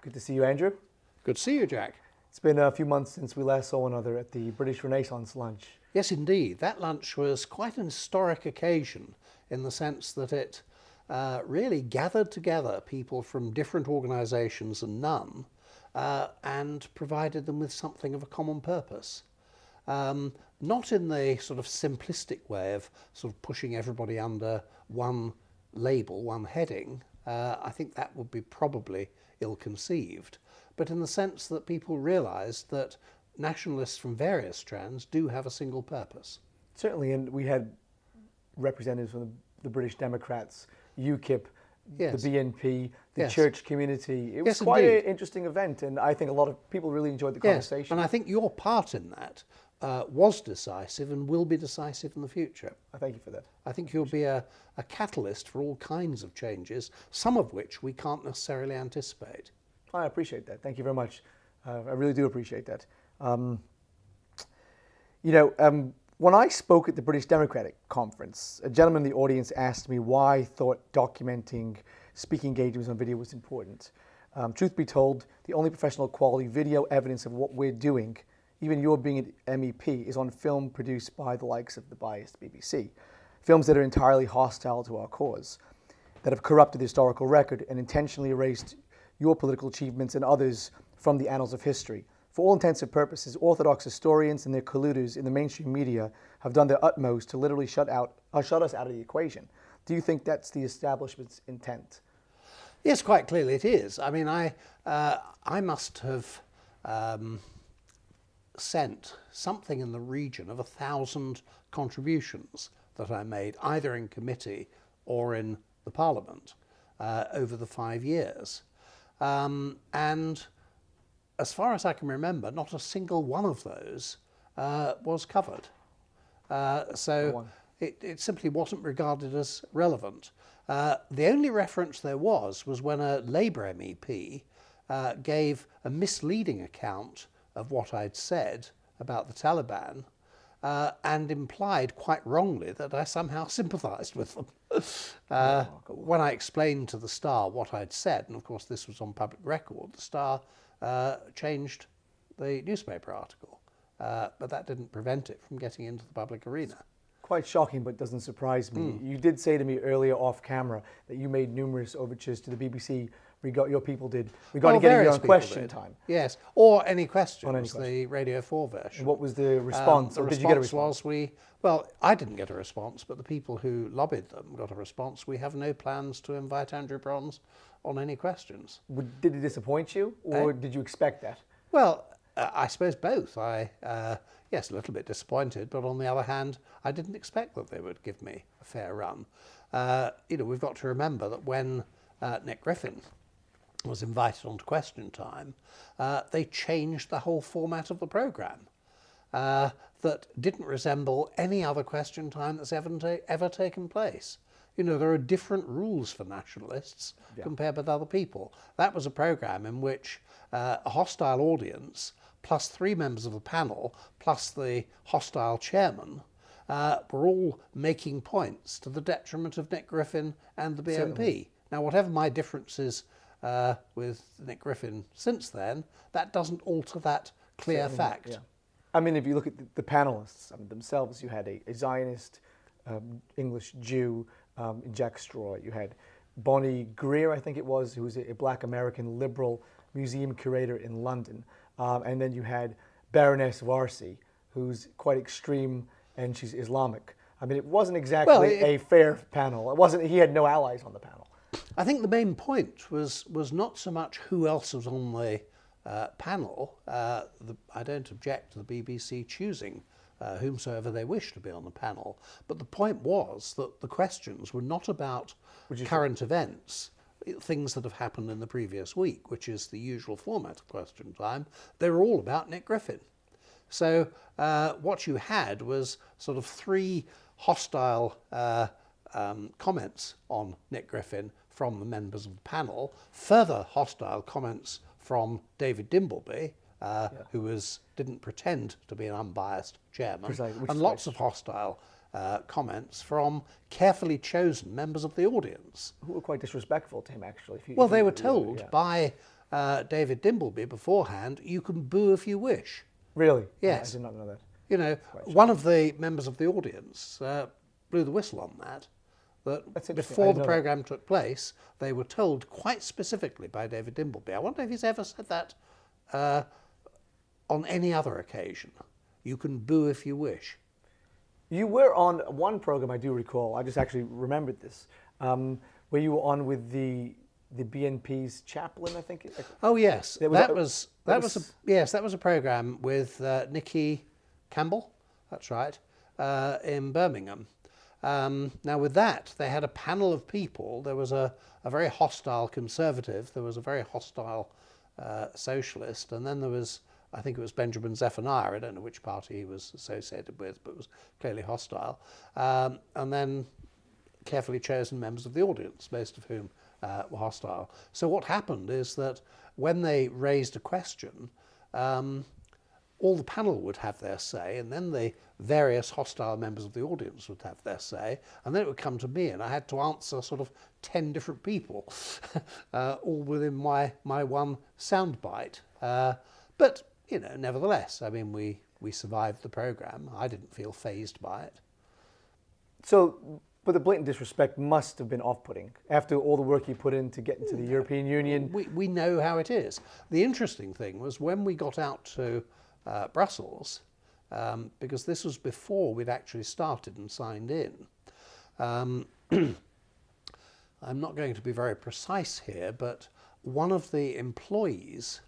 Good to see you, Andrew. Good to see you, Jack. It's been a few months since we last saw one another at the British Renaissance lunch. Yes, indeed. That lunch was quite an historic occasion in the sense that it really gathered together people from different organisations and none and provided them with something of a common purpose. Not in the sort of simplistic way of sort of pushing everybody under one label, one heading. I think that would be probably ill-conceived, but in the sense that people realised that nationalists from various strands do have a single purpose. Certainly, and we had representatives from the British Democrats, UKIP, Yes. the BNP, the Yes. church community. It was Yes, quite indeed. an interesting event, and I think a lot of people really enjoyed the Yes, conversation. and I think your part in that was decisive and will be decisive in the future. I thank you for that. I think you'll be a catalyst for all kinds of changes, some of which we can't necessarily anticipate. I appreciate that. Thank you very much. I really do appreciate that. When I spoke at the British Democratic Conference, a gentleman in the audience asked me why I thought documenting speaking engagements on video was important. Truth be told, the only professional quality video evidence of what we're doing, even your being an MEP, is on film produced by the likes of the biased BBC. Films that are entirely hostile to our cause, that have corrupted the historical record and intentionally erased your political achievements and others from the annals of history. For all intents and purposes, orthodox historians and their colluders in the mainstream media have done their utmost to literally shut us out of the equation. Do you think that's the establishment's intent? Yes, quite clearly it is. I mean, I must have sent something in the region of 1,000 contributions that I made, either in committee or in the Parliament, over the 5 years. And as far as I can remember, not a single one of those was covered. So it simply wasn't regarded as relevant. The only reference there was when a Labour MEP gave a misleading account of what I'd said about the Taliban and implied quite wrongly that I somehow sympathised with them. When I explained to the Star what I'd said, and of course this was on public record, the Star changed the newspaper article, but that didn't prevent it from getting into the public arena. Quite shocking, but doesn't surprise me. You did say to me earlier off camera that you made numerous overtures to the BBC, your people did, regarding getting your own question time. Yes, or any questions, the Radio 4 version. And what was the response? The Did you get a response response? Well, I didn't get a response, but the people who lobbied them got a response. We have no plans to invite Andrew Brons on any questions. Did it disappoint you, or did you expect that? Well, I suppose both. Yes, a little bit disappointed, but on the other hand, I didn't expect that they would give me a fair run. We've got to remember that when Nick Griffin was invited onto Question Time, they changed the whole format of the programme that didn't resemble any other Question Time that's ever taken place. There are different rules for nationalists compared with other people. That was a programme in which a hostile audience, plus 3 members of the panel, plus the hostile chairman, were all making points to the detriment of Nick Griffin and the BNP. Certainly. Now, whatever my differences with Nick Griffin since then, that doesn't alter that clear fact. Yeah. I mean, if you look at the panelists themselves, you had a Zionist, English Jew, Jack Straw. You had Bonnie Greer, I think it was, who was a black American liberal museum curator in London. And then you had Baroness Varsi, who's quite extreme, and she's Islamic. I mean, it wasn't exactly a fair panel. It wasn't. He had no allies on the panel. I think the main point was not so much who else was on the panel. I don't object to the BBC choosing whomsoever they wish to be on the panel, but the point was that the questions were not about current events, things that have happened in the previous week, which is the usual format of Question Time. They were all about Nick Griffin. So what you had was sort of 3 hostile comments on Nick Griffin from the members of the panel, further hostile comments from David Dimbleby, who didn't pretend to be an unbiased chairman, and lots of hostile comments from carefully chosen members of the audience. Who were quite disrespectful to him, actually. They were told by David Dimbleby beforehand, you can boo if you wish. Really? Yes. I did not know that. You know, one of the members of the audience blew the whistle on that. That's interesting. I Before didn't the know that. programme took place, they were told quite specifically by David Dimbleby. I wonder if he's ever said that on any other occasion. You can boo if you wish. You were on one program, I do recall. I just actually remembered this, where you were on with the BNP's chaplain, I think. Oh yes, That was that was a program with Nikki Campbell. That's right, in Birmingham. Now with that, they had a panel of people. There was a very hostile conservative. There was a very hostile socialist, and then there was, I think it was Benjamin Zephaniah. I don't know which party he was associated with, but was clearly hostile. And then carefully chosen members of the audience, most of whom were hostile. So what happened is that when they raised a question, all the panel would have their say, and then the various hostile members of the audience would have their say, and then it would come to me, and I had to answer sort of 10 different people, all within my one soundbite. But, you know, nevertheless, I mean, we survived the programme. I didn't feel fazed by it. So, but the blatant disrespect must have been off-putting after all the work you put in to get into the European Union. We know how it is. The interesting thing was when we got out to Brussels, because this was before we'd actually started and signed in. I'm not going to be very precise here, but one of the employees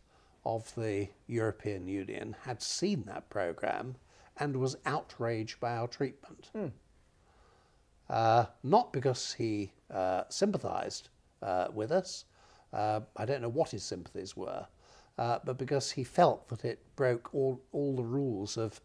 of the European Union had seen that programme and was outraged by our treatment. Not because he sympathised with us, I don't know what his sympathies were, but because he felt that it broke all the rules of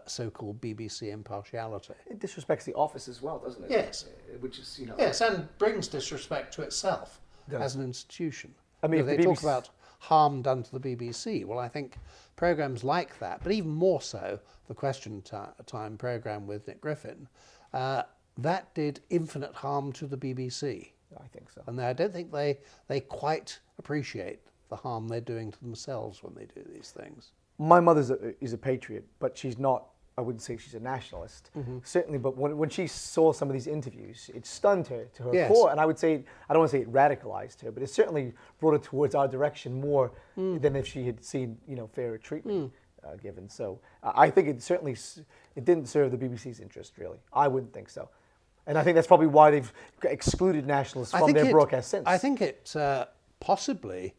so-called BBC impartiality. It disrespects the office as well, doesn't it? Yes. Which is, you know. Yes, and brings disrespect to itself as an institution. I mean, You know, if they the talk BBC about harm done to the BBC. Well, I think programmes like that, but even more so, the Question Time programme with Nick Griffin, that did infinite harm to the BBC. I think so. And I don't think they quite appreciate the harm they're doing to themselves when they do these things. My mother is a patriot, but she's not, I wouldn't say she's a nationalist, certainly, but when she saw some of these interviews, it stunned her to her core, and I would say, I don't want to say it radicalized her, but it certainly brought her towards our direction more than if she had seen, you know, fairer treatment given. So I think it certainly, it didn't serve the BBC's interest, really. I wouldn't think so. And I think that's probably why they've excluded nationalists from their broadcast since. I think it possibly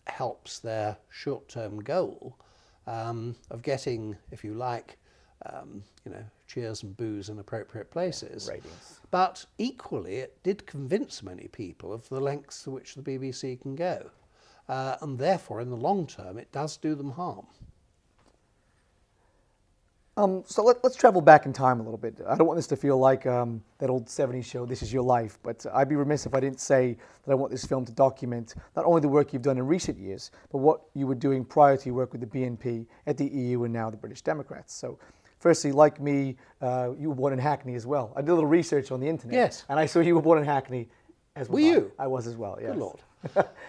helps their short-term goal of getting, if you like, you know, cheers and boos in appropriate places. Ratings. But equally, it did convince many people of the lengths to which the BBC can go. And therefore, in the long term, it does do them harm. So let's travel back in time a little bit. I don't want this to feel like that old 70s show, This Is Your Life, but I'd be remiss if I didn't say that I want this film to document not only the work you've done in recent years, but what you were doing prior to your work with the BNP at the EU and now the British Democrats. So firstly, like me, you were born in Hackney as well. I did a little research on the internet. Yes. And I saw you were born in Hackney as well. Were you? I was as well, yes. Good Lord.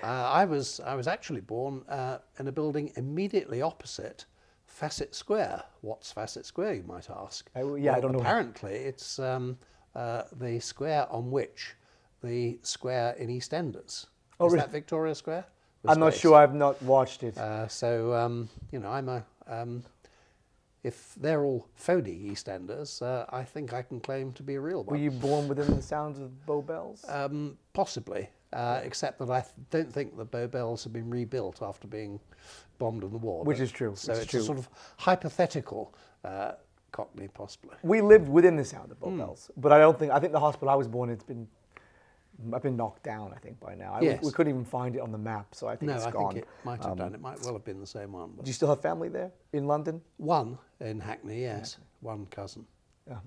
I was actually born in a building immediately opposite Facet Square. What's Facet Square, you might ask? Yeah, I don't know. Apparently, it's the square on which the square in EastEnders. Oh, is really? that Victoria Square? Was I'm not based. sure. I've not watched it. So, you know, I'm a... if they're all phony EastEnders, I think I can claim to be a real one. Were you born within the sounds of Bow Bells? Possibly, except that I don't think the Bow Bells have been rebuilt after being bombed in the war. Which is true. So it's it's true. a sort of hypothetical Cockney, possibly. We lived within the sound of Bow Bells, but I think the hospital I was born in, I've been knocked down, I think, by now. Yes. We couldn't even find it on the map, so I think it's I gone. think it might have done. It might well have been the same one. But Do you still have family there in London? one in Hackney, yes. One cousin.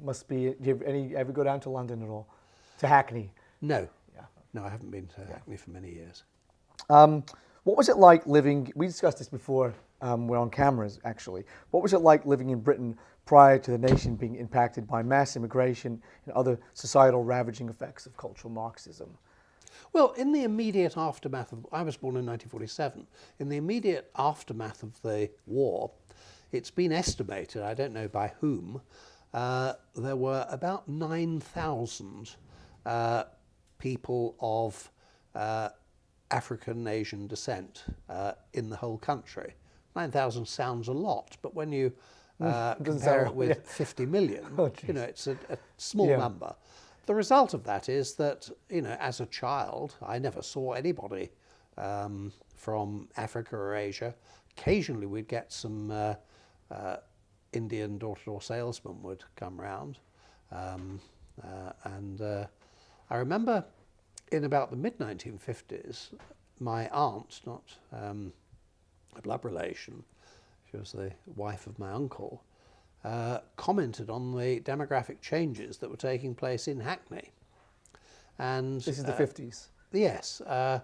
Must be. Do you ever go down to London at all? To Hackney? No. Yeah. No, I haven't been to Hackney for many years. What was it like living, we discussed this before, we're on cameras actually. What was it like living in Britain prior to the nation being impacted by mass immigration and other societal ravaging effects of cultural Marxism? Well, in the immediate aftermath of, I was born in 1947, in the immediate aftermath of the war, it's been estimated, I don't know by whom, there were about 9,000 people of African and Asian descent in the whole country. 9,000 sounds a lot, but when you compare it with 50 million, you know, it's a small number. The result of that is that, you know, as a child, I never saw anybody from Africa or Asia. Occasionally we'd get some Indian door-to-door salesmen would come round. I remember in about the mid-1950s, my aunt, not a blood relation, she was the wife of my uncle, commented on the demographic changes that were taking place in Hackney. And this is the 50s? Yes. I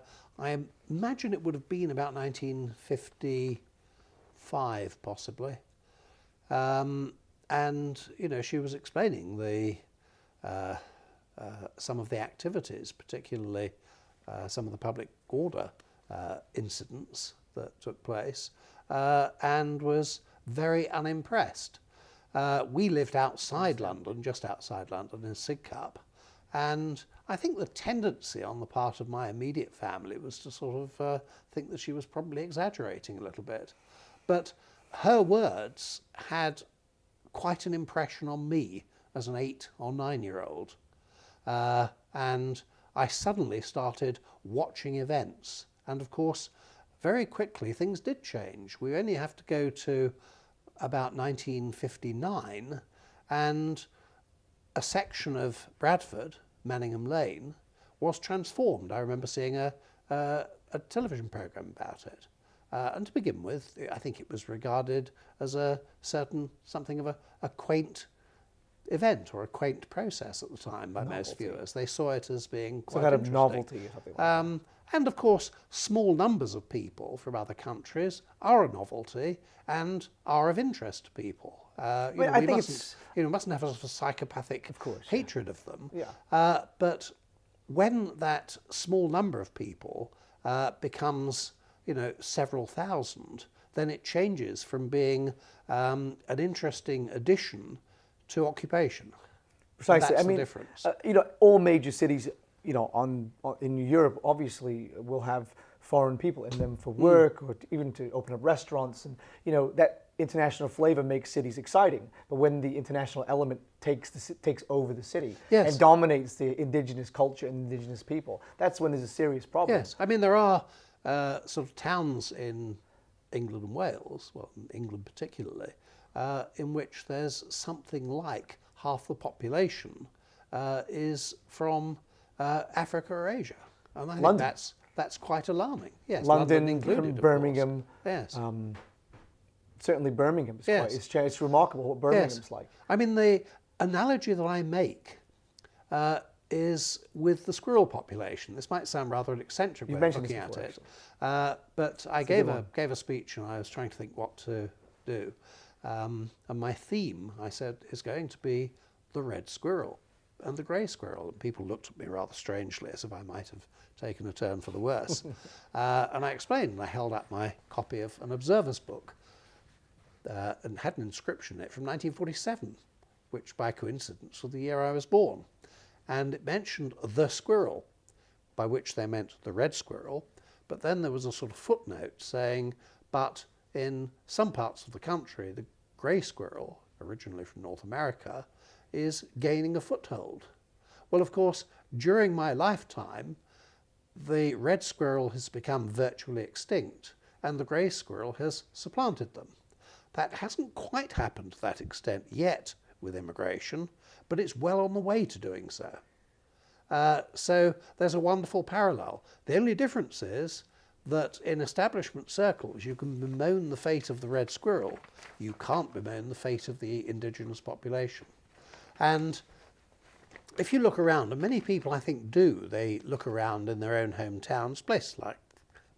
imagine it would have been about 1955, possibly. And, you know, she was explaining the some of the activities, particularly some of the public order incidents that took place, and was very unimpressed. We lived outside London, just outside London, in Sidcup, and I think the tendency on the part of my immediate family was to sort of think that she was probably exaggerating a little bit. But her words had quite an impression on me as an 8 or 9-year-old. And I suddenly started watching events. And of course, very quickly things did change. We only have to go to about 1959 and a section of Bradford, Manningham Lane, was transformed. I remember seeing a television programme about it. And to begin with, I think it was regarded as something of a quaint event or a quaint process at the time by most viewers. They saw it as being quite kind of interesting. novelty or something like that. And of course, small numbers of people from other countries are a novelty and are of interest to people. We mustn't have a psychopathic hatred of them. Yeah. But when that small number of people becomes, you know, several thousand, then it changes from being an interesting addition to occupation. Precisely. That's I mean, the difference. You know, all major cities, you know, in Europe, obviously, will have foreign people in them for work or even to open up restaurants, and you know that international flavor makes cities exciting. But when the international element takes over the city and dominates the indigenous culture and indigenous people, that's when there's a serious problem. Yes, I mean there are sort of towns in England and Wales, well, in England particularly, in which there's something like half the population is from Africa or Asia, and I think that's quite alarming. Yes, London included, Birmingham. Yes, certainly Birmingham. It's remarkable what Birmingham's like. I mean, the analogy that I make is with the squirrel population. This might sound rather an eccentric way of looking at it, but I gave a speech and I was trying to think what to do. And my theme, I said, is going to be the red squirrel and the grey squirrel. And people looked at me rather strangely, as if I might have taken a turn for the worse. And I explained, and I held up my copy of an observer's book and had an inscription in it from 1947, which by coincidence was the year I was born. And it mentioned the squirrel, by which they meant the red squirrel, but then there was a sort of footnote saying, but in some parts of the country, the grey squirrel, originally from North America, is gaining a foothold. Well, of course, during my lifetime, the red squirrel has become virtually extinct and the grey squirrel has supplanted them. That hasn't quite happened to that extent yet with immigration, but it's well on the way to doing so. So there's a wonderful parallel. The only difference is that in establishment circles you can bemoan the fate of the red squirrel. You can't bemoan the fate of the indigenous population. And if you look around, and many people I think do, they look around in their own hometowns, places like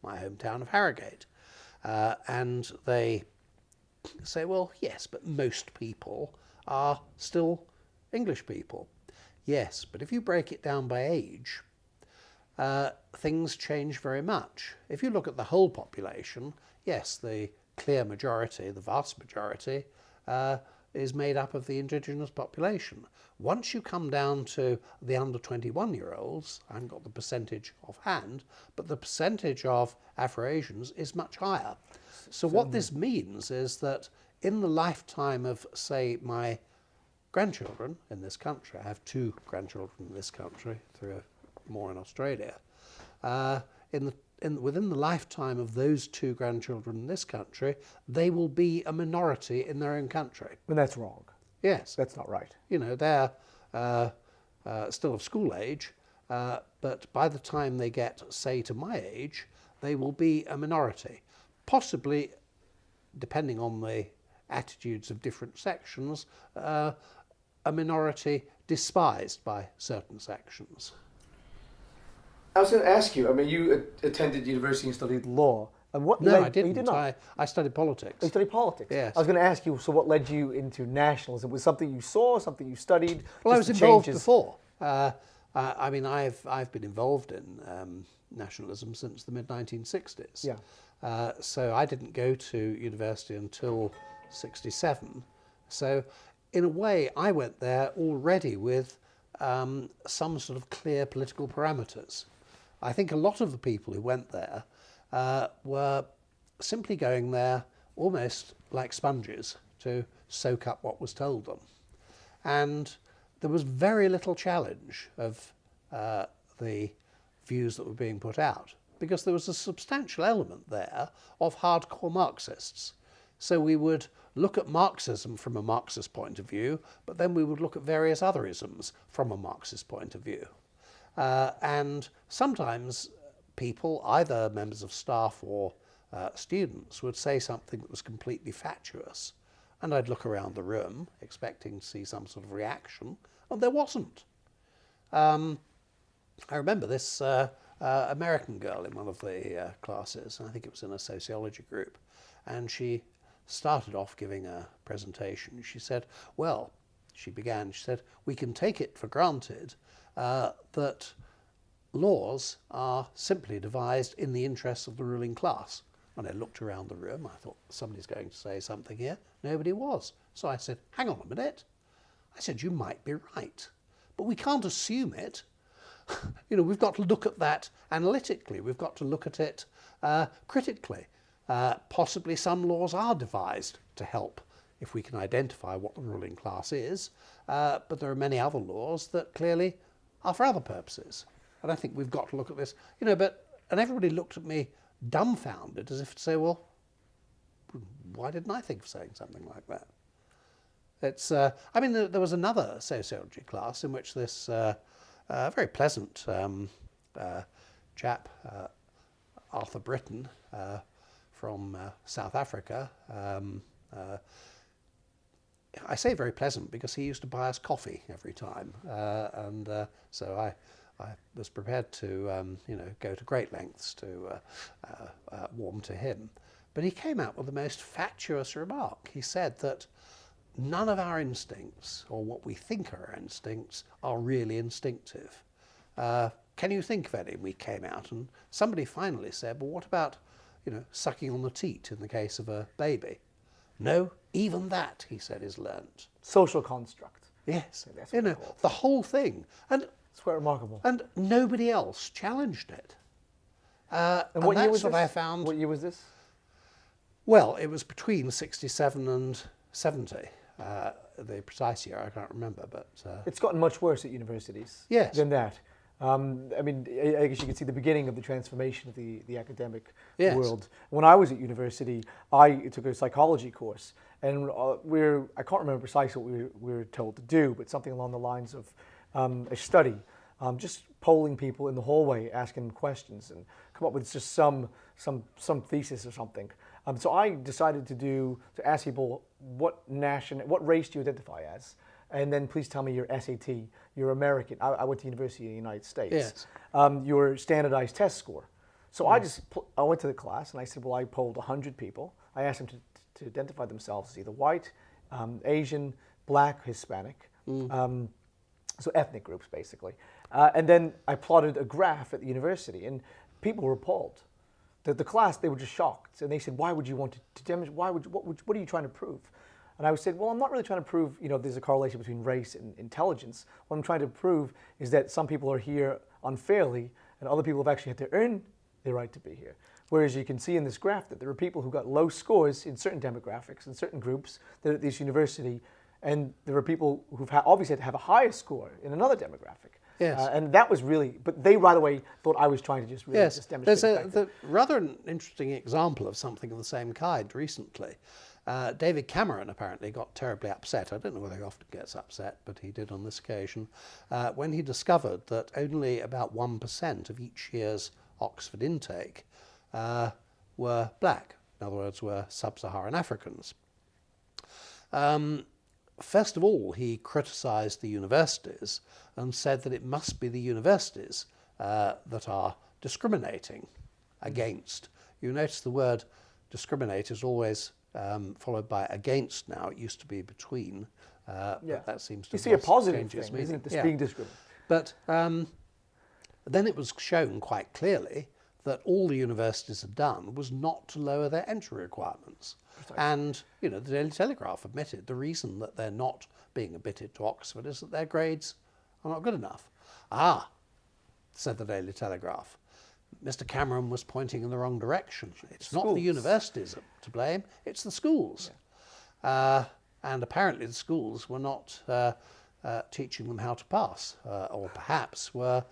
my hometown of Harrogate, and they say, well, yes, but most people are still English people. Yes, but if you break it down by age, things change very much. If you look at the whole population, yes, the clear majority, the vast majority, is made up of the indigenous population. Once you come down to the under 21-year-olds, I haven't got the percentage offhand, but the percentage of Afro-Asians is much higher. So what this means is that in the lifetime of, say, my grandchildren in this country, I have 2 grandchildren in this country, 3 more in Australia, within the lifetime of those 2 grandchildren in this country, they will be a minority in their own country. And that's wrong. Yes. That's not right. You know, they're still of school age, but by the time they get, say, to my age, they will be a minority. Possibly, depending on the attitudes of different sections, a minority despised by certain sections. I was going to ask you, I mean, you attended university and studied law. And what No, led, I didn't. You did not. I studied politics. You studied politics? Yes. I was going to ask you, so what led you into nationalism? Was it something you saw, something you studied? Well, I just was the involved changes? before. I mean, I've been involved in nationalism since the mid-1960s. Yeah. So I didn't go to university until 67. So in a way, I went there already with some sort of clear political parameters. I think a lot of the people who went there were simply going there almost like sponges to soak up what was told them. And there was very little challenge of the views that were being put out, because there was a substantial element there of hardcore Marxists. So we would look at Marxism from a Marxist point of view, but then we would look at various other isms from a Marxist point of view. And sometimes people, either members of staff or students, would say something that was completely fatuous, and I'd look around the room expecting to see some sort of reaction, and there wasn't. I remember this American girl in one of the classes, and I think it was in a sociology group, and she started off giving a presentation. She said, well, she said, we can take it for granted that laws are simply devised in the interests of the ruling class. And I looked around the room, I thought, somebody's going to say something here. Nobody was. So I said, hang on a minute. I said, you might be right, but we can't assume it. You know, we've got to look at that analytically. We've got to look at it critically. Possibly some laws are devised to help if we can identify what the ruling class is, but there are many other laws that clearly are for other purposes. And I think we've got to look at this, you know, and everybody looked at me dumbfounded as if to say, well, why didn't I think of saying something like that? It's, I mean, there was another sociology class in which this very pleasant chap, Arthur Britton, from South Africa, I say very pleasant because he used to buy us coffee every time, and so I was prepared to, you know, go to great lengths to warm to him. But he came out with the most fatuous remark. He said that none of our instincts, or what we think are our instincts, are really instinctive. Can you think of any? We came out, and somebody finally said, well, what about, you know, sucking on the teat in the case of a baby? No, even that, he said, is learnt. Social construct. Yes, That's you know, the whole thing. And it's quite remarkable. And nobody else challenged it. And what year was that's what this? I found. What year was this? Well, it was between 67 and 70. The precise year I can't remember, but It's gotten much worse at universities. Yes. Than that. I mean, I guess you can see the beginning of the transformation of the academic Yes. world. When I was at university, I took a psychology course, and I can't remember precisely what we were told to do, but something along the lines of a study, just polling people in the hallway, asking them questions, and come up with just some thesis or something. So I decided to ask people what race do you identify as, and then please tell me your SAT, your American. I went to university in the United States. Yes. Your standardized test score. So I went to the class and I said, well, I polled 100 people. I asked them to identify themselves as either white, Asian, black, Hispanic. So ethnic groups basically. And then I plotted a graph at the university, and people were appalled. The class, they were just shocked, and they said, "Why would you want to demonstrate? What are you trying to prove?" And I said, "Well, I'm not really trying to prove, there's a correlation between race and intelligence. What I'm trying to prove is that some people are here unfairly, and other people have actually had to earn their right to be here. Whereas you can see in this graph that there are people who got low scores in certain demographics, in certain groups that are at this university, and there are people who've obviously had to have a higher score in another demographic." Yes. And that was really, but they right away thought I was trying to just really just demonstrate. There's a rather an interesting example of something of the same kind recently. David Cameron apparently got terribly upset. I don't know whether he often gets upset, but he did on this occasion, when he discovered that only about 1% of each year's Oxford intake were black. In other words, were sub-Saharan Africans. First of all, he criticised the universities and said that it must be the universities that are discriminating against. You notice the word discriminate is always followed by against now. It used to be between, but that seems to you see a positive thing, meaning. isn't it? This being discriminated. But then it was shown quite clearly that all the universities had done was not to lower their entry requirements. Precisely. And, the Daily Telegraph admitted the reason that they're not being admitted to Oxford is that their grades are not good enough. Ah, said the Daily Telegraph, Mr. Cameron was pointing in the wrong direction. It's not the universities to blame, it's the schools. Yeah. And apparently the schools were not teaching them how to pass, or perhaps were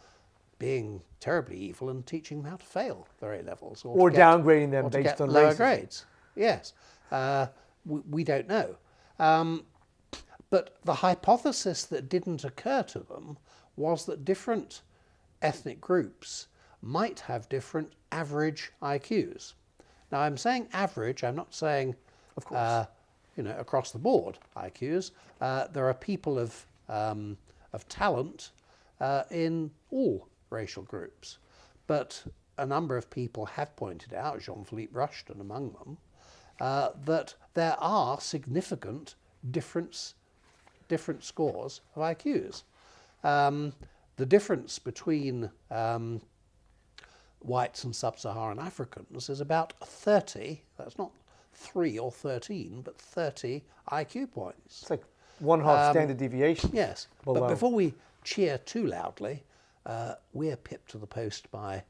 being terribly evil and teaching them how to fail their A-levels. Or downgrading them based on lower racism. grades. Yes. We don't know. But the hypothesis that didn't occur to them was that different ethnic groups might have different average IQs. Now, I'm saying average, I'm not saying, of course, across the board IQs. There are people of talent in all racial groups. But a number of people have pointed out, Jean-Philippe Rushton among them, that there are significant different scores of IQs. The difference between whites and sub-Saharan Africans is about 30, that's not 3 or 13, but 30 IQ points. It's like 1/2 standard deviation. Yes, below. But before we cheer too loudly, we're pipped to the post by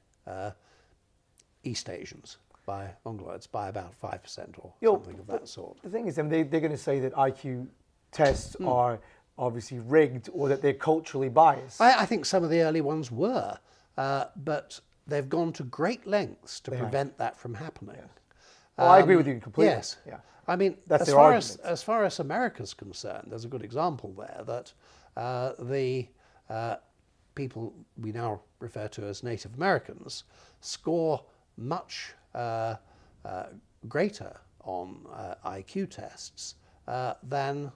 East Asians, by Mongoloids, by about 5% or something of that sort. The thing is, they're going to say that IQ tests are obviously rigged or that they're culturally biased. I think some of the early ones were, but they've gone to great lengths to prevent that from happening. Yeah. Well, I agree with you completely. Yes. Yeah. I mean, that's as far as America's concerned, there's a good example there that the people we now refer to as Native Americans score much greater on IQ tests than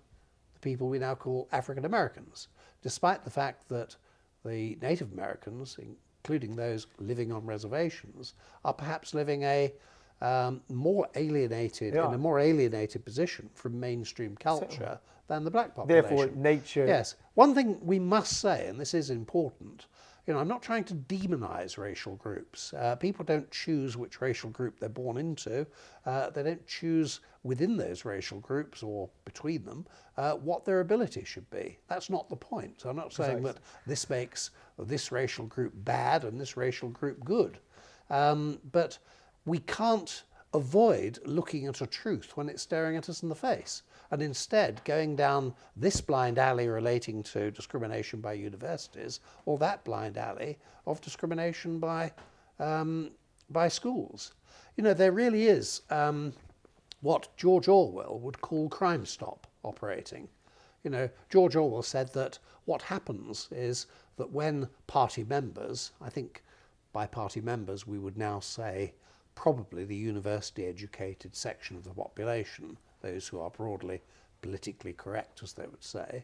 the people we now call African Americans, despite the fact that the Native Americans, including those living on reservations, are perhaps living in a more alienated position from mainstream culture than the black population. Therefore, nature... Yes. One thing we must say, and this is important, I'm not trying to demonize racial groups. People don't choose which racial group they're born into. They don't choose within those racial groups or between them what their ability should be. That's not the point. I'm not saying that this makes this racial group bad and this racial group good. But we can't avoid looking at a truth when it's staring at us in the face, and instead going down this blind alley relating to discrimination by universities or that blind alley of discrimination by schools. There really is what George Orwell would call Crime Stop operating. George Orwell said that what happens is that when party members, I think by party members we would now say probably the university-educated section of the population, those who are broadly politically correct, as they would say,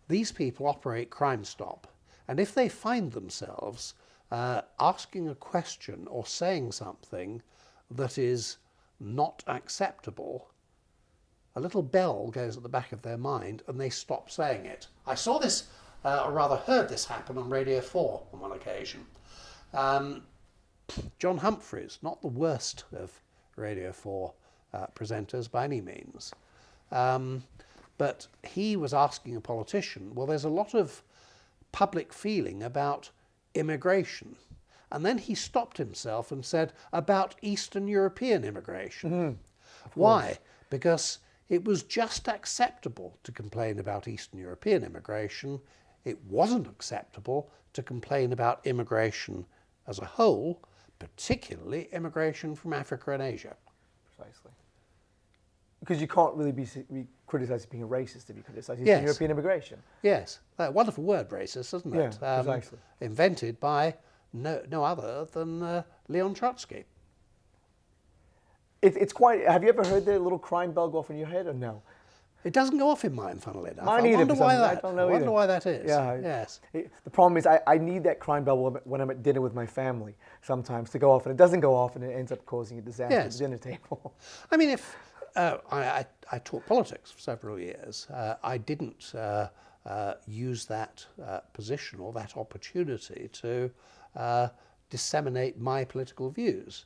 these people operate Crime Stop. And if they find themselves asking a question or saying something that is not acceptable, a little bell goes at the back of their mind and they stop saying it. I saw this or rather heard this happen on Radio 4 on one occasion. John Humphreys, not the worst of Radio 4 presenters by any means, but he was asking a politician, well, there's a lot of public feeling about immigration. And then he stopped himself and said, about Eastern European immigration. Mm-hmm. Why? Because it was just acceptable to complain about Eastern European immigration. It wasn't acceptable to complain about immigration as a whole, particularly immigration from Africa and Asia. Precisely. Because you can't really be criticised as being a racist if you criticise Eastern Yes. European immigration. Yes, that wonderful word, racist, isn't it? Yeah, precisely. Invented by no other than Leon Trotsky. It's quite. Have you ever heard the little crime bell go off in your head, or no? It doesn't go off in mine, funnily enough. Mine I either, wonder for why some- I that. don't know I wonder either. why that is. Yeah. Yes. The problem is I need that crime bell when I'm at dinner with my family sometimes to go off, and it doesn't go off, and it ends up causing a disaster at Yes. the dinner table. I mean, if I taught politics for several years, I didn't use that position or that opportunity to disseminate my political views.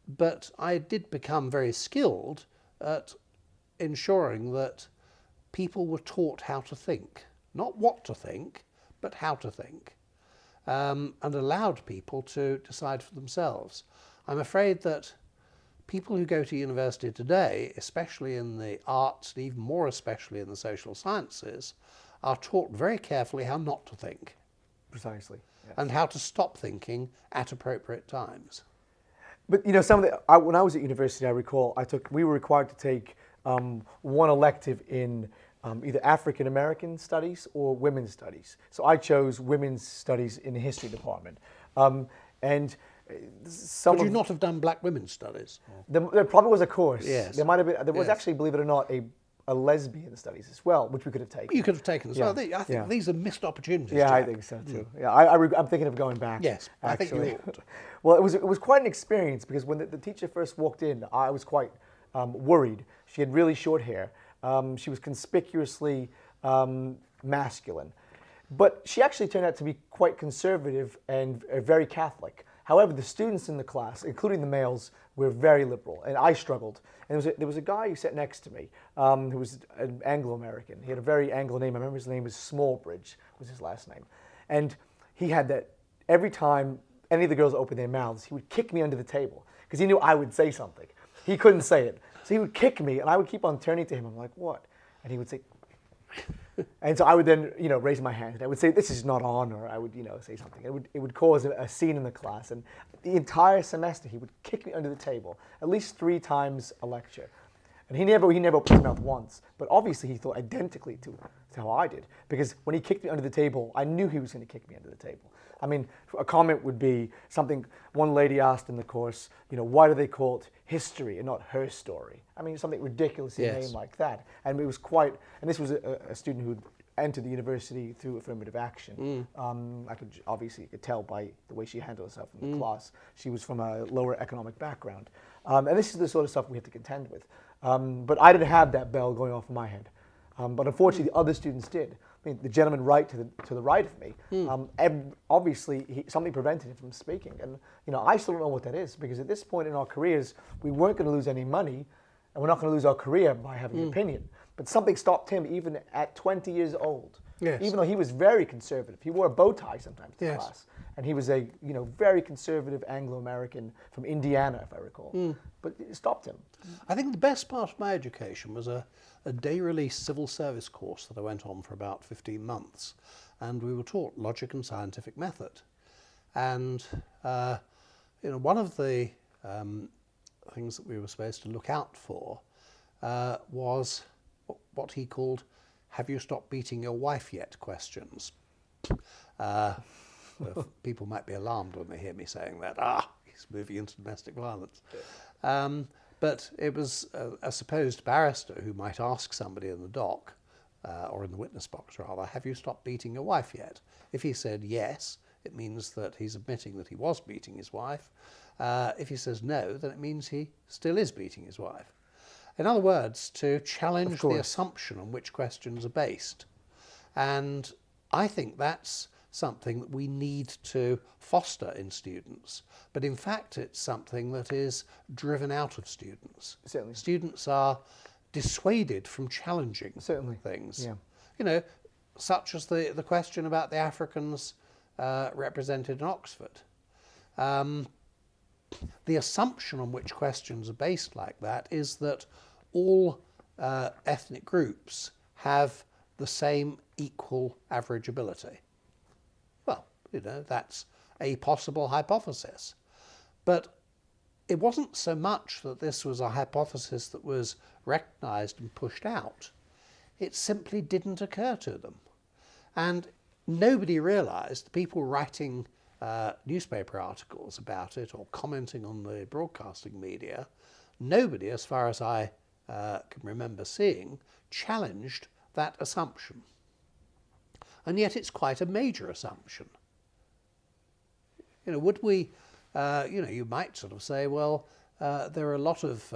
But I did become very skilled at ensuring that people were taught how to think, not what to think, but how to think, and allowed people to decide for themselves. I'm afraid that people who go to university today, especially in the arts, and even more especially in the social sciences, are taught very carefully how not to think Precisely. Yeah. and how to stop thinking at appropriate times. But you know, when I was at university, I recall we were required to take one elective in either African American studies or women's studies. So I chose women's studies in the history department, and some Would you of not have done black women's studies? there probably was a course. Yes. There might have been. There was Yes. actually, believe it or not, a lesbian studies as well, which we could have taken. You could have taken as Yeah. well. I think Yeah. these are missed opportunities. Yeah, I Jack. think so too. Yeah, I'm thinking of going back. Yes, I think you actually. ought. Well, it was quite an experience because when the teacher first walked in, I was quite worried. She had really short hair. She was conspicuously masculine, but she actually turned out to be quite conservative and very Catholic. However, the students in the class, including the males, were very liberal, and I struggled. And there was a guy who sat next to me who was an Anglo-American. He had a very Anglo name. I remember his name was Smallbridge, was his last name. And he had that every time any of the girls opened their mouths, he would kick me under the table because he knew I would say something. He couldn't say it. So he would kick me, and I would keep on turning to him. I'm like, what? And he would say, and so I would then, raise my hand, and I would say, this is not on, or I would, say something. It would cause a scene in the class, and the entire semester he would kick me under the table at least 3 times a lecture. And he never opened his mouth once, but obviously he thought identically to how I did, because when he kicked me under the table, I knew he was going to kick me under the table. I mean, a comment would be something one lady asked in the course, why do they call it history and not her story? I mean, something ridiculously Yes. named like that. And it was and this was a student who entered the university through affirmative action. I could tell by the way she handled herself in the class. She was from a lower economic background. And this is the sort of stuff we have to contend with. But I didn't have that bell going off in my head. But unfortunately, the other students did. I mean, the gentleman right to the right of me, obviously something prevented him from speaking. And I still don't know what that is, because at this point in our careers, we weren't going to lose any money, and we're not going to lose our career by having an opinion. But something stopped him even at 20 years old. Yes. Even though he was very conservative. He wore a bow tie sometimes to Yes. class. And he was a very conservative Anglo-American from Indiana, if I recall. But it stopped him. I think the best part of my education was a day-release civil service course that I went on for about 15 months. And we were taught logic and scientific method. And one of the things that we were supposed to look out for was what he called, have you stopped beating your wife yet questions. People might be alarmed when they hear me saying that. He's moving into domestic violence. But it was a supposed barrister who might ask somebody in the dock, or in the witness box rather, have you stopped beating your wife yet? If he said yes, it means that he's admitting that he was beating his wife. If he says no, then it means he still is beating his wife. In other words, to challenge the assumption on which questions are based. And I think that's something that we need to foster in students. But in fact, it's something that is driven out of students. Certainly. Students are dissuaded from challenging Certainly. things. Yeah. You know, such as the question about the Africans represented in Oxford. The assumption on which questions are based like that is that all ethnic groups have the same equal average ability. Well, you know, that's a possible hypothesis. But it wasn't so much that this was a hypothesis that was recognised and pushed out. It simply didn't occur to them. And nobody realised, people writing newspaper articles about it or commenting on the broadcasting media, nobody, as far as I can remember seeing, challenged that assumption. And yet it's quite a major assumption. You know, would we, you know, you might sort of say, well, there are a lot of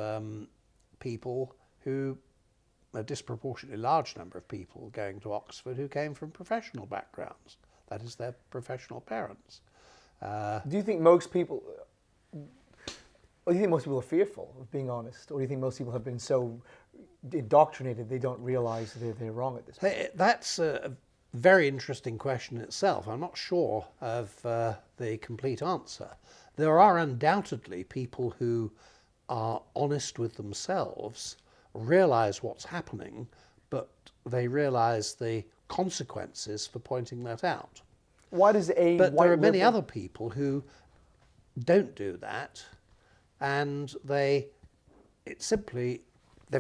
people who, a disproportionately large number of people going to Oxford who came from professional backgrounds. That is, their professional parents. Do you think most people, or do you think most people are fearful of being honest? Or do you think most people have been so indoctrinated they don't realise they're wrong at this point? That's a very interesting question itself. I'm not sure of the complete answer. There are undoubtedly people who are honest with themselves, realise what's happening, but they realise the consequences for pointing that out. Why does a But white there are many liberal- other people who don't do that, and they've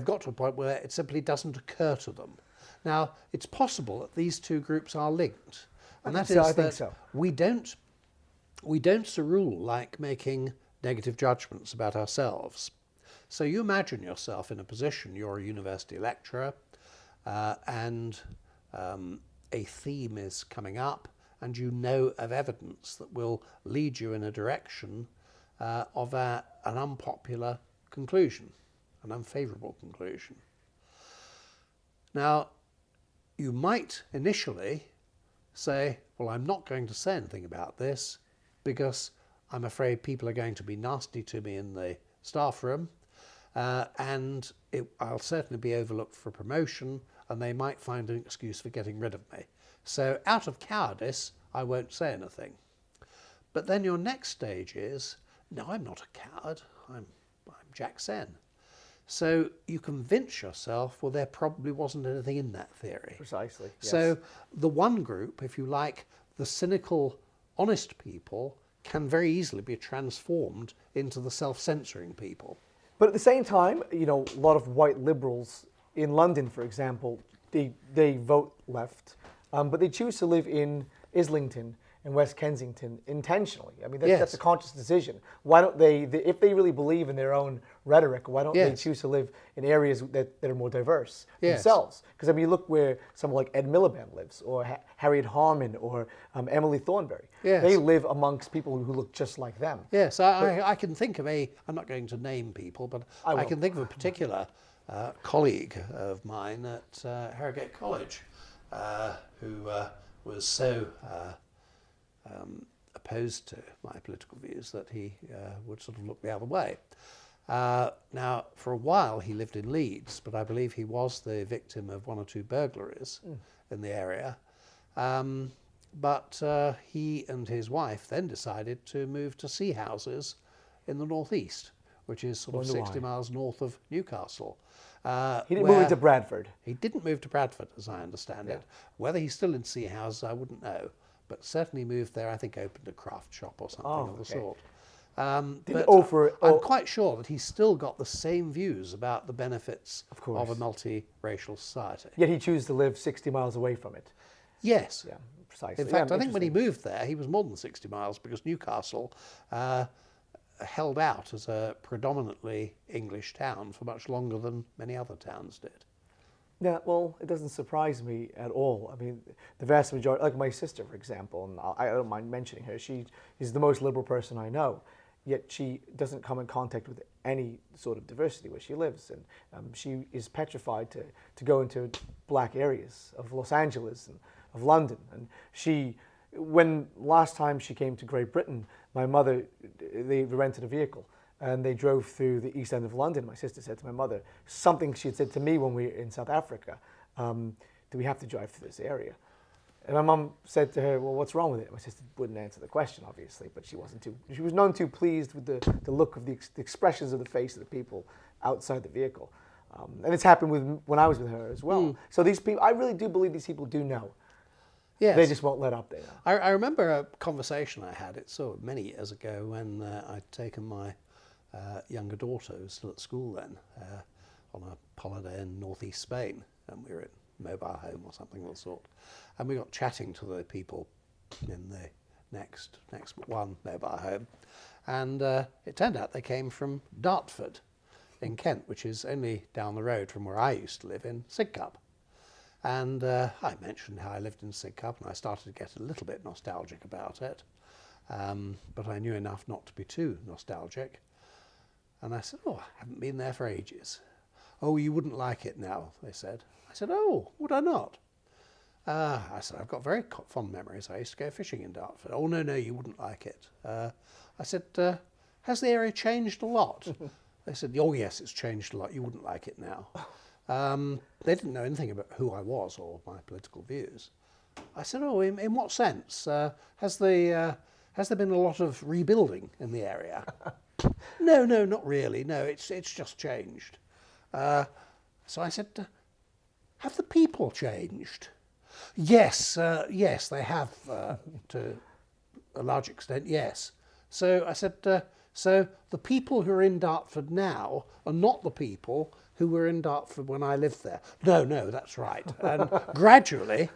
got to a point where it simply doesn't occur to them. Now, it's possible that these two groups are linked, and that is I think that so. we don't, as a rule, like making negative judgments about ourselves. So you imagine yourself in a position, you're a university lecturer, and a theme is coming up, and you know of evidence that will lead you in a direction of an unpopular conclusion, an unfavourable conclusion. Now, you might initially say, well, I'm not going to say anything about this because I'm afraid people are going to be nasty to me in the staff room, and I'll certainly be overlooked for promotion, and they might find an excuse for getting rid of me. So out of cowardice, I won't say anything. But then your next stage is, no, I'm not a coward, I'm Jack Sen. So you convince yourself, well, there probably wasn't anything in that theory. Precisely. Yes. So the one group, if you like, the cynical, honest people, can very easily be transformed into the self-censoring people. But at the same time, you know, a lot of white liberals in London, for example, they vote left, but they choose to live in Islington and West Kensington intentionally. I mean, that's a conscious decision. Why don't they, if they really believe in their own rhetoric, why don't they choose to live in areas that are more diverse themselves? Because I mean, you look where someone like Ed Miliband lives, or Harriet Harman, or Emily Thornberry. Yes. They live amongst people who look just like them. Yes, I can think of I'm not going to name people, but I can think of a particular colleague of mine at Harrogate College who was so opposed to my political views that he would sort of look the other way. Now, for a while he lived in Leeds, but I believe he was the victim of one or two burglaries in the area. But he and his wife then decided to move to sea houses in the northeast, which is sort of 60 miles north of Newcastle. He didn't move into Bradford. He didn't move to Bradford, as I understand it. Whether he's still in sea houses, I wouldn't know. But certainly moved there, I think opened a craft shop or something of the sort. But I'm quite sure that he's still got the same views about the benefits of a multiracial society. Yet he chose to live 60 miles away from it. Yes. Yeah, precisely. In fact, I think when he moved there, he was more than 60 miles because Newcastle held out as a predominantly English town for much longer than many other towns did. Yeah, well, it doesn't surprise me at all. I mean, the vast majority, like my sister, for example, and I don't mind mentioning her, she is the most liberal person I know, yet she doesn't come in contact with any sort of diversity where she lives. And she is petrified to go into black areas of Los Angeles and of London. And when last time she came to Great Britain, my mother, they rented a vehicle and they drove through the East End of London. My sister said to my mother, something she had said to me when we were in South Africa, do we have to drive through this area? And my mum said to her, well, what's wrong with it? My sister wouldn't answer the question, obviously, but she was none too pleased with the look of the expressions of the face of the people outside the vehicle. And it's happened when I was with her as well. So these people, I really do believe these people do know. Yes. They just won't let up there. I remember a conversation I had, it's so many years ago, when I'd taken my younger daughter, who was still at school then, on a holiday in northeast Spain, and we were at mobile home or something of the sort, and we got chatting to the people in the next one mobile home, and it turned out they came from Dartford in Kent, which is only down the road from where I used to live in Sidcup. And I mentioned how I lived in Sidcup, and I started to get a little bit nostalgic about it, but I knew enough not to be too nostalgic. And I said, oh, I haven't been there for ages. Oh, you wouldn't like it now, they said. I said, oh, would I not? I said, I've got very fond memories. I used to go fishing in Dartford. Oh, no, you wouldn't like it. I said, has the area changed a lot? They said, oh, yes, it's changed a lot. You wouldn't like it now. They didn't know anything about who I was or my political views. I said, oh, in what sense? Has there been a lot of rebuilding in the area? No, not really. No, it's just changed. So I said, have the people changed? Yes, they have to a large extent, yes. So I said, so the people who are in Dartford now are not the people who were in Dartford when I lived there. No, that's right. And gradually,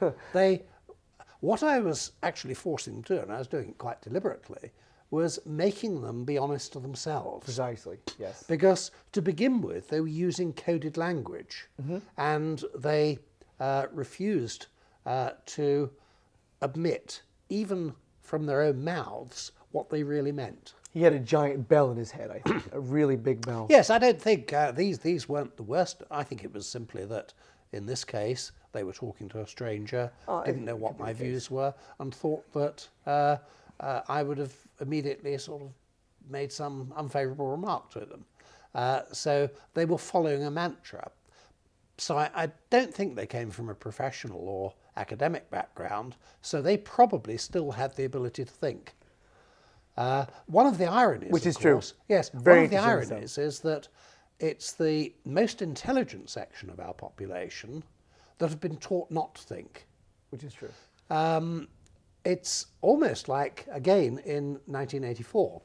what I was actually forcing them to do, and I was doing it quite deliberately, was making them be honest to themselves. Precisely, yes. Because to begin with, they were using coded language, and they refused to admit, even from their own mouths, what they really meant. He had a giant bell in his head, I think, a really big bell. Yes, I don't think these weren't the worst. I think it was simply that, in this case, they were talking to a stranger, didn't know what my views were, and thought that I would have immediately sort of made some unfavourable remark to them. So they were following a mantra. So I don't think they came from a professional or academic background, so they probably still had the ability to think. One of the ironies, which is of course, true. yes, Very one of the ironies is that it's the most intelligent section of our population that have been taught not to think. Which is true. It's almost like, again, in 1984.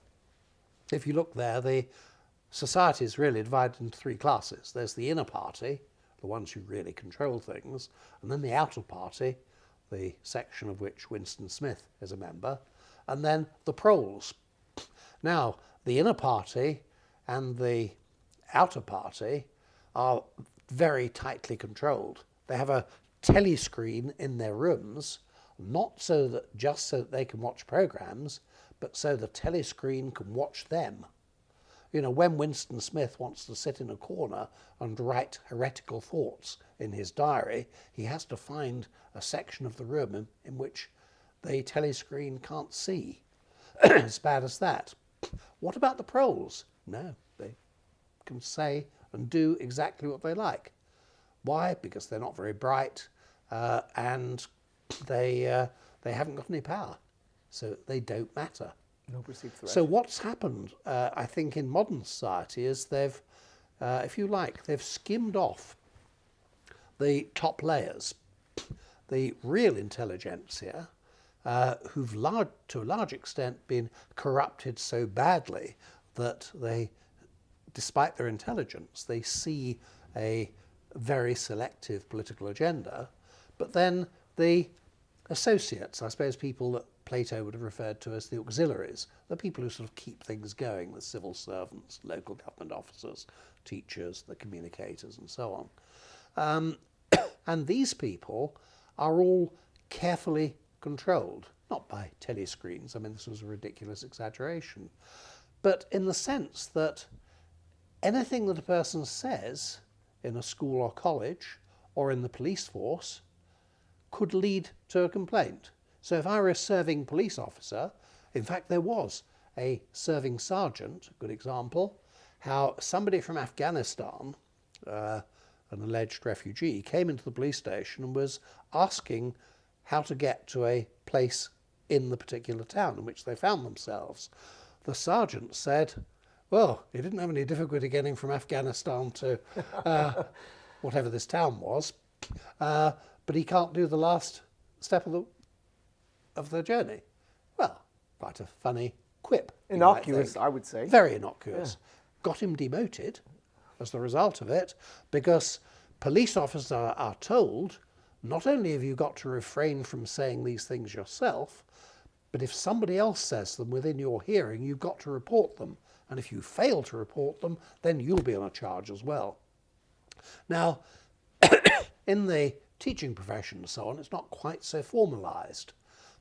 If you look there, the society is really divided into three classes. There's the inner party, the ones who really control things, and then the outer party, the section of which Winston Smith is a member, and then the proles. Now, the inner party and the outer party are very tightly controlled. They have a telescreen in their rooms, not just so that they can watch programs, but so the telescreen can watch them. You know, when Winston Smith wants to sit in a corner and write heretical thoughts in his diary, he has to find a section of the room in which the telescreen can't see. As bad as that. What about the proles? No, they can say and do exactly what they like. Why? Because they're not very bright, and they haven't got any power, so they don't matter. No perceived threat. So what's happened, I think, in modern society is they've, if you like, they've skimmed off the top layers, the real intelligentsia, who've to a large extent been corrupted so badly that they, despite their intelligence, they see a very selective political agenda. But then the associates, I suppose people that Plato would have referred to as the auxiliaries, the people who sort of keep things going, the civil servants, local government officers, teachers, the communicators, and so on. And these people are all carefully controlled, not by telescreens, I mean this was a ridiculous exaggeration, but in the sense that anything that a person says in a school or college or in the police force could lead to a complaint. So if I were a serving police officer, in fact there was a serving sergeant, a good example, how somebody from Afghanistan, an alleged refugee, came into the police station and was asking how to get to a place in the particular town in which they found themselves. The sergeant said, well, he didn't have any difficulty getting from Afghanistan to whatever this town was, but he can't do the last step of the journey. Well, quite a funny quip. Innocuous, I would say. Very innocuous. Yeah. Got him demoted as the result of it, because police officers are told, not only have you got to refrain from saying these things yourself, but if somebody else says them within your hearing, you've got to report them. And if you fail to report them, then you'll be on a charge as well. Now, in the teaching profession and so on, it's not quite so formalised.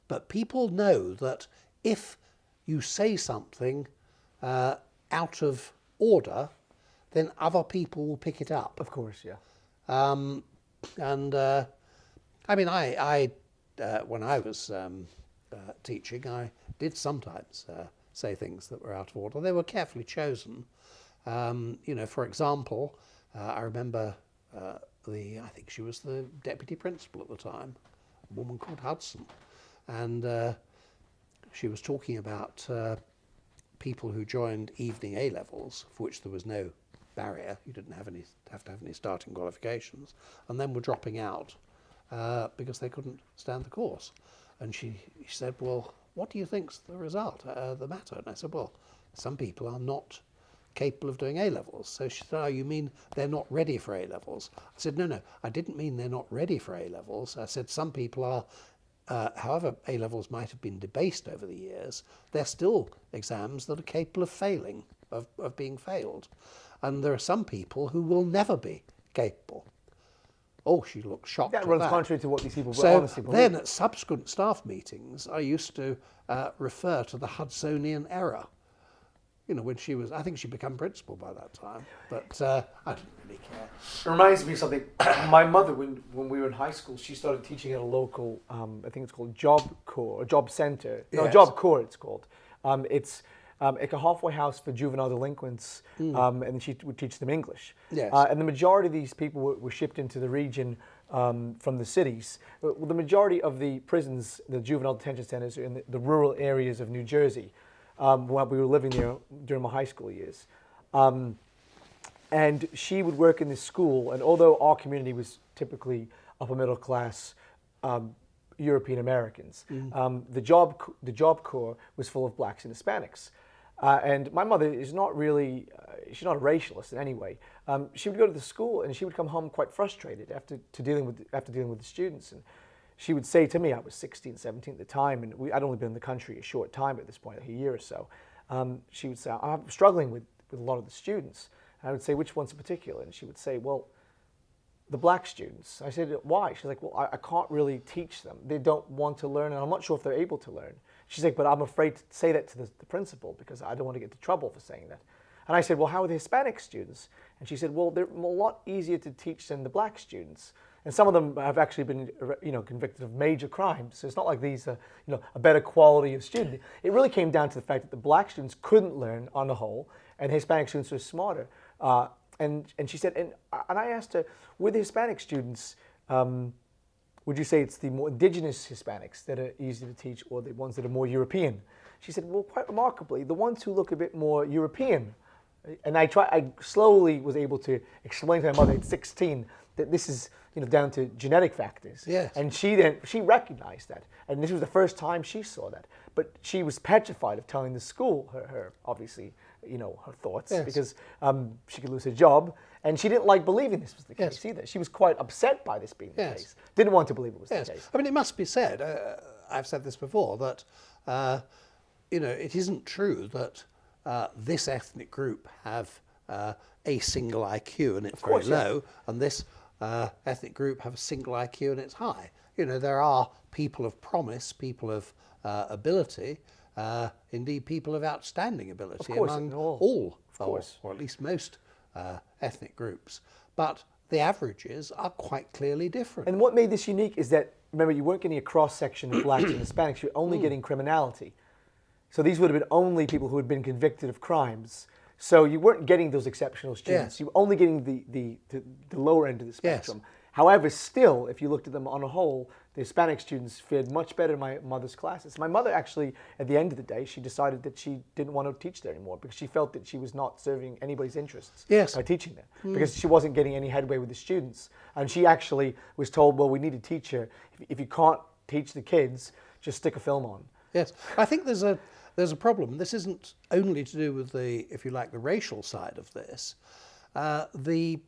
But people know that if you say something out of order, then other people will pick it up. Of course, yeah. I mean, I when I was teaching, I did sometimes say things that were out of order. They were carefully chosen. You know, for example, I remember I think she was the deputy principal at the time, a woman called Hudson, and she was talking about people who joined evening A-levels, for which there was no barrier. You didn't have to have any starting qualifications, and then were dropping out because they couldn't stand the course. And she said, well, what do you think's the result, the matter? And I said, well, some people are not capable of doing A-levels. So she said, oh, you mean they're not ready for A-levels? I said, no, I didn't mean they're not ready for A-levels. I said some people are, however A-levels might have been debased over the years, they're still exams that are capable of failing, of being failed. And there are some people who will never be capable. Oh, she looked shocked at that. That runs contrary to what these people so honestly believe. Then at subsequent staff meetings, I used to refer to the Hudsonian error. You know, when she was, I think she'd become principal by that time, but I didn't really care. It reminds me of something. My mother, when we were in high school, she started teaching at a local, I think it's called Job Corps, or Job Center. No, Yes. Job Corps it's called. It's like a halfway house for juvenile delinquents, and she would teach them English. Yes. And the majority of these people were shipped into the region from the cities. Well, the majority of the prisons, the juvenile detention centers, are in the rural areas of New Jersey. While we were living there during my high school years. And she would work in this school, and although our community was typically upper middle class European Americans, the Job Corps was full of blacks and Hispanics. And my mother is not really, she's not a racialist in any way. She would go to the school and she would come home quite frustrated after dealing with the students. And she would say to me, I was 16, 17 at the time, and I'd only been in the country a short time at this point, like a year or so. She would say, I'm struggling with a lot of the students. And I would say, which ones in particular? And she would say, well, the black students. I said, why? She's like, well, I can't really teach them. They don't want to learn, and I'm not sure if they're able to learn. She's like, but I'm afraid to say that to the principal because I don't want to get into trouble for saying that. And I said, well, how are the Hispanic students? And she said, well, they're a lot easier to teach than the black students. And some of them have actually been, convicted of major crimes. So it's not like these are, a better quality of student. It really came down to the fact that the black students couldn't learn on the whole, and Hispanic students were smarter. And she said, and I asked her, with the Hispanic students, would you say it's the more indigenous Hispanics that are easy to teach, or the ones that are more European? She said, well, quite remarkably, the ones who look a bit more European. And I slowly was able to explain to my mother at 16 that this is down to genetic factors. Yes. And she recognized that, and this was the first time she saw that. But she was petrified of telling the school her obviously her thoughts, yes. because she could lose her job, and she didn't like believing this was the case yes. either. She was quite upset by this being the yes. case. Didn't want to believe it was yes. the case. I mean, it must be said. I've said this before that it isn't true that this ethnic group have a single IQ and it's very low, and this ethnic group have a single IQ and it's high. There are people of promise, people of ability, indeed people of outstanding ability among all, or at least most ethnic groups. But the averages are quite clearly different. And what made this unique is that, remember, you weren't getting a cross-section of blacks and Hispanics, you're only getting criminality. So these would have been only people who had been convicted of crimes. So you weren't getting those exceptional students. Yes. You were only getting the lower end of the spectrum. Yes. However, still, if you looked at them on a whole, the Hispanic students fared much better in my mother's classes. My mother actually, at the end of the day, she decided that she didn't want to teach there anymore because she felt that she was not serving anybody's interests by teaching there because she wasn't getting any headway with the students. And she actually was told, well, we need a teacher. If you can't teach the kids, just stick a film on. Yes, I think there's a problem. This isn't only to do with the, if you like, the racial side of this. The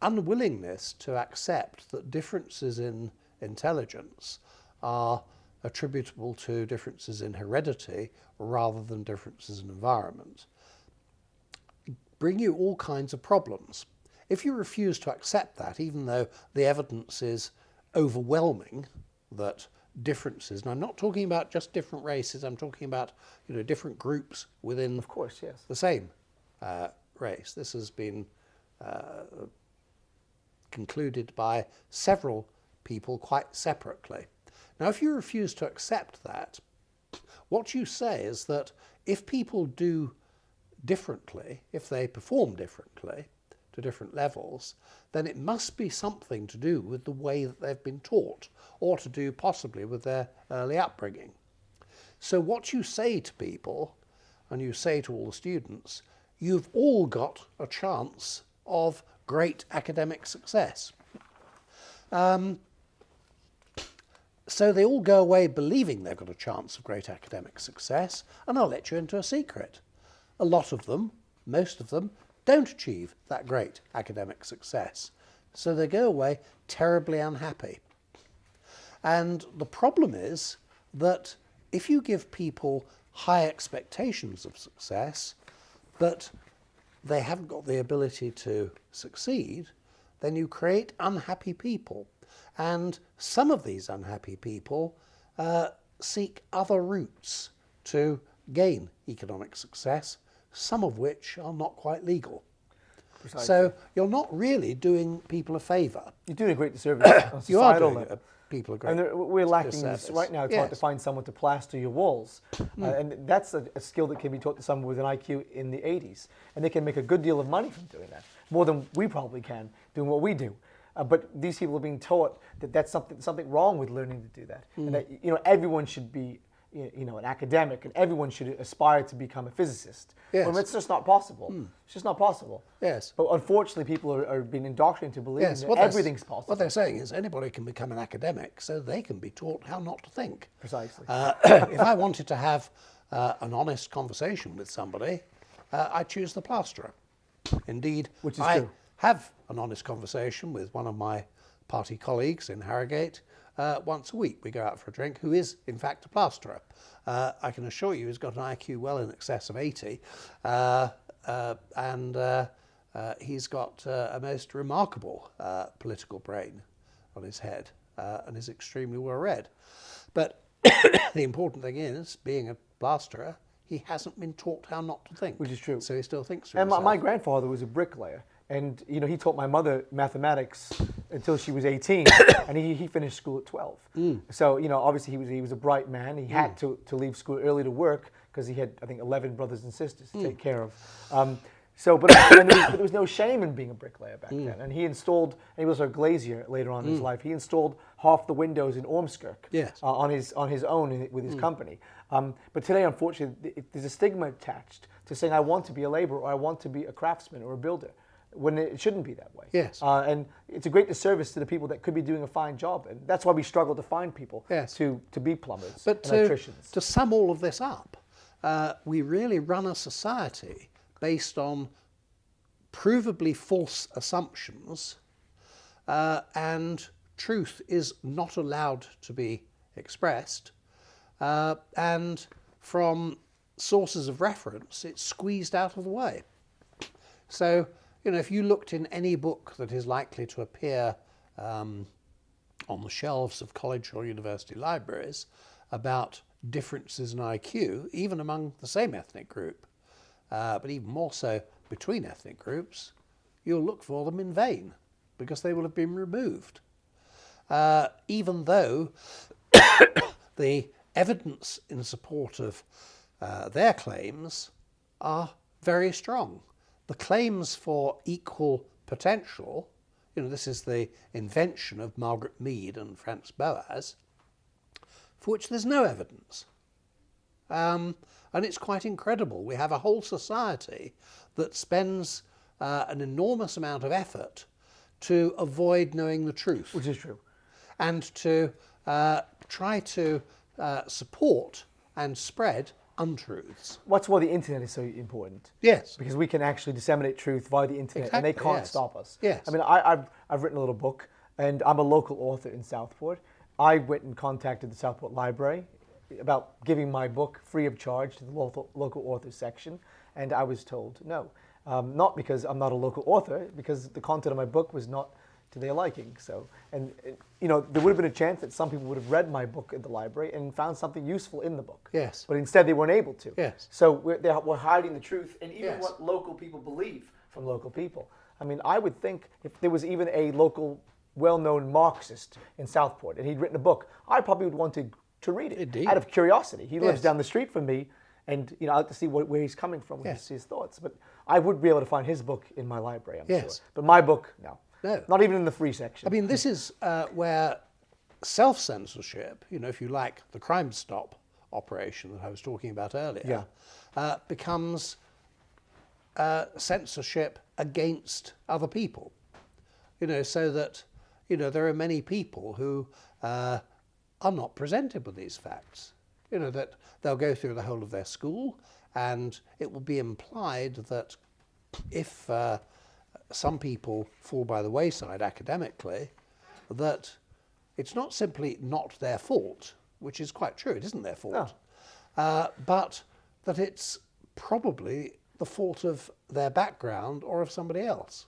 unwillingness to accept that differences in intelligence are attributable to differences in heredity rather than differences in environment bring you all kinds of problems. If you refuse to accept that, even though the evidence is overwhelming that differences, and I'm not talking about just different races, I'm talking about different groups within of course, yes, the same race. This has been concluded by several people quite separately. Now, if you refuse to accept that, what you say is that if people do differently, if they perform differently to different levels, then it must be something to do with the way that they've been taught, or to do possibly with their early upbringing. So what you say to people, and you say to all the students, you've all got a chance of great academic success. So they all go away believing they've got a chance of great academic success, and I'll let you into a secret. A lot of them, most of them, don't achieve that great academic success. So they go away terribly unhappy. And the problem is that if you give people high expectations of success, but they haven't got the ability to succeed, then you create unhappy people. And some of these unhappy people seek other routes to gain economic success, some of which are not quite legal. Precisely. So you're not really doing people a favour. You're doing a great disservice on societal You are doing level. People a great And we're lacking disservice. this right now. It's hard to find someone to plaster your walls. And that's a skill that can be taught to someone with an IQ in the 80s. And they can make a good deal of money from doing that, more than we probably can doing what we do. But these people are being taught that that's something wrong with learning to do that. And that everyone should be an academic, and everyone should aspire to become a physicist. Yes. Well, it's just not possible. It's just not possible. Yes. But unfortunately, people are being indoctrinated to believe that everything's possible. What they're saying is anybody can become an academic, so they can be taught how not to think. Precisely. If I wanted to have an honest conversation with somebody, I choose the plasterer. Indeed, Which is I true. have an honest conversation with one of my party colleagues in Harrogate once a week. We go out for a drink, who is in fact a plasterer. I can assure you he's got an IQ well in excess of 80, and he's got a most remarkable political brain on his head, and is extremely well read. But the important thing is, being a plasterer, he hasn't been taught how not to think. Which is true. So he still thinks for And himself. my grandfather was a bricklayer. And he taught my mother mathematics until she was 18, and he finished school at 12. So obviously he was a bright man. He had to leave school early to work because he had, I think, 11 brothers and sisters to take care of. But there was no shame in being a bricklayer back then. And he installed, and he was a glazier later on in his life. He installed half the windows in Ormskirk on his own with his company. But today, unfortunately, there's a stigma attached to saying I want to be a laborer, or I want to be a craftsman or a builder, when it shouldn't be that way. Yes. And it's a great disservice to the people that could be doing a fine job. And that's why we struggle to find people to be plumbers and electricians. To sum all of this up, we really run a society based on provably false assumptions, and truth is not allowed to be expressed, and from sources of reference, it's squeezed out of the way. So, if you looked in any book that is likely to appear on the shelves of college or university libraries about differences in IQ, even among the same ethnic group, but even more so between ethnic groups, you'll look for them in vain, because they will have been removed. Even though the evidence in support of their claims are very strong. The claims for equal potential, this is the invention of Margaret Mead and Franz Boas, for which there's no evidence. And it's quite incredible. We have a whole society that spends an enormous amount of effort to avoid knowing the truth. Which is true. And to try to support and spread untruths. That's why the internet is so important. Yes. Because we can actually disseminate truth via the internet, and they Exactly, can't yes. stop us. Yes. I mean, I've written a little book, and I'm a local author in Southport. I went and contacted the Southport Library about giving my book free of charge to the local authors section, and I was told no. Not because I'm not a local author, because the content of my book was not to their liking. So, and there would have been a chance that some people would have read my book at the library and found something useful in the book. Yes. But instead they weren't able to. Yes. So we're hiding the truth, and even Yes. what local people believe from local people. I mean, I would think if there was even a local, well-known Marxist in Southport, and he'd written a book, I probably would want to read it. Indeed. Out of curiosity. He lives Yes. down the street from me, and I'd like to see where he's coming from with Yes. his thoughts. But I would be able to find his book in my library, I'm Yes. sure. But my book, no. No. Not even in the free section. I mean, this is where self-censorship, if you like, the Crime Stop operation that I was talking about earlier, becomes censorship against other people. So that, there are many people who are not presented with these facts. That they'll go through the whole of their school, and it will be implied that if some people fall by the wayside academically, that it's not simply not their fault, which is quite true, it isn't their fault, but that it's probably the fault of their background or of somebody else.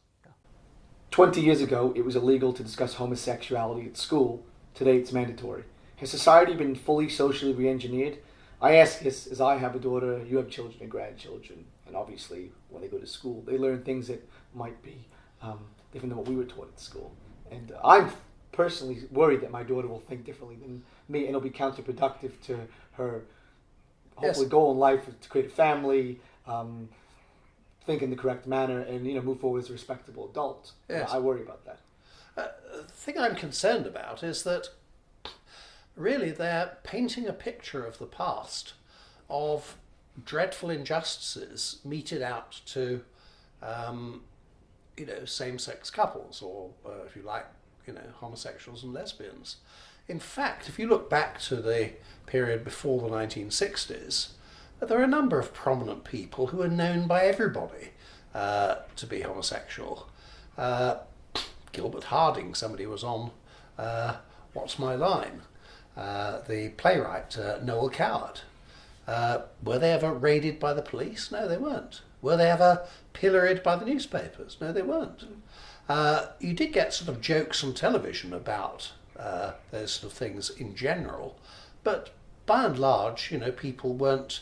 20 years ago, it was illegal to discuss homosexuality at school. Today, it's mandatory. Has society been fully socially re-engineered? I ask this as I have a daughter, you have children and grandchildren, and obviously when they go to school, they learn things that might be different than what we were taught at school. And I'm personally worried that my daughter will think differently than me, and it'll be counterproductive to her hopefully goal in life is to create a family, think in the correct manner, and move forward as a respectable adult. Yes. I worry about that. The thing I'm concerned about is that really they're painting a picture of the past of dreadful injustices meted out to same-sex couples, or if you like, homosexuals and lesbians. In fact, if you look back to the period before the 1960s, there are a number of prominent people who are known by everybody to be homosexual. Gilbert Harding, somebody was on What's My Line? The playwright Noel Coward. Were they ever raided by the police? No, they weren't. Were they ever pilloried by the newspapers? No, they weren't. You did get sort of jokes on television about those sort of things in general, but by and large, people weren't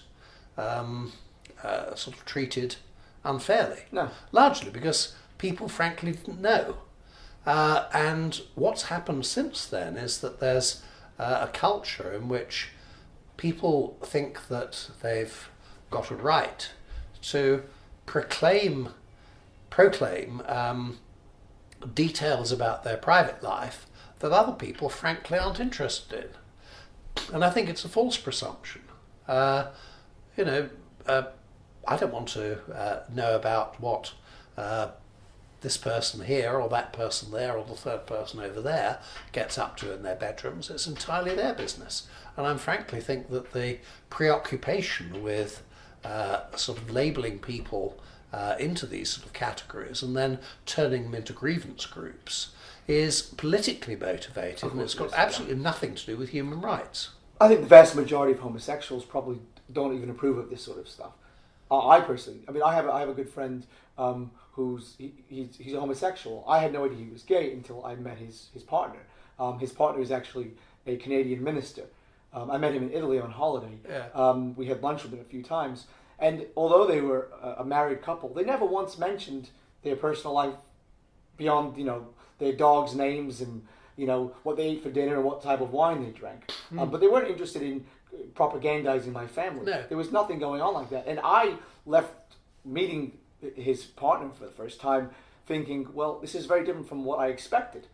sort of treated unfairly. No. Largely because people frankly didn't know. And what's happened since then is that there's a culture in which people think that they've got a right to proclaim details about their private life that other people frankly aren't interested in. And I think it's a false presumption. I don't want to know about what this person here or that person there or the third person over there gets up to in their bedrooms. It's entirely their business. And I frankly think that the preoccupation with sort of labelling people into these sort of categories and then turning them into grievance groups is politically motivated, and it's got absolutely nothing to do with human rights. I think the vast majority of homosexuals probably don't even approve of this sort of stuff. I personally, I have a good friend who's a homosexual. I had no idea he was gay until I met his partner. His partner is actually a Canadian minister. I met him in Italy on holiday. Yeah. We had lunch with him a few times, and although they were a married couple, they never once mentioned their personal life beyond their dogs' names and what they ate for dinner and what type of wine they drank. But they weren't interested in propagandizing my family. No. There was nothing going on like that. And I left meeting his partner for the first time thinking, well, this is very different from what I expected.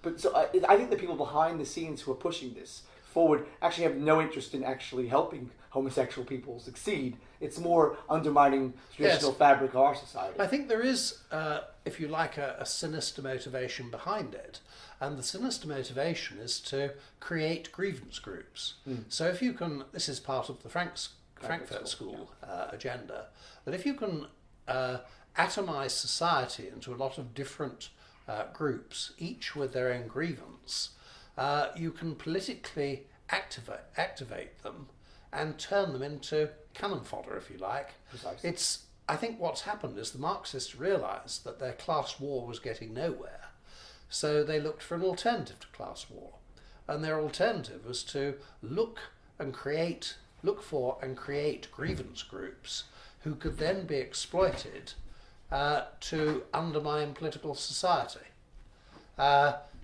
But so I think the people behind the scenes who are pushing this forward actually have no interest in actually helping homosexual people succeed. It's more undermining traditional fabric of our society. I think there is, if you like, a sinister motivation behind it. And the sinister motivation is to create grievance groups. So if you can, this is part of the Frankfurt School agenda, that if you can atomize society into a lot of different groups, each with their own grievance, you can politically activate them and turn them into cannon fodder, if you like. Precisely. I think what's happened is the Marxists realised that their class war was getting nowhere, so they looked for an alternative to class war, and their alternative was to look for and create grievance groups who could then be exploited to undermine political society.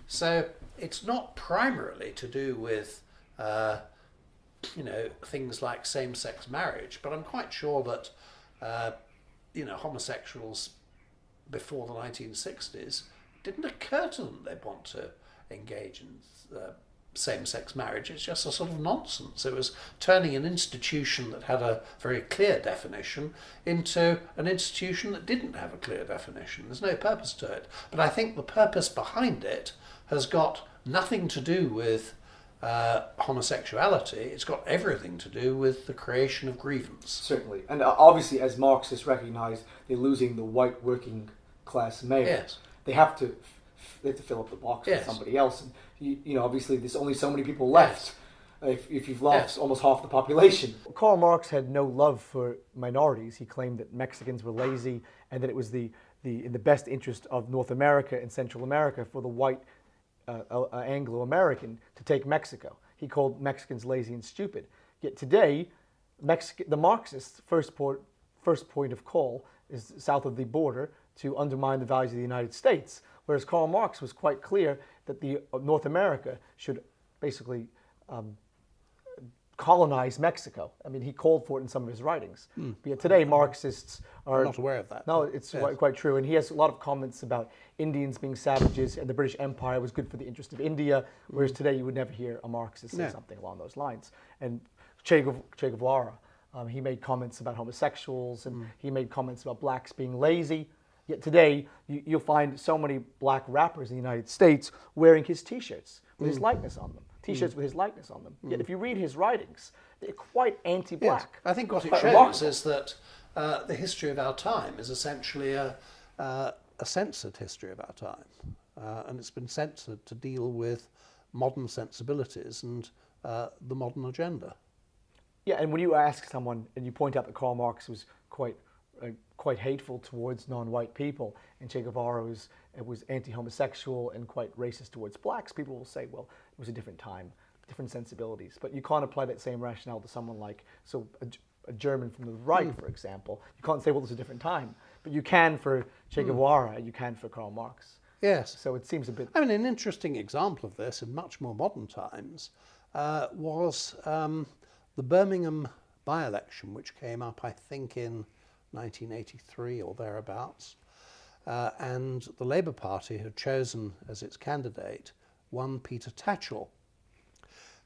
So it's not primarily to do with things like same-sex marriage, but I'm quite sure that homosexuals before the 1960s didn't occur to them they'd want to engage in same-sex marriage. It's just a sort of nonsense. It was turning an institution that had a very clear definition into an institution that didn't have a clear definition. There's no purpose to it. But I think the purpose behind it has got nothing to do with homosexuality. It's got everything to do with the creation of grievance. Certainly. And obviously, as Marxists recognize, they're losing the white working class male. Yes. They have to fill up the box with somebody else. And obviously, there's only so many people left. If you've lost almost half the population. Karl Marx had no love for minorities. He claimed that Mexicans were lazy and that it was in the best interest of North America and Central America for the white Anglo-American to take Mexico. He called Mexicans lazy and stupid. Yet today, the Marxists' first point of call is south of the border to undermine the values of the United States, whereas Karl Marx was quite clear that North America should basically colonize Mexico. I mean, he called for it in some of his writings. But yet today, Marxists are... I'm not aware of that. No, it's quite true. And he has a lot of comments about Indians being savages and the British Empire was good for the interest of India, whereas today you would never hear a Marxist say something along those lines. And Che Guevara, he made comments about homosexuals and he made comments about blacks being lazy. Yet today, you'll find so many black rappers in the United States wearing his T-shirts with his likeness on them. T-shirts with his likeness on them. Yet if you read his writings, they're quite anti-black. Yes. I think what it shows remarkable. is that the history of our time is essentially a censored history of our time. And it's been censored to deal with modern sensibilities and the modern agenda. Yeah, and when you ask someone and you point out that Karl Marx was quite hateful towards non-white people, and Che Guevara was anti-homosexual and quite racist towards blacks, people will say, well, it was a different time, different sensibilities. But you can't apply that same rationale to someone like a German from the right, for example. You can't say, well, it was a different time. But you can for Che Guevara, you can for Karl Marx. Yes. So it seems a bit... I mean, an interesting example of this in much more modern times was the Birmingham by-election, which came up, I think, in 1983 or thereabouts, and the Labour Party had chosen as its candidate one Peter Tatchell.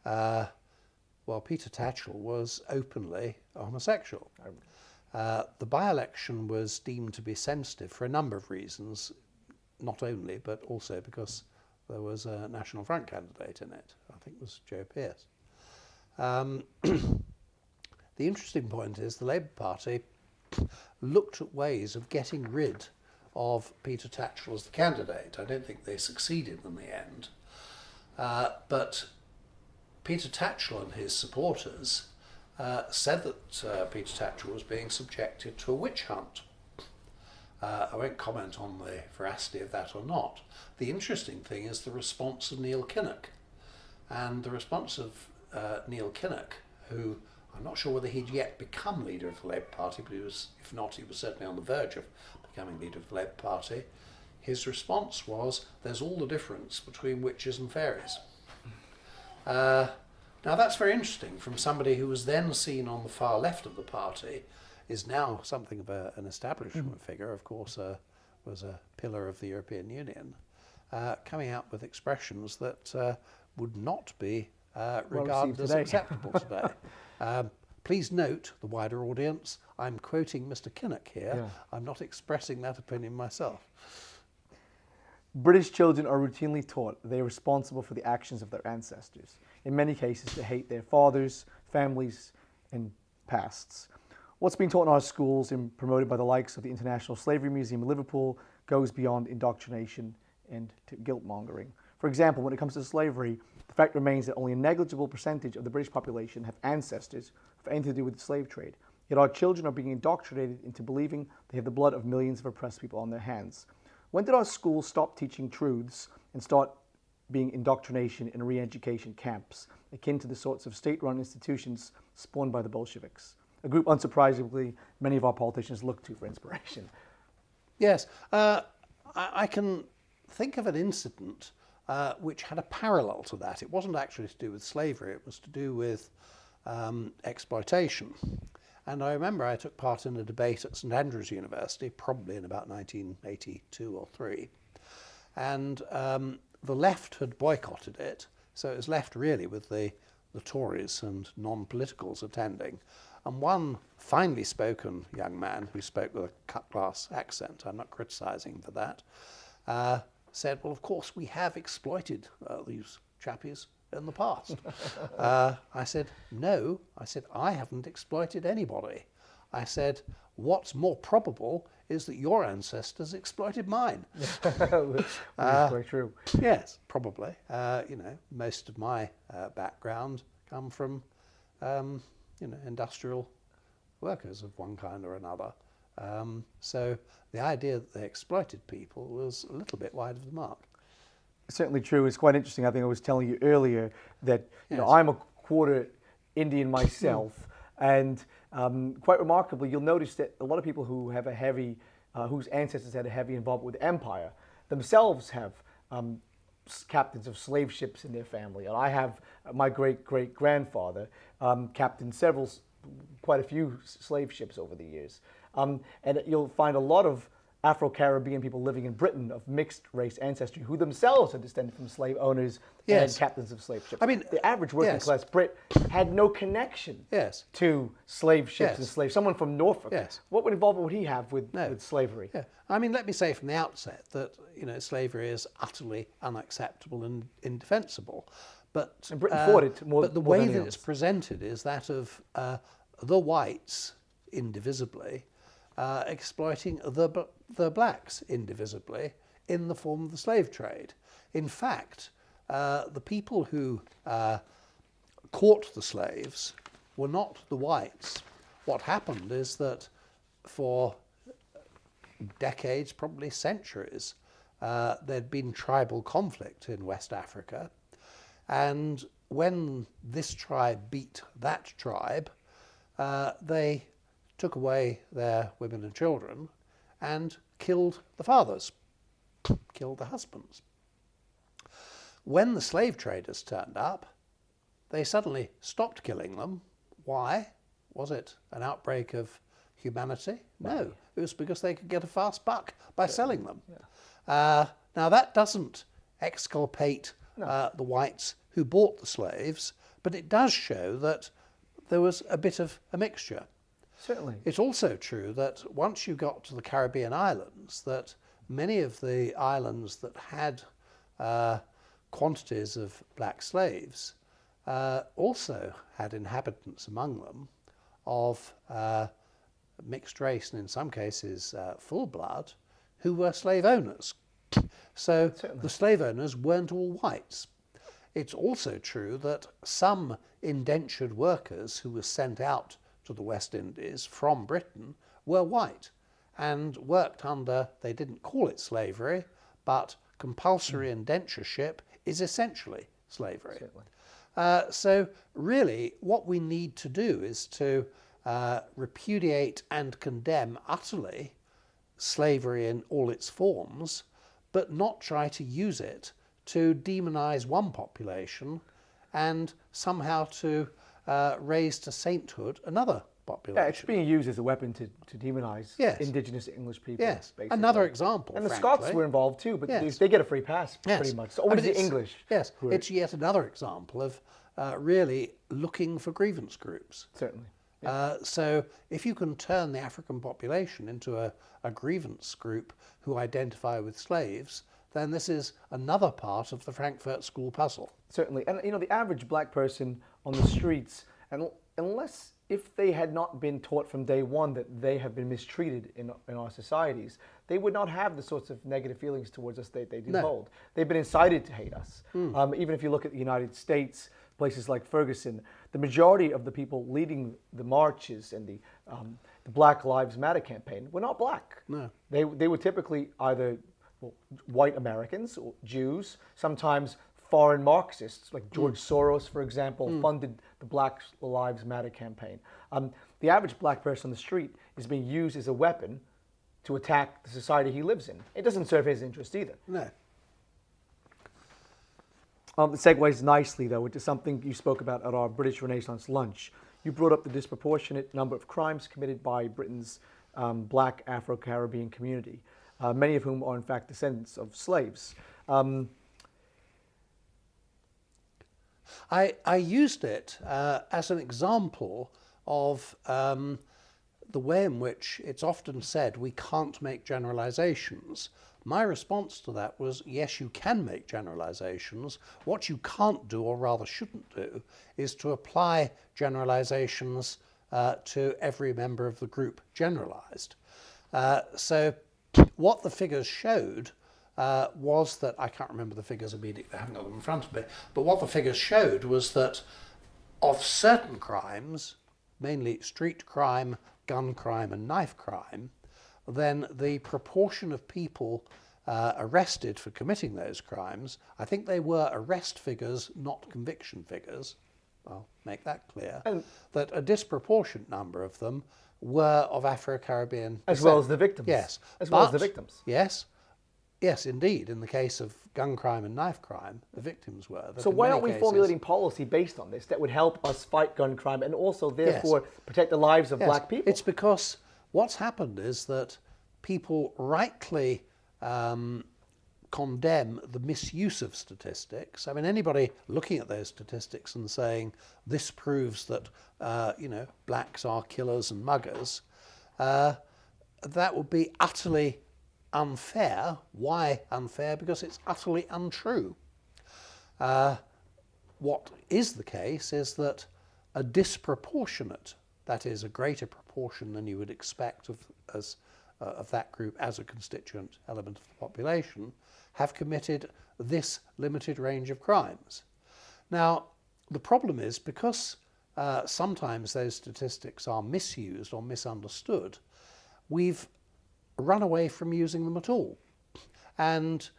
Well, Peter Tatchell was openly homosexual. The by-election was deemed to be sensitive for a number of reasons, not only, but also because there was a National Front candidate in it. I think it was Joe Pearce. The interesting point is the Labour Party looked at ways of getting rid of Peter Tatchell as the candidate. I don't think they succeeded in the end. But Peter Tatchell and his supporters said that Peter Tatchell was being subjected to a witch hunt. I won't comment on the veracity of that or not. The interesting thing is the response of Neil Kinnock. And the response of Neil Kinnock, who I'm not sure whether he'd yet become leader of the Labour Party, but he was, if not, he was certainly on the verge of becoming leader of the Labour Party. his response was, "There's all the difference between witches and fairies." Now that's very interesting from somebody who was then seen on the far left of the party, is now something of an establishment figure, of course, was a pillar of the European Union, coming out with expressions that would not be regarded as acceptable today. Please note, the wider audience, I'm quoting Mr. Kinnock here. Yeah. I'm not expressing that opinion myself. British children are routinely taught they are responsible for the actions of their ancestors. In many cases, they hate their fathers, families, and pasts. What's being taught in our schools and promoted by the likes of the International Slavery Museum in Liverpool goes beyond indoctrination and to guilt-mongering. For example, when it comes to slavery, the fact remains that only a negligible percentage of the British population have ancestors who have anything to do with the slave trade. Yet our children are being indoctrinated into believing they have the blood of millions of oppressed people on their hands. When did our schools stop teaching truths and start being indoctrination in re-education camps, akin to the sorts of state-run institutions spawned by the Bolsheviks? A group, unsurprisingly, many of our politicians look to for inspiration. Yes, I can think of an incident which had a parallel to that. It wasn't actually to do with slavery, it was to do with exploitation. And I remember I took part in a debate at St Andrews University, probably in about 1982 or 3. And the left had boycotted it, so it was left really with the Tories and non-politicals attending. And one finely spoken young man who spoke with a cut-glass accent, I'm not criticising for that, said, well, of course, we have exploited these chappies in the past. I said, no. I said, I haven't exploited anybody. I said, what's more probable is that your ancestors exploited mine. That's very true. Yes, probably. Most of my background come from, industrial workers of one kind or another. So the idea that they exploited people was a little bit wide of the mark. Certainly true. It's quite interesting. I think I was telling you earlier that I'm a quarter Indian myself, and quite remarkably, you'll notice that a lot of people who have a heavy, whose ancestors had a heavy involvement with empire, themselves have captains of slave ships in their family. And I have my great-great-grandfather captained quite a few slave ships over the years. And you'll find a lot of Afro-Caribbean people living in Britain of mixed race ancestry who themselves are descended from slave owners and captains of slave ships. I mean, the average working class Brit had no connection to slave ships and slaves. Someone from Norfolk, what involvement would he have with slavery? Yeah. I mean, let me say from the outset that slavery is utterly unacceptable and indefensible. And Britain fought it more. But the way that it's presented is that of the whites indivisibly exploiting the blacks indivisibly in the form of the slave trade. In fact, the people who caught the slaves were not the whites. What happened is that for decades, probably centuries, there'd been tribal conflict in West Africa. And when this tribe beat that tribe, they took away their women and children and killed the fathers, killed the husbands. When the slave traders turned up, they suddenly stopped killing them. Why? Was it an outbreak of humanity? No, it was because they could get a fast buck by selling them. Now that doesn't exculpate the whites who bought the slaves, but it does show that there was a bit of a mixture. Certainly. It's also true that once you got to the Caribbean islands, that many of the islands that had quantities of black slaves also had inhabitants among them of mixed race and in some cases full blood who were slave owners. So the slave owners weren't all whites. It's also true that some indentured workers who were sent out to the West Indies from Britain were white and worked under, they didn't call it slavery, but compulsory indentureship is essentially slavery. So really what we need to do is to repudiate and condemn utterly slavery in all its forms, but not try to use it to demonize one population and somehow to raise to sainthood another population. Yeah, it's being used as a weapon to demonize Yes. indigenous English people. Yes. Basically. Another example, And the frankly. Scots were involved too, but Yes. they get a free pass Yes. pretty much. It's always the it's- English. Yes, who are- it's yet another example of really looking for grievance groups. certainly. So if you can turn the African population into a grievance group who identify with slaves, then this is another part of the Frankfurt School puzzle. Certainly. And you know, the average black person on the streets, and unless if they had not been taught from day one that they have been mistreated in our societies, they would not have the sorts of negative feelings towards us that they do No. hold. They've been incited to hate us. Even if you look at the United States, places like Ferguson, the majority of the people leading the marches and the Black Lives Matter campaign were not black. No. They were typically either white Americans or Jews, sometimes foreign Marxists, like George Soros, for example, funded the Black Lives Matter campaign. The average black person on the street is being used as a weapon to attack the society he lives in. It doesn't serve his interest either. No. It segues nicely, though, into something you spoke about at our British Renaissance lunch. You brought up the disproportionate number of crimes committed by Britain's black Afro-Caribbean community, many of whom are, in fact, descendants of slaves. I used it as an example of the way in which it's often said we can't make generalizations. My response to that was, yes, you can make generalizations. What you can't do, or rather shouldn't do, is to apply generalizations to every member of the group generalized. So what the figures showed was that, I can't remember the figures immediately, I haven't got them in front of me, but what the figures showed was that of certain crimes, mainly street crime, gun crime and knife crime, then the proportion of people arrested for committing those crimes, I think they were arrest figures, not conviction figures, I'll make that clear, that a disproportionate number of them were of Afro-Caribbean As well as the victims. Yes. As well as the victims. Yes. Yes, indeed. In the case of gun crime and knife crime, the victims were. So why aren't we formulating policy based on this that would help us fight gun crime and also, therefore, protect the lives of black people? It's because what's happened is that people rightly condemn the misuse of statistics. I mean, anybody looking at those statistics and saying this proves that, blacks are killers and muggers, that would be utterly unfair. Why unfair? Because it's utterly untrue. What is the case is that a disproportionate, that is a greater proportion than you would expect of that group as a constituent element of the population, have committed this limited range of crimes. Now, the problem is because sometimes those statistics are misused or misunderstood, we've run away from using them at all. And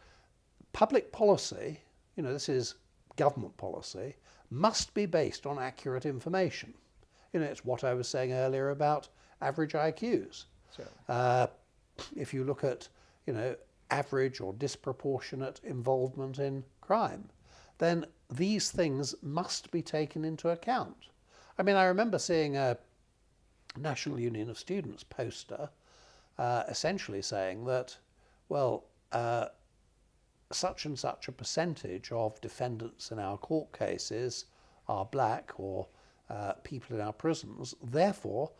public policy, this is government policy, must be based on accurate information. It's what I was saying earlier about average IQs. Sure. If you look at, average or disproportionate involvement in crime, then these things must be taken into account. I mean, I remember seeing a National Union of Students poster essentially saying that, well, such and such a percentage of defendants in our court cases are black or people in our prisons. Therefore,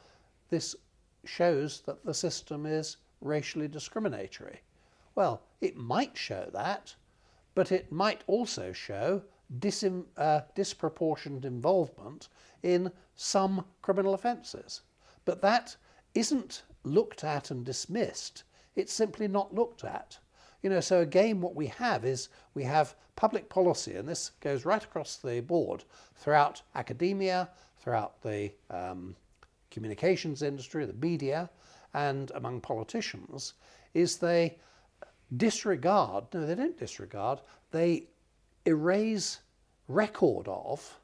this shows that the system is racially discriminatory. Well, it might show that, but it might also show disproportionate involvement in some criminal offences. But that isn't looked at and dismissed. It's simply not looked at. So again, what we have is we have public policy, and this goes right across the board throughout academia, throughout the communications industry, the media, and among politicians, is they disregard, no, they don't disregard, they erase record of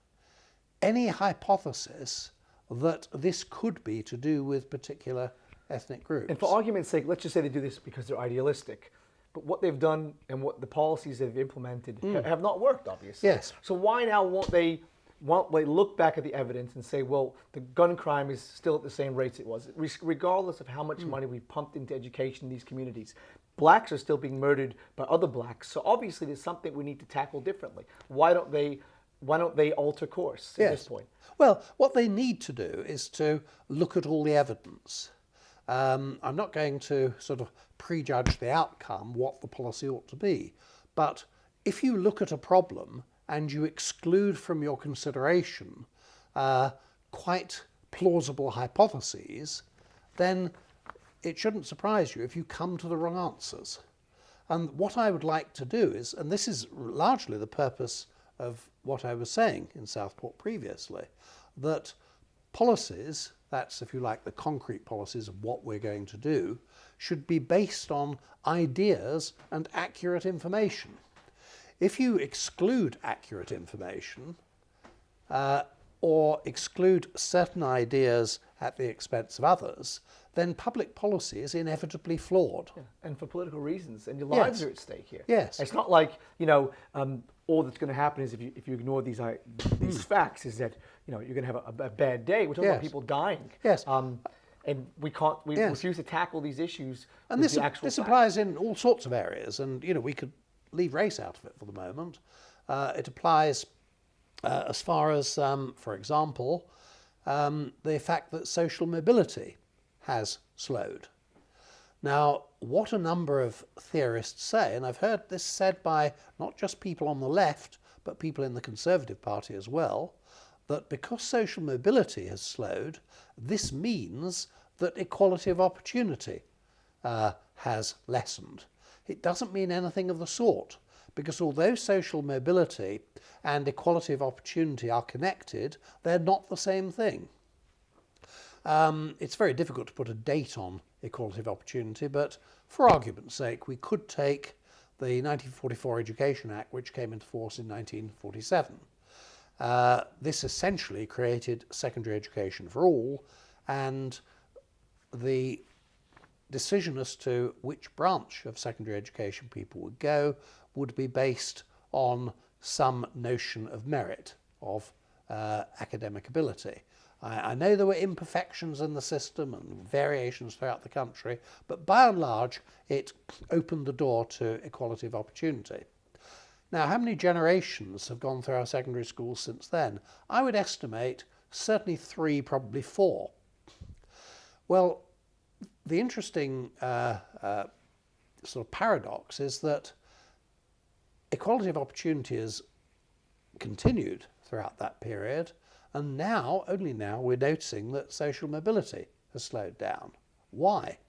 any hypothesis that this could be to do with particular ethnic groups. And for argument's sake, let's just say they do this because they're idealistic. but what they've done and what the policies they've implemented have not worked, obviously. Yes. So why now won't they look back at the evidence and say, well, the gun crime is still at the same rates it was, regardless of how much money we pumped into education in these communities. Blacks are still being murdered by other blacks, so obviously there's something we need to tackle differently. Why don't they alter course at this point? Well, what they need to do is to look at all the evidence. I'm not going to sort of prejudge the outcome, what the policy ought to be, but if you look at a problem and you exclude from your consideration quite plausible hypotheses, then it shouldn't surprise you if you come to the wrong answers. And what I would like to do is, and this is largely the purpose of what I was saying in Southport previously, that policies, that's if you like the concrete policies of what we're going to do, should be based on ideas and accurate information. If you exclude accurate information or exclude certain ideas at the expense of others, then public policy is inevitably flawed. Yeah. And for political reasons, and your lives are at stake here. Yes. It's not like, all that's going to happen is if you ignore these facts, is that, you're going to have a bad day. We're talking about people dying. Yes. And we refuse to tackle these issues. And this applies in all sorts of areas, and we could leave race out of it for the moment. It applies as far as, for example, the fact that social mobility has slowed. Now, what a number of theorists say, and I've heard this said by not just people on the left, but people in the Conservative Party as well, that because social mobility has slowed, this means that equality of opportunity has lessened. It doesn't mean anything of the sort, because although social mobility and equality of opportunity are connected, they're not the same thing. It's very difficult to put a date on equality of opportunity, but for argument's sake, we could take the 1944 Education Act, which came into force in 1947. This essentially created secondary education for all, and the decision as to which branch of secondary education people would go would be based on some notion of merit, of academic ability. I know there were imperfections in the system and variations throughout the country, but by and large it opened the door to equality of opportunity. Now, how many generations have gone through our secondary schools since then? I would estimate certainly 3, probably 4. Well, the interesting sort of paradox is that equality of opportunity has continued throughout that period, and now, only now, we're noticing that social mobility has slowed down. Why?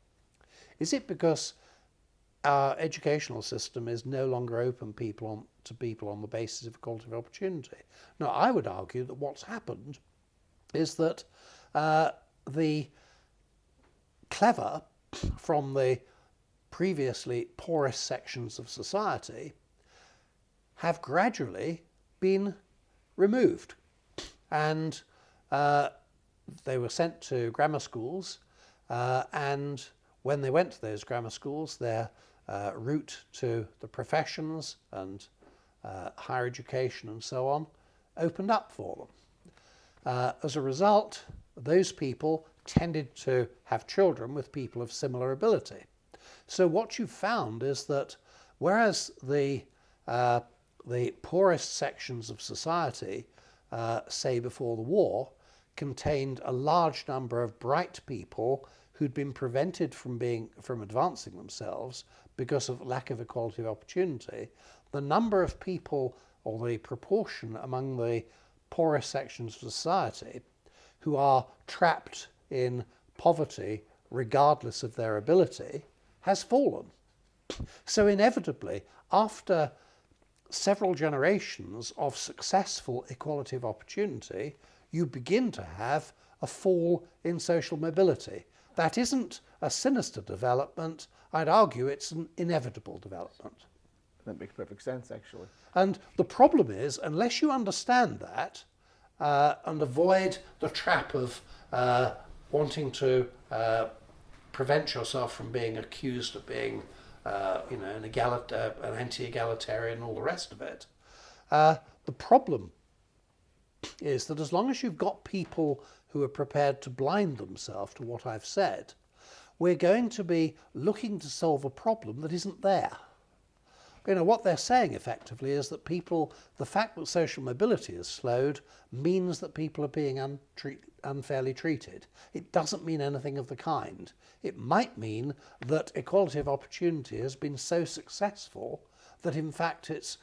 Is it because our educational system is no longer open to people on the basis of equality of opportunity? Now, I would argue that what's happened is that the clever from the previously poorest sections of society have gradually been removed, and they were sent to grammar schools, and when they went to those grammar schools, their route to the professions and higher education and so on opened up for them. As a result, those people tended to have children with people of similar ability. So what you've found is that whereas the poorest sections of society, say before the war, contained a large number of bright people who'd been prevented from advancing themselves because of lack of equality of opportunity, the number of people, or the proportion among the poorest sections of society who are trapped in poverty regardless of their ability has fallen. So inevitably, after several generations of successful equality of opportunity, you begin to have a fall in social mobility. That isn't a sinister development. I'd argue it's an inevitable development. That makes perfect sense, actually. And the problem is, unless you understand that and avoid the trap of wanting to prevent yourself from being accused of being an anti-egalitarian, all the rest of it. The problem is that as long as you've got people who are prepared to blind themselves to what I've said, we're going to be looking to solve a problem that isn't there. What they're saying effectively is that the fact that social mobility has slowed means that people are being unfairly treated. It doesn't mean anything of the kind. It might mean that equality of opportunity has been so successful that in fact it's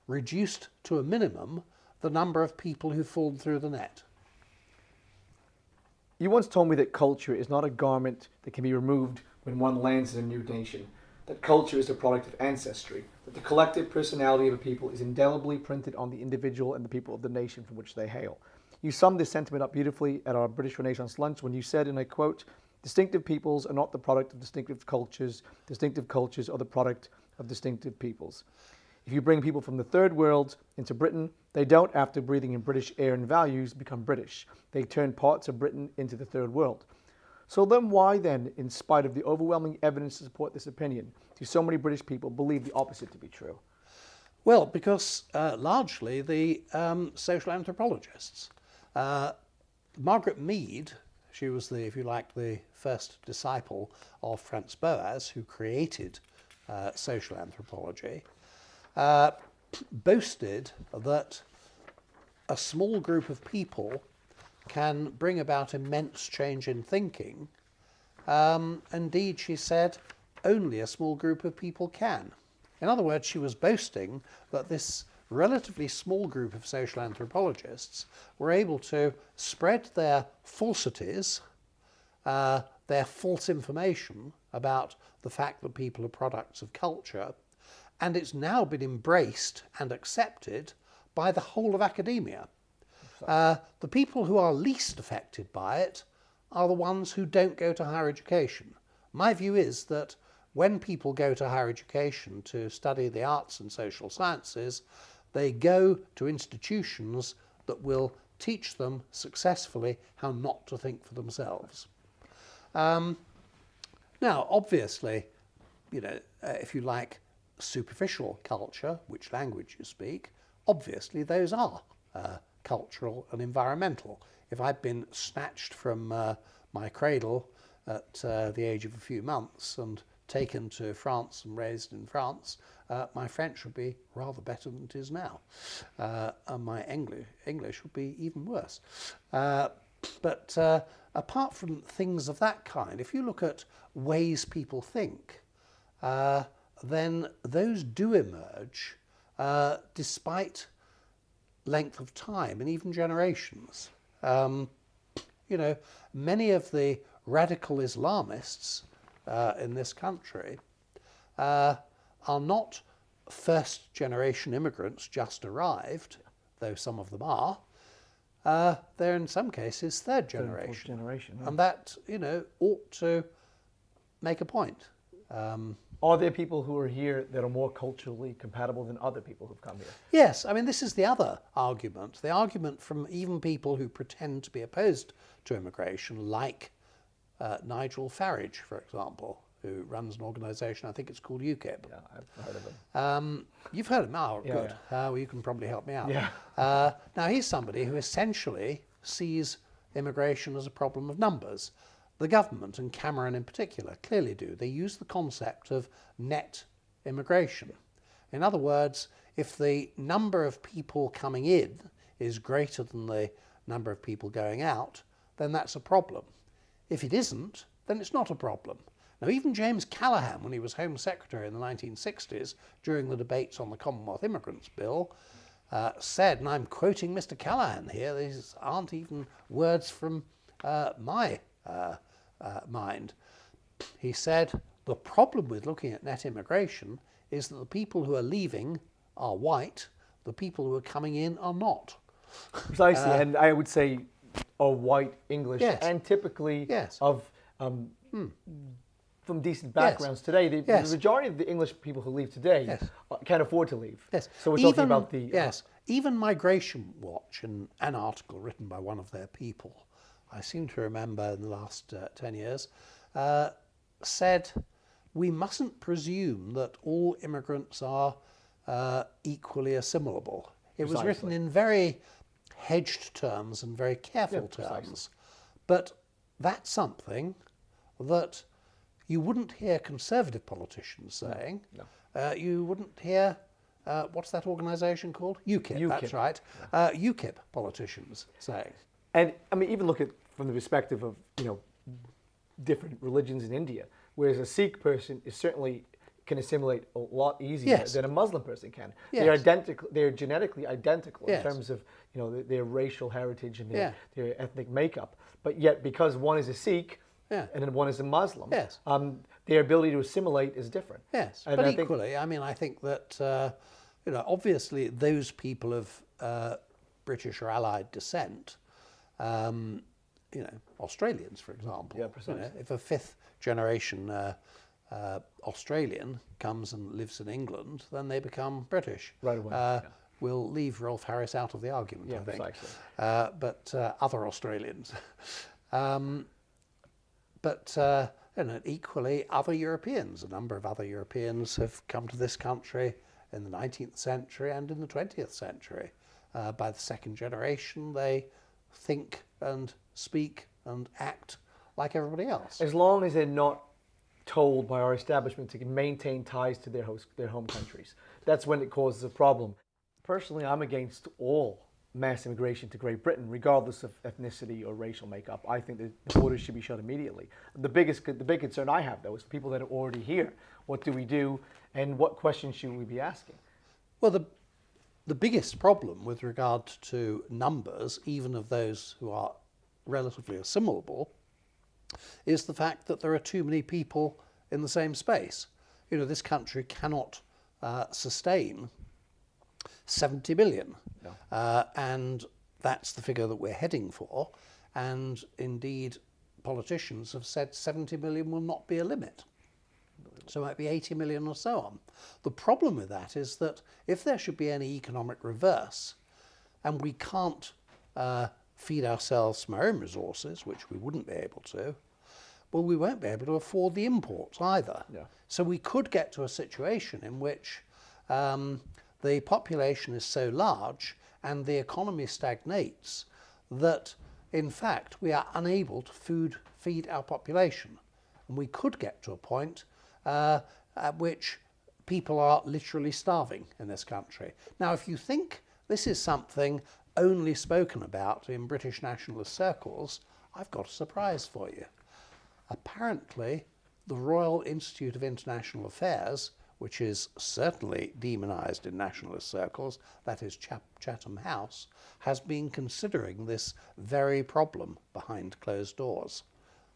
reduced to a minimum the number of people who've fallen through the net. You once told me that culture is not a garment that can be removed when one lands in a new nation, that culture is a product of ancestry, that the collective personality of a people is indelibly printed on the individual and the people of the nation from which they hail. You summed this sentiment up beautifully at our British Renaissance lunch when you said, and I quote, "Distinctive peoples are not the product of distinctive cultures are the product of distinctive peoples." If you bring people from the third world into Britain, they don't, after breathing in British air and values, become British. They turn parts of Britain into the third world. So then why then, in spite of the overwhelming evidence to support this opinion, do so many British people believe the opposite to be true? Well, because largely the social anthropologists. Margaret Mead, she was if you like, the first disciple of Franz Boas, who created social anthropology, boasted that a small group of people can bring about immense change in thinking. Indeed, she said, only a small group of people can. In other words, she was boasting that this relatively small group of social anthropologists were able to spread their falsities, their false information about the fact that people are products of culture, and it's now been embraced and accepted by the whole of academia. The people who are least affected by it are the ones who don't go to higher education. My view is that when people go to higher education to study the arts and social sciences, they go to institutions that will teach them successfully how not to think for themselves. Now, obviously, if you like superficial culture, which language you speak, obviously those are cultural and environmental. If I'd been snatched from my cradle at the age of a few months and taken to France and raised in France, my French would be rather better than it is now. And my English would be even worse. But apart from things of that kind, if you look at ways people think, then those do emerge despite length of time and even generations. Many of the radical Islamists in this country are not first generation immigrants just arrived, though some of them are. They're in some cases third generation. Yeah. And that, ought to make a point. Are there people who are here that are more culturally compatible than other people who've come here? Yes, I mean, this is the other argument. The argument from even people who pretend to be opposed to immigration, like Nigel Farage, for example, who runs an organisation, I think it's called UKIP. Yeah, I've heard of him. You've heard of him? Oh, Yeah, good. Well, you can probably help me out. Yeah. Now, he's somebody who essentially sees immigration as a problem of numbers. The government, and Cameron in particular, clearly do. They use the concept of net immigration. In other words, if the number of people coming in is greater than the number of people going out, then that's a problem. If it isn't, then it's not a problem. Now, even James Callaghan, when he was Home Secretary in the 1960s, during the debates on the Commonwealth Immigrants Bill, said, and I'm quoting Mr. Callaghan here, these aren't even words from my mind. He said, the problem with looking at net immigration is that the people who are leaving are white, the people who are coming in are not. Precisely, and I would say are white English, Yes. and typically Yes. of from decent backgrounds today. The majority of the English people who leave today can't afford to leave. Yes. So we're talking about the... Even Migration Watch, in an article written by one of their people, I seem to remember in the last 10 years, said we mustn't presume that all immigrants are equally assimilable. It was written in very hedged terms and very careful terms. But that's something that you wouldn't hear Conservative politicians saying. No. You wouldn't hear, what's that organisation called? UKIP, that's right. UKIP politicians saying. And I mean, even look at from the perspective of, different religions in India, whereas a Sikh person is certainly can assimilate a lot easier than a Muslim person can. They're identical. They're genetically identical in terms of their racial heritage and their ethnic makeup. But yet, because one is a Sikh and then one is a Muslim, their ability to assimilate is different. Yes, and but equally, I think that obviously those people of British or Allied descent, Australians, for example. Yeah, precisely. If a fifth generation Australian comes and lives in England, then they become British. Right away. We'll leave Rolf Harris out of the argument, I think. Precisely. But other Australians. Equally, other Europeans, a number of other Europeans have come to this country in the 19th century and in the 20th century. By the second generation, they think and speak and act like everybody else. As long as they're not told by our establishment to maintain ties to their home countries. That's when it causes a problem. Personally, I'm against all mass immigration to Great Britain, regardless of ethnicity or racial makeup. I think that the borders should be shut immediately. The big concern I have, though, is people that are already here. What do we do, and what questions should we be asking? Well, the biggest problem with regard to numbers, even of those who are relatively assimilable, is the fact that there are too many people in the same space. This country cannot sustain 70 million. No. And that's the figure that we're heading for. And indeed, politicians have said 70 million will not be a limit. So it might be 80 million or so on. The problem with that is that if there should be any economic reverse, and we can't feed ourselves from our own resources, which we wouldn't be able to, well, we won't be able to afford the imports either. Yeah. So we could get to a situation in which the population is so large and the economy stagnates that, in fact, we are unable to feed our population. And we could get to a point at which people are literally starving in this country. Now, if you think this is something only spoken about in British nationalist circles, I've got a surprise for you. Apparently, the Royal Institute of International Affairs, which is certainly demonised in nationalist circles, that is Chatham House, has been considering this very problem behind closed doors.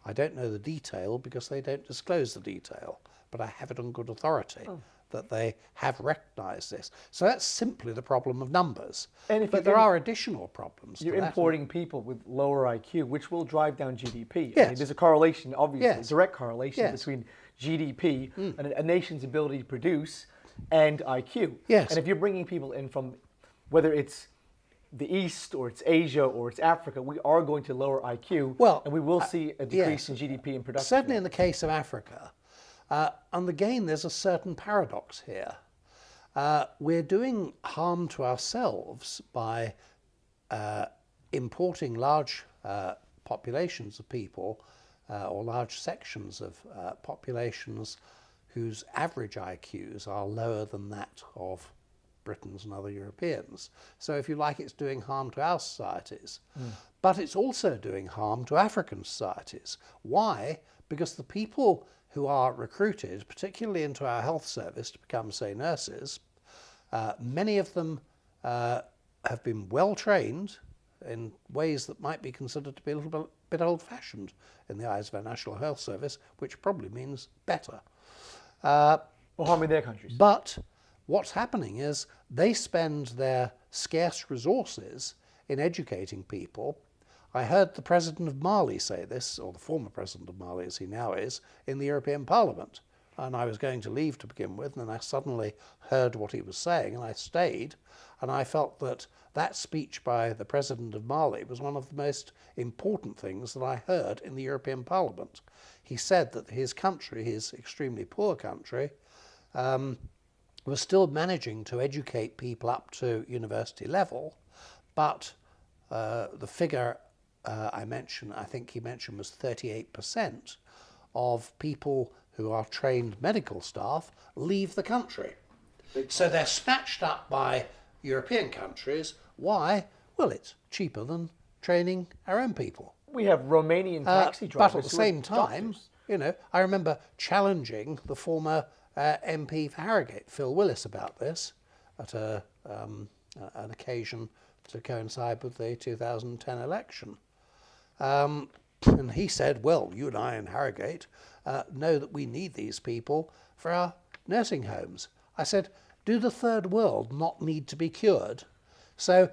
I don't know the detail because they don't disclose the detail, but I have it on good authority that they have recognised this. So that's simply the problem of numbers. But there are additional problems. You're importing people with lower IQ, which will drive down GDP. Yes. I mean, there's a correlation, obviously, direct correlation between GDP and a nation's ability to produce and IQ. Yes. And if you're bringing people in from, whether it's the East or it's Asia or it's Africa, we are going to lower IQ, and we will see a decrease in GDP and production. Certainly in the case of Africa. And again, there's a certain paradox here. We're doing harm to ourselves by importing large populations of people or large sections of populations whose average IQs are lower than that of Britons and other Europeans. So if you like, it's doing harm to our societies. But it's also doing harm to African societies. Why? Because the people who are recruited, particularly into our health service to become, say, nurses, many of them have been well trained in ways that might be considered to be a little bit old-fashioned in the eyes of our National Health Service, which probably means better. Or harm in their countries. But what's happening is they spend their scarce resources in educating people. I heard the president of Mali say this, or the former president of Mali as he now is, in the European Parliament. and I was going to leave to begin with, and then I suddenly heard what he was saying, and I stayed, and I felt that that speech by the President of Mali was one of the most important things that I heard in the European Parliament. He said that his country, his extremely poor country, was still managing to educate people up to university level, but the figure I think he mentioned was 38% of people who are trained medical staff leave the country. So they're snatched up by European countries. Why? Well, it's cheaper than training our own people. We have Romanian taxi drivers. But at the same time, I remember challenging the former MP for Harrogate, Phil Willis, about this at an occasion to coincide with the 2010 election. And he said, well, you and I in Harrogate know that we need these people for our nursing homes. I said, do the third world not need to be cured? So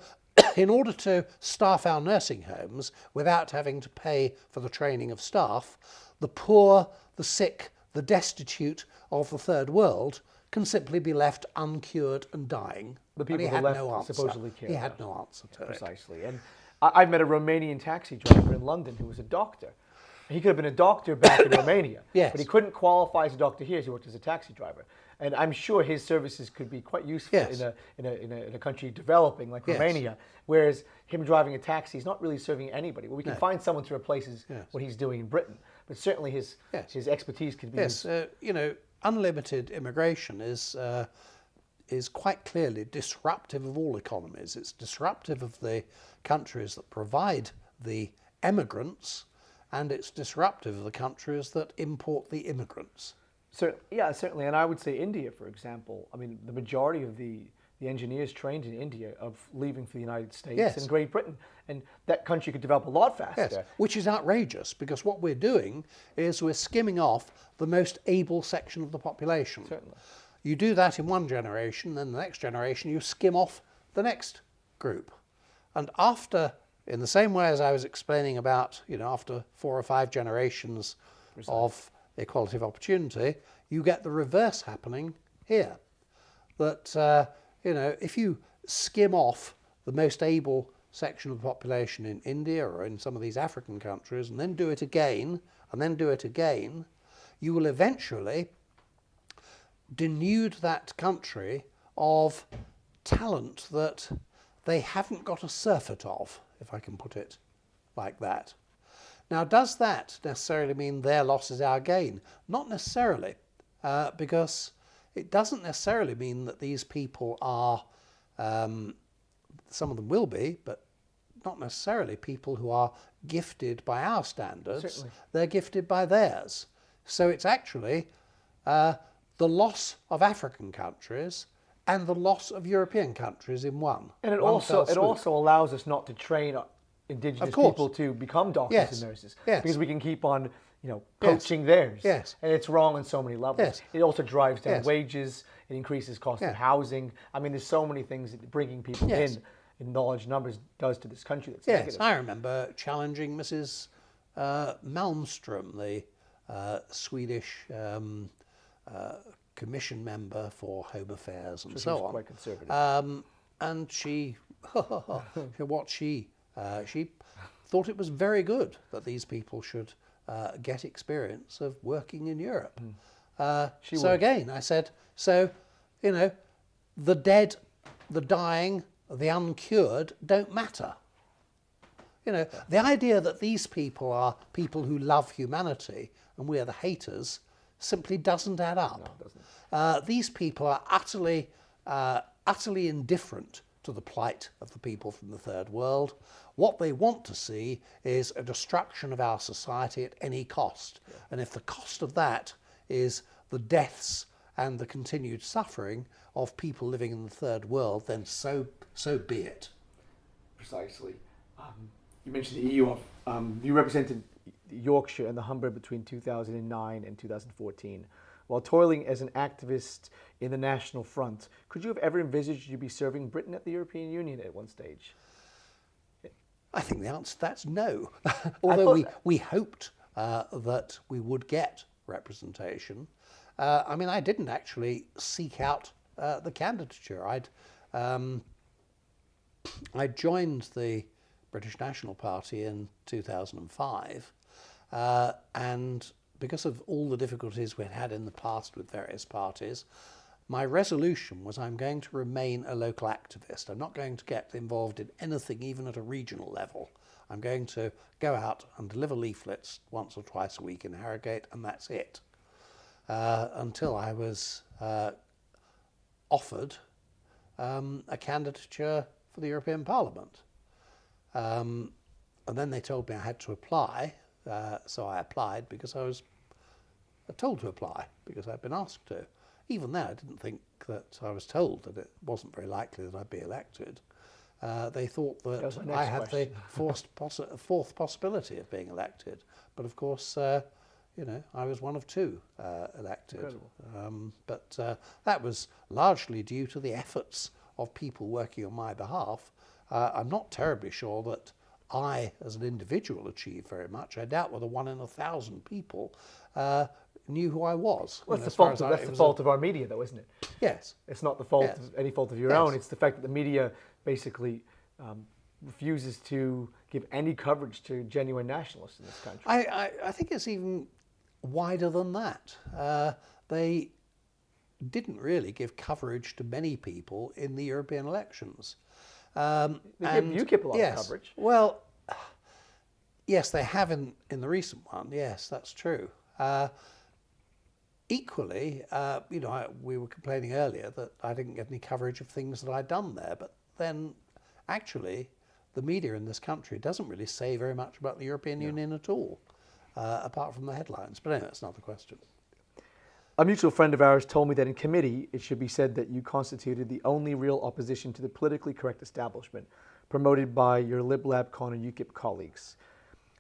in order to staff our nursing homes without having to pay for the training of staff, the poor, the sick, the destitute of the third world can simply be left uncured and dying. The people who left supposedly cured. He had no answer to it. Precisely. And I've met a Romanian taxi driver in London who was a doctor. He could have been a doctor back in Romania, yes, but he couldn't qualify as a doctor here, so he worked as a taxi driver. And I'm sure his services could be quite useful yes, in a country developing like yes, Romania, whereas him driving a taxi is not really serving anybody. Well, we can no, find someone to replace what he's doing in Britain, but certainly his expertise could be used. Unlimited immigration is quite clearly disruptive of all economies. It's disruptive of the countries that provide the emigrants, and it's disruptive of the countries that import the immigrants. Certainly. And I would say India, for example. I mean, the majority of the engineers trained in India are leaving for the United States and Great Britain, and that country could develop a lot faster. Yes, which is outrageous, because what we're doing is we're skimming off the most able section of the population. Certainly. You do that in one generation, then the next generation you skim off the next group. And after, in the same way as I was explaining about, after 4 or 5 generations of equality of opportunity, you get the reverse happening here. That, if you skim off the most able section of the population in India or in some of these African countries, and then do it again, and then do it again, you will eventually denude that country of talent that they haven't got a surfeit of, if I can put it like that. Now, does that necessarily mean their loss is our gain? Not necessarily, because it doesn't necessarily mean that these people are, some of them will be, but not necessarily people who are gifted by our standards. Certainly. They're gifted by theirs. So it's actually the loss of African countries and the loss of European countries in one. And it also allows us not to train indigenous people to become doctors and nurses, because we can keep on poaching theirs. Yes. And it's wrong on so many levels. Yes. It also drives down wages, it increases cost of housing. I mean, there's so many things that bringing people in large numbers does to this country that's negative. I remember challenging Mrs. Malmström, the Swedish commission member for Home Affairs and so on. Quite conservative. And she thought it was very good that these people should get experience of working in Europe. Again, I said, the dead, the dying, the uncured don't matter. The idea that these people are people who love humanity and we're the haters simply doesn't add up. No, it doesn't. These people are utterly indifferent to the plight of the people from the third world. What they want to see is a destruction of our society at any cost. Yeah. And if the cost of that is the deaths and the continued suffering of people living in the third world, then so be it. Precisely. You mentioned the EU. You represented Yorkshire and the Humber between 2009 and 2014. While toiling as an activist in the National Front, could you have ever envisaged you'd be serving Britain at the European Union at one stage? I think the answer to that's no. Although we hoped that we would get representation. I mean, I didn't actually seek out the candidature. I joined the British National Party in 2005, and because of all the difficulties we'd had in the past with various parties, my resolution was I'm going to remain a local activist. I'm not going to get involved in anything, even at a regional level. I'm going to go out and deliver leaflets once or twice a week in Harrogate, and that's it. Until I was offered a candidature for the European Parliament. And then they told me I had to apply, so I applied because I was told to apply, because I'd been asked to. Even then, I didn't think that I was told that it wasn't very likely that I'd be elected. They thought that I had the fourth possibility of being elected. But of course, you know, I was one of two elected. But that was largely due to the efforts of people working on my behalf. I'm not terribly sure that I, as an individual, achieved very much. I doubt whether 1 in 1,000 people knew who I was. Well, that's the fault of our media, though, isn't it? Yes. It's not the fault of any fault of your own. It's the fact that the media basically refuses to give any coverage to genuine nationalists in this country. I think it's even wider than that. They didn't really give coverage to many people in the European elections. They give UKIP a lot of coverage. Well, yes, they have in the recent one. Yes, that's true. Equally, you know, we were complaining earlier that I didn't get any coverage of things that I'd done there, but then actually the media in this country doesn't really say very much about the European Union at all, apart from the headlines. But anyway, that's not the question. A mutual friend of ours told me that in committee it should be said that you constituted the only real opposition to the politically correct establishment promoted by your Lib Lab Con and UKIP colleagues.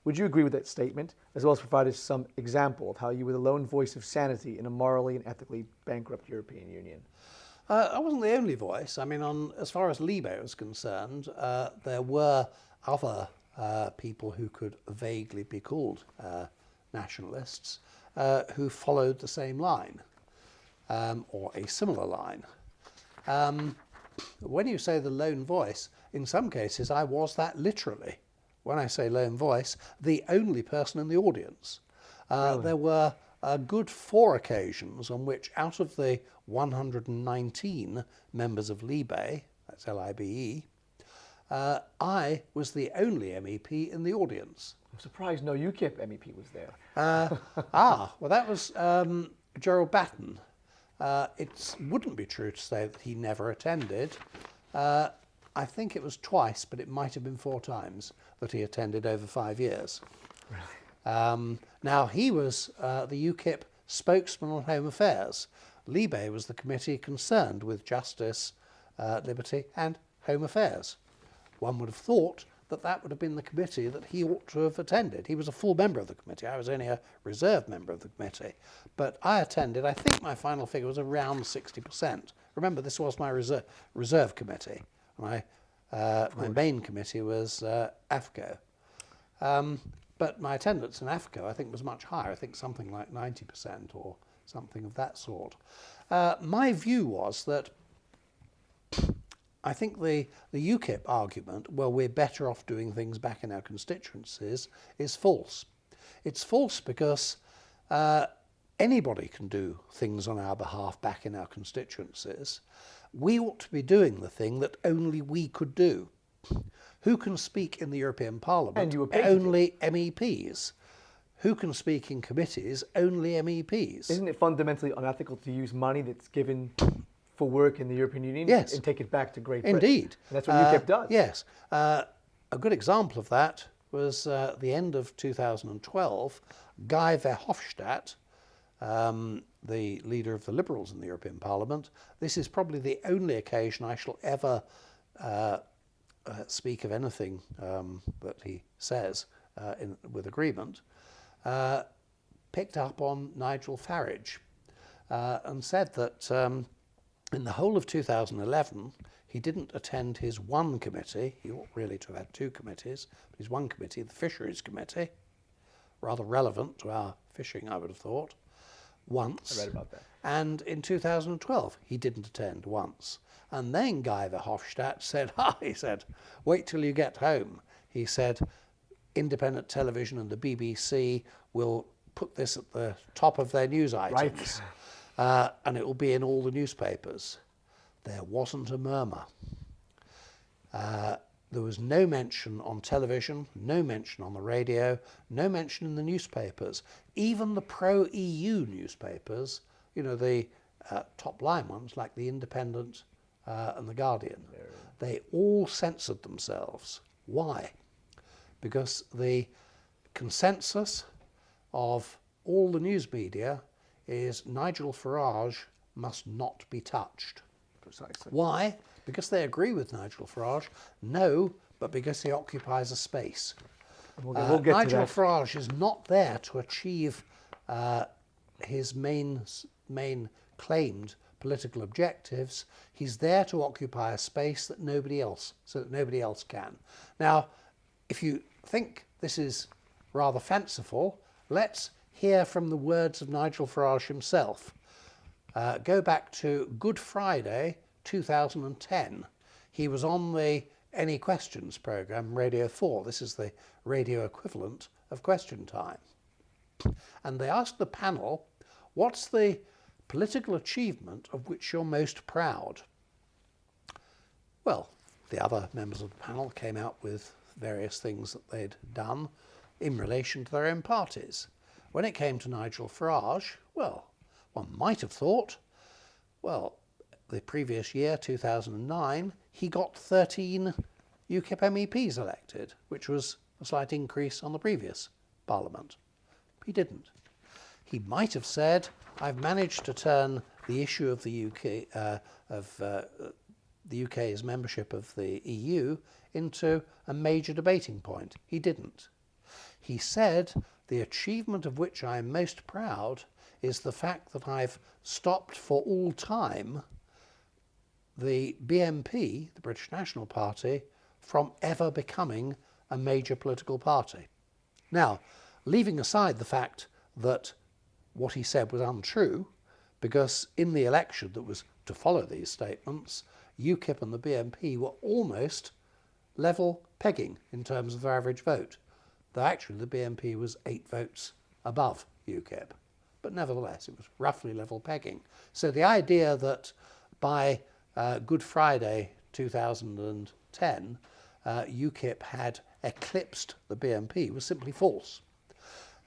Would you agree with that statement, as well as provide us some example of how you were the lone voice of sanity in a morally and ethically bankrupt European Union? I wasn't the only voice. I mean, as far as Libe was concerned, there were other people who could vaguely be called nationalists who followed the same line, or a similar line. When you say the lone voice, in some cases I was that literally. When I say lone voice, the only person in the audience. Really? There were a good 4 occasions on which, out of the 119 members of Libe, that's Libe, I was the only MEP in the audience. I'm surprised no UKIP MEP was there. Well, that was Gerald Batten. It wouldn't be true to say that he never attended. I think it was twice, but it might have been 4 times that he attended over 5 years. Really? Now, he was the UKIP spokesman on Home Affairs. Libe was the committee concerned with justice, liberty and Home Affairs. One would have thought that that would have been the committee that he ought to have attended. He was a full member of the committee. I was only a reserve member of the committee. But I attended, I think my final figure was around 60%. Remember, this was my reserve committee. My main committee was AFCO. But my attendance in AFCO, I think, was much higher. I think something like 90% or something of that sort. My view was that I think the UKIP argument, well, we're better off doing things back in our constituencies, is false. It's false because anybody can do things on our behalf back in our constituencies. We ought to be doing the thing that only we could do. Who can speak in the European Parliament? And you were paid only MEPs. Who can speak in committees? Only MEPs. Isn't it fundamentally unethical to use money that's given for work in the European Union Yes. and take it back to Great Britain? Indeed. And that's what UKIP does. Yes. A good example of that was the end of 2012. Guy Verhofstadt, the leader of the Liberals in the European Parliament, this is probably the only occasion I shall ever speak of anything that he says with agreement, picked up on Nigel Farage and said that in the whole of 2011, he didn't attend his one committee. He ought really to have had 2 committees, but his one committee, the Fisheries Committee, rather relevant to our fishing, I would have thought, once. I read about that. And in 2012, he didn't attend once. And then Guy Verhofstadt said, he said, wait till you get home. He said, independent television and the BBC will put this at the top of their news items. And it will be in all the newspapers. There wasn't a murmur. There was no mention on television, no mention on the radio, no mention in the newspapers. Even the pro-EU newspapers, you know, the top line ones like The Independent and The Guardian, they all censored themselves. Why? Because the consensus of all the news media is Nigel Farage must not be touched. Precisely. Why? Because they agree with Nigel Farage? No, but because he occupies a space. We'll get Nigel to that. Farage is not there to achieve his main claimed political objectives. He's there to occupy a space that nobody else, so that nobody else can. Now, if you think this is rather fanciful, let's hear from the words of Nigel Farage himself. Go back to Good Friday 2010. He was on the Any Questions programme, Radio 4. This is the radio equivalent of Question Time. And they asked the panel, what's the political achievement of which you're most proud? Well, the other members of the panel came out with various things that they'd done in relation to their own parties. When it came to Nigel Farage, well, one might have thought, well, the previous year, 2009, he got 13 UKIP MEPs elected, which was a slight increase on the previous Parliament. He didn't. He might have said, I've managed to turn the issue of the UK's membership of the EU into a major debating point. He didn't. He said, the achievement of which I am most proud is the fact that I've stopped for all time the BNP, the British National Party, from ever becoming a major political party. Now, leaving aside the fact that what he said was untrue, because in the election that was to follow these statements, UKIP and the BNP were almost level pegging in terms of their average vote, though actually the BNP was 8 votes above UKIP. But nevertheless, it was roughly level pegging. So the idea that by Good Friday 2010, UKIP had eclipsed the BNP was simply false.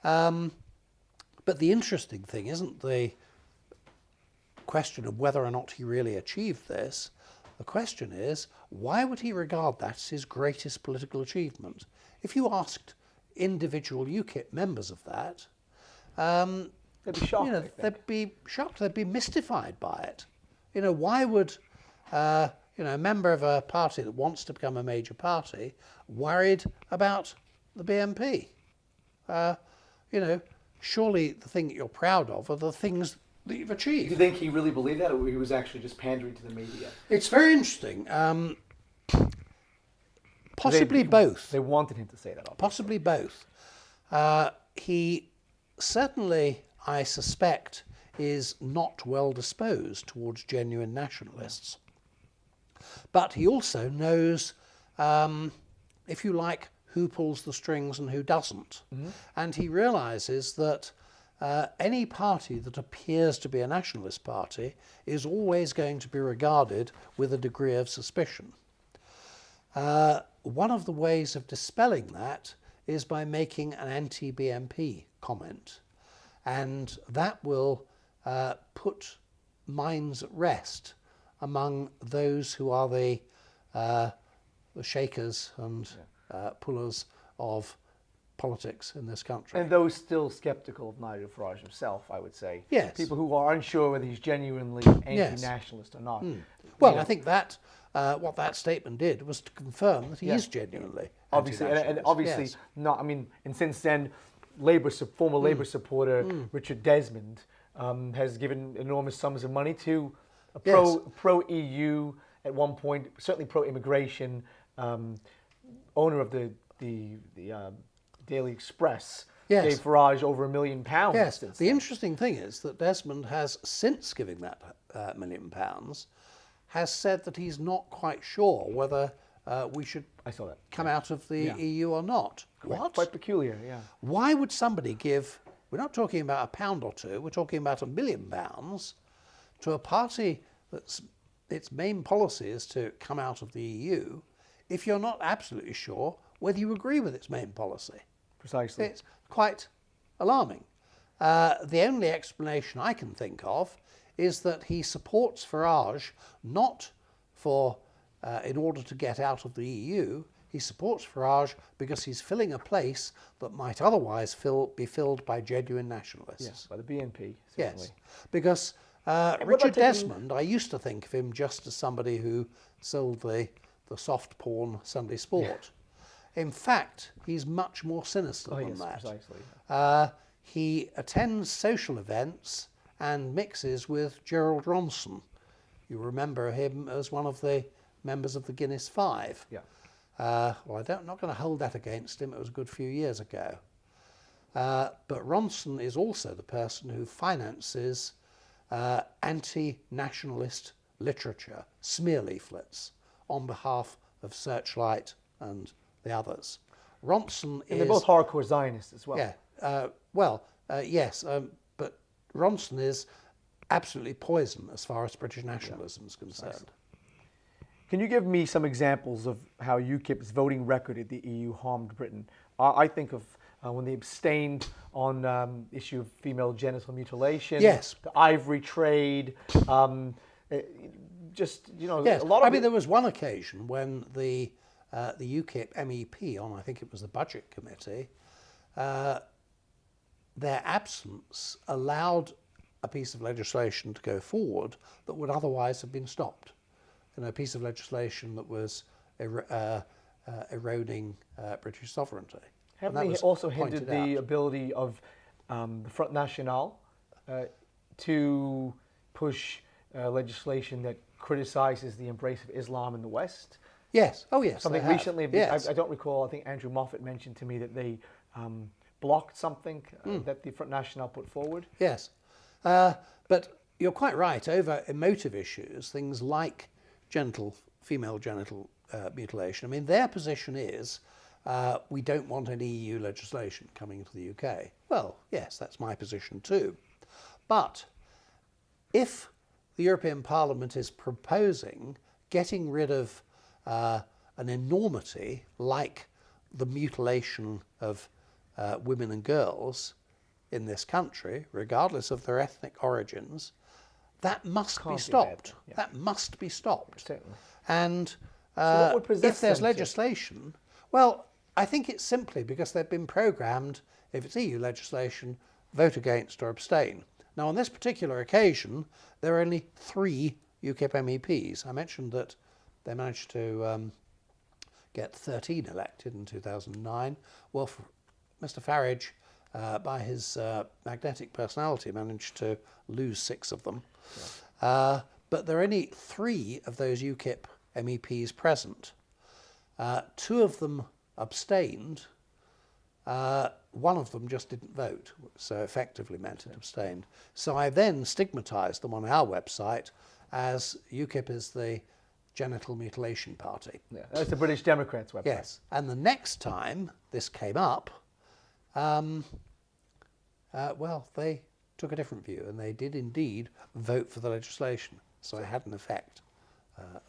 But the interesting thing isn't the question of whether or not he really achieved this. The question is, why would he regard that as his greatest political achievement? If you asked individual UKIP members of that, They'd be shocked. you know, they'd be shocked, they'd be mystified by it. You know, why would a member of a party that wants to become a major party worried about the BNP? Surely the thing that you're proud of are the things that you've achieved. Do you think he really believed that, or he was actually just pandering to the media? It's very interesting. Possibly both. They wanted him to say that, obviously. Possibly both. He certainly, I suspect, is not well disposed towards genuine nationalists. But he also knows, if you like, who pulls the strings and who doesn't. Mm-hmm. And he realises that any party that appears to be a nationalist party is always going to be regarded with a degree of suspicion. One of the ways of dispelling that is by making an anti-BNP comment. And that will put minds at rest among those who are the shakers and pullers of politics in this country. And those still sceptical of Nigel Farage himself, I would say. Yes. People who are unsure whether he's genuinely anti-nationalist or not. Well, I think that what that statement did was to confirm that he is genuinely obviously, and obviously not. I mean, and since then, former Labour supporter Richard Desmond has given enormous sums of money to a pro-EU at one point, certainly pro-immigration owner of the Daily Express, Yes. gave Farage over £1 million. Yes. Since The then. interesting thing is that Desmond has, since giving that £1 million, has said that he's not quite sure whether we should I saw that. come out of the EU or not. What? Quite peculiar, yeah. Why would somebody give, we're not talking about a pound or two, we're talking about £1 million to a party that's its main policy is to come out of the EU if you're not absolutely sure whether you agree with its main policy? Precisely. It's quite alarming. The only explanation I can think of is that he supports Farage not for in order to get out of the EU. He supports Farage because he's filling a place that might otherwise be filled by genuine nationalists. Yes, by the BNP, certainly. Yes, because Richard Desmond, I used to think of him just as somebody who sold the soft porn Sunday Sport. In fact, he's much more sinister than that. Precisely. He attends social events and mixes with Gerald Ronson. You remember him as one of the members of the Guinness Five. Yeah. Well, I'm not going to hold that against him. It was a good few years ago. But Ronson is also the person who finances anti-nationalist literature, smear leaflets, on behalf of Searchlight and the others. Ronson is... They're both hardcore Zionists as well. Yeah, yes, but Ronson is absolutely poison as far as British nationalism is concerned. Can you give me some examples of how UKIP's voting record at the EU harmed Britain? I think of when they abstained on issue of female genital mutilation, yes, the ivory trade, just, you know, yes. a lot of there was one occasion when the UKIP MEP on, I think it was the Budget Committee, their absence allowed a piece of legislation to go forward that would otherwise have been stopped. You know, a piece of legislation that was eroding British sovereignty. Haven't they also hindered the ability of the Front National to push legislation that criticizes the embrace of Islam in the West? Yes. Oh, yes. Something recently. Yes. I don't recall. I think Andrew Moffat mentioned to me that they blocked something that the Front National put forward. Yes. But you're quite right. Over emotive issues, things like female genital mutilation, I mean, their position is we don't want any EU legislation coming into the UK. Well, yes, that's my position too. But if the European Parliament is proposing getting rid of an enormity like the mutilation of women and girls in this country, regardless of their ethnic origins, that must be stopped. Yeah. That must be stopped. Certainly. And so if there's legislation, well, I think it's simply because they've been programmed, if it's EU legislation, vote against or abstain. Now, on this particular occasion, there are only 3 UKIP MEPs. I mentioned that they managed to get 13 elected in 2009. Well, Mr. Farage, by his magnetic personality, managed to lose 6 of them. Yeah. But there are only 3 of those UKIP MEPs present. 2 of them abstained. One of them just didn't vote, so effectively meant it abstained. So I then stigmatised them on our website as UKIP is the genital mutilation party. Yeah, that's the British Democrats website. Yes, and the next time this came up, well, they took a different view, and they did indeed vote for the legislation. So it had an effect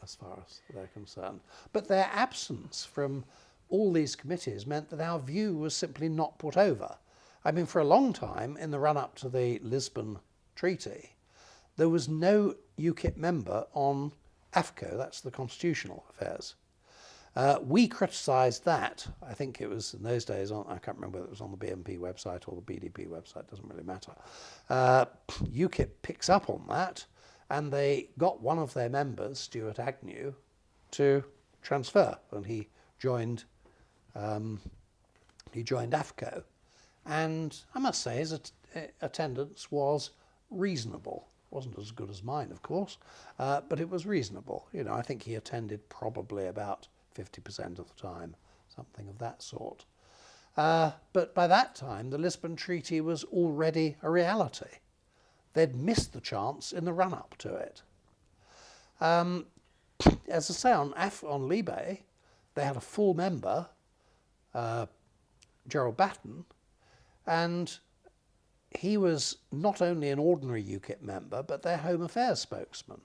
as far as they're concerned. But their absence from all these committees meant that our view was simply not put over. I mean, for a long time, in the run-up to the Lisbon Treaty, there was no UKIP member on AFCO, that's the Constitutional Affairs. We criticised that. I think it was in those days, I can't remember whether it was on the BNP website or the BDP website, doesn't really matter. UKIP picks up on that, and they got one of their members, Stuart Agnew, to transfer, and he joined AFCO. And I must say his attendance was reasonable. Wasn't as good as mine, of course, but it was reasonable. You know, I think he attended probably about 50% of the time, something of that sort. But by that time, the Lisbon Treaty was already a reality. They'd missed the chance in the run-up to it. As I say, on Libe, they had a full member, Gerald Batten, and he was not only an ordinary UKIP member, but their Home Affairs spokesman.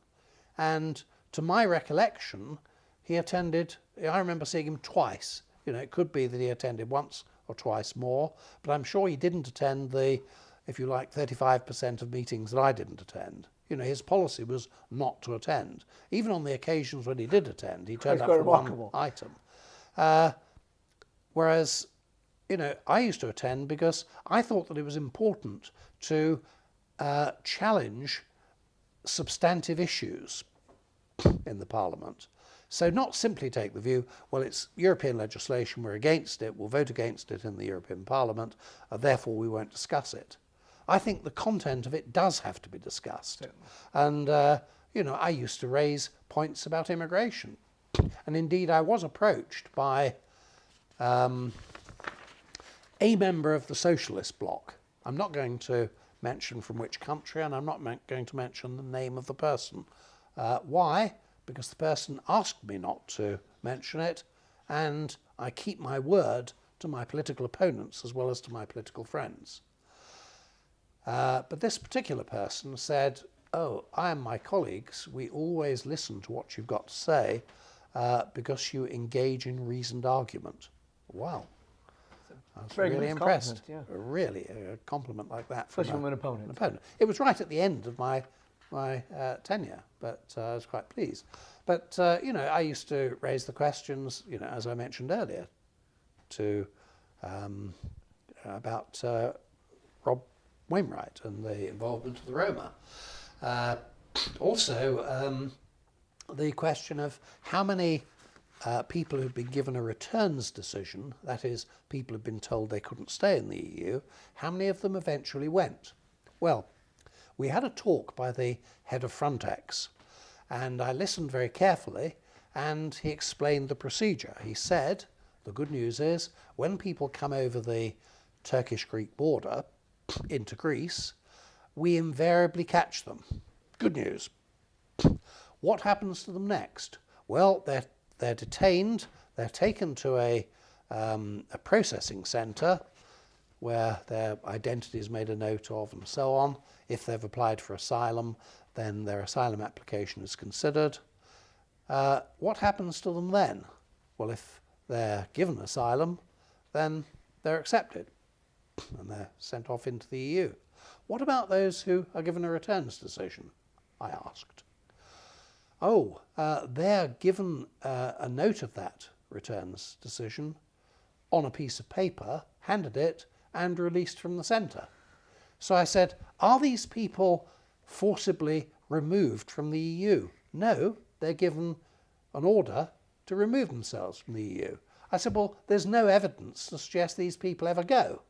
And to my recollection, he attended, I remember seeing him twice. You know, it could be that he attended once or twice more, but I'm sure he didn't attend the, if you like, 35% of meetings that I didn't attend. You know, his policy was not to attend. Even on the occasions when he did attend, he turned up for one item. Whereas, you know, I used to attend because I thought that it was important to challenge substantive issues in the Parliament. So not simply take the view, well, it's European legislation, we're against it, we'll vote against it in the European Parliament, therefore we won't discuss it. I think the content of it does have to be discussed. Yeah. And, you know, I used to raise points about immigration. And indeed, I was approached by a member of the Socialist bloc. I'm not going to mention from which country, and I'm not going to mention the name of the person. Why? Because the person asked me not to mention it, and I keep my word to my political opponents as well as to my political friends. But this particular person said, oh, I and my colleagues, we always listen to what you've got to say because you engage in reasoned argument. Wow. I was really impressed. Yeah. Really, a compliment like that from an opponent. It was right at the end of my tenure, but I was quite pleased. But, you know, I used to raise the questions, you know, as I mentioned earlier, to about Rob Wainwright and the involvement of the Roma. Also, the question of how many people who've been given a returns decision, that is, people who've been told they couldn't stay in the EU, how many of them eventually went? Well, we had a talk by the head of Frontex, and I listened very carefully, and he explained the procedure. He said, the good news is, when people come over the Turkish-Greek border into Greece, we invariably catch them. Good news. What happens to them next? Well, they're detained, they're taken to a processing centre where their identity is made a note of and so on. If they've applied for asylum, then their asylum application is considered. What happens to them then? Well, if they're given asylum, then they're accepted and they're sent off into the EU. What about those who are given a returns decision? I asked. Oh, they're given a note of that returns decision on a piece of paper, handed it, and released from the centre. So I said, are these people forcibly removed from the EU? No, they're given an order to remove themselves from the EU. I said, well, there's no evidence to suggest these people ever go.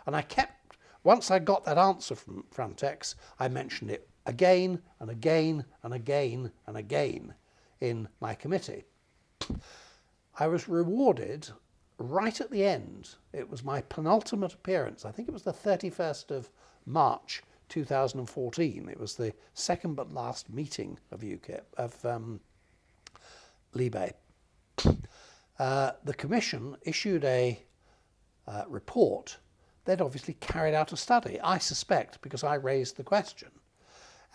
And I kept, once I got that answer from Frontex, I mentioned it again and again and again and again in my committee. I was rewarded right at the end. It was my penultimate appearance. I think it was the 31st of March 2014. It was the second but last meeting of UKIP, of Libe. The Commission issued a report. They'd obviously carried out a study, I suspect, because I raised the question.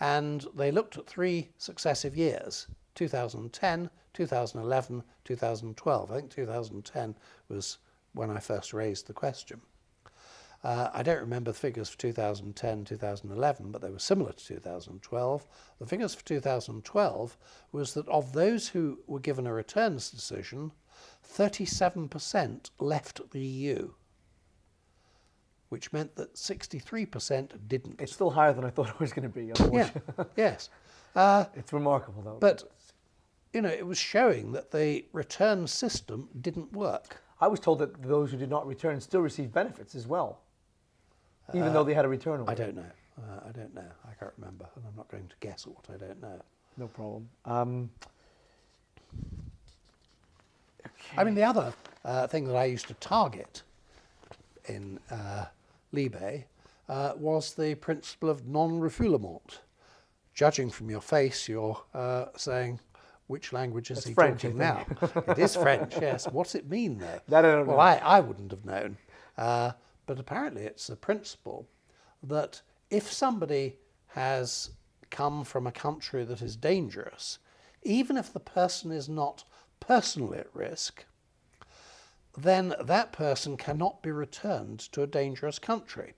And they looked at 3 successive years, 2010, 2011, 2012. I think 2010 was when I first raised the question. I don't remember the figures for 2010, 2011, but they were similar to 2012. The figures for 2012 was that of those who were given a returns decision, 37% left the EU, which meant that 63% didn't. It's still higher than I thought it was going to be, unfortunately. Yeah, yes. It's remarkable, though. But, you know, it was showing that the return system didn't work. I was told that those who did not return still received benefits as well, even though they had a return order. I don't know. I don't know. I can't remember, and I'm not going to guess at what I don't know. No problem. Okay. I mean, the other thing that I used to target in Libe was the principle of non-refoulement. Judging from your face, you're saying, which language is he French, talking I now? It is French, yes. What's it mean, though? That I don't know. I wouldn't have known. But apparently it's a principle that if somebody has come from a country that is dangerous, even if the person is not personally at risk, then that person cannot be returned to a dangerous country.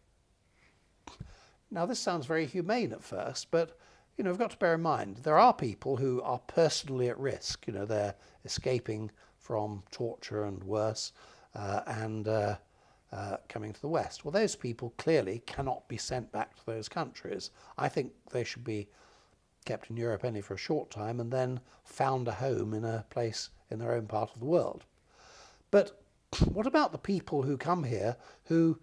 Now, this sounds very humane at first, but we've got to bear in mind there are people who are personally at risk. They're escaping from torture and worse, and coming to the West. Well, those people clearly cannot be sent back to those countries. I think they should be kept in Europe only for a short time and then found a home in a place in their own part of the world. But what about the people who come here who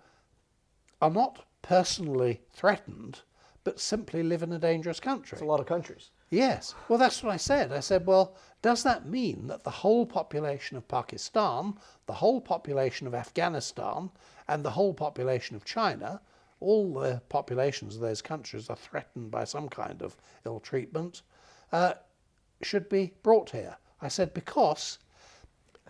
are not personally threatened but simply live in a dangerous country? It's a lot of countries. Yes. Well, that's what I said. I said, well, does that mean that the whole population of Pakistan, the whole population of Afghanistan, and the whole population of China, all the populations of those countries are threatened by some kind of ill treatment, should be brought here? I said, because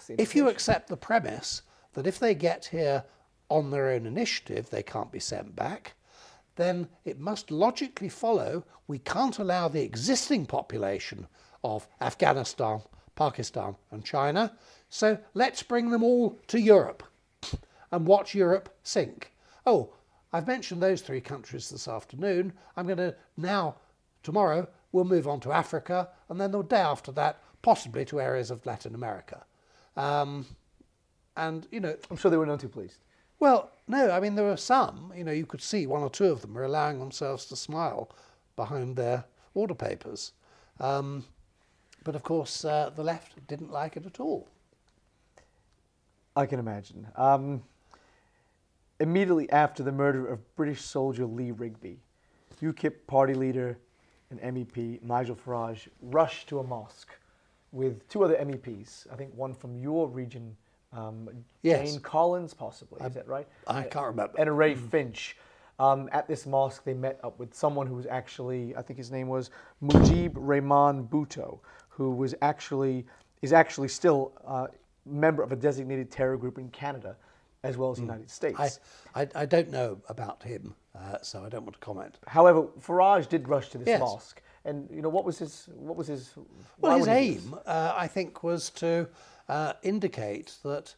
if you accept the premise that if they get here on their own initiative, they can't be sent back, then it must logically follow we can't allow the existing population of Afghanistan, Pakistan and China, so let's bring them all to Europe and watch Europe sink. Oh, I've mentioned those three countries this afternoon. I'm going to now, tomorrow, we'll move on to Africa, and then the day after that, possibly to areas of Latin America. And, I'm sure they were none too pleased. Well, no, I mean, there were some, you could see one or two of them were allowing themselves to smile behind their order papers. But of course, the left didn't like it at all. I can imagine. Immediately after the murder of British soldier Lee Rigby, UKIP party leader and MEP Nigel Farage rushed to a mosque with two other MEPs, I think one from your region, Yes. Jane Collins, possibly, is that right? I can't remember. And Ray Finch. At this mosque, they met up with someone who was actually, I think his name was Mujib Rahman Bhutto, who is actually still a member of a designated terror group in Canada, as well as the United States. I don't know about him, so I don't want to comment. However, Farage did rush to this Yes. mosque, and what was his? Well, why his would he do this? aim, I think, was to indicate that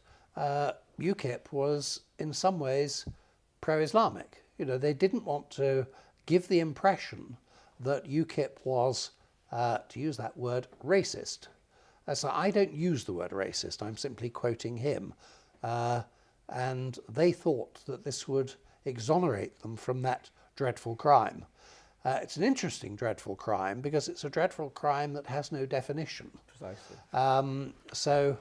UKIP was in some ways pro-Islamic. They didn't want to give the impression that UKIP was, to use that word, racist. So I don't use the word racist, I'm simply quoting him. And they thought that this would exonerate them from that dreadful crime. It's an interesting dreadful crime because it's a dreadful crime that has no definition. Precisely. So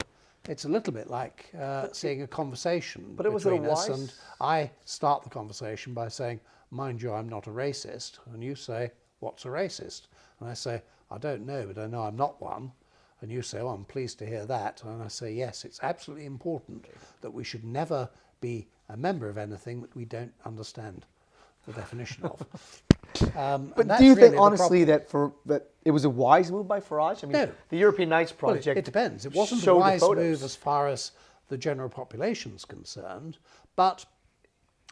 it's a little bit like seeing a conversation But it was a between us, wise- and I start the conversation by saying, mind you, I'm not a racist, and you say, what's a racist? And I say, I don't know, but I know I'm not one. And you say, oh, I'm pleased to hear that. And I say, yes, it's absolutely important that we should never be a member of anything that we don't understand the definition of. But do you think honestly that it was a wise move by Farage? I mean, No. the European Nights Well, Project. it depends. It wasn't a showed the wise photos. move as far as the general population is concerned, but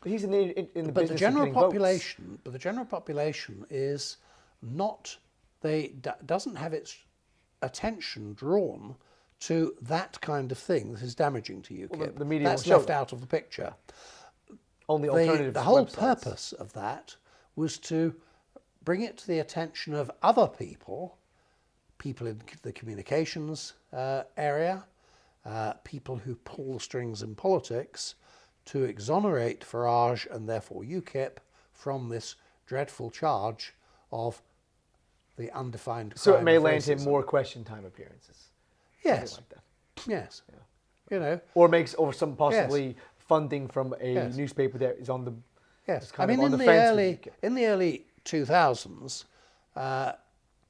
He's in the but the business general of getting votes. population, but the general population is not. Doesn't have its attention drawn to that kind of thing that is damaging to UKIP. Well, the media That's will show left that. out of the picture. Only alternative The whole websites. purpose of that was to bring it to the attention of other people in the communications area, people who pull the strings in politics, to exonerate Farage and therefore UKIP from this dreadful charge of the undefined crime So it may of land him racism. more question time appearances. Yes, Something like that. yes. You know, Or some possibly funding from a Yes. newspaper that is on the yes. is I kind mean, of on in the the fence with UKIP. in the early 2000s,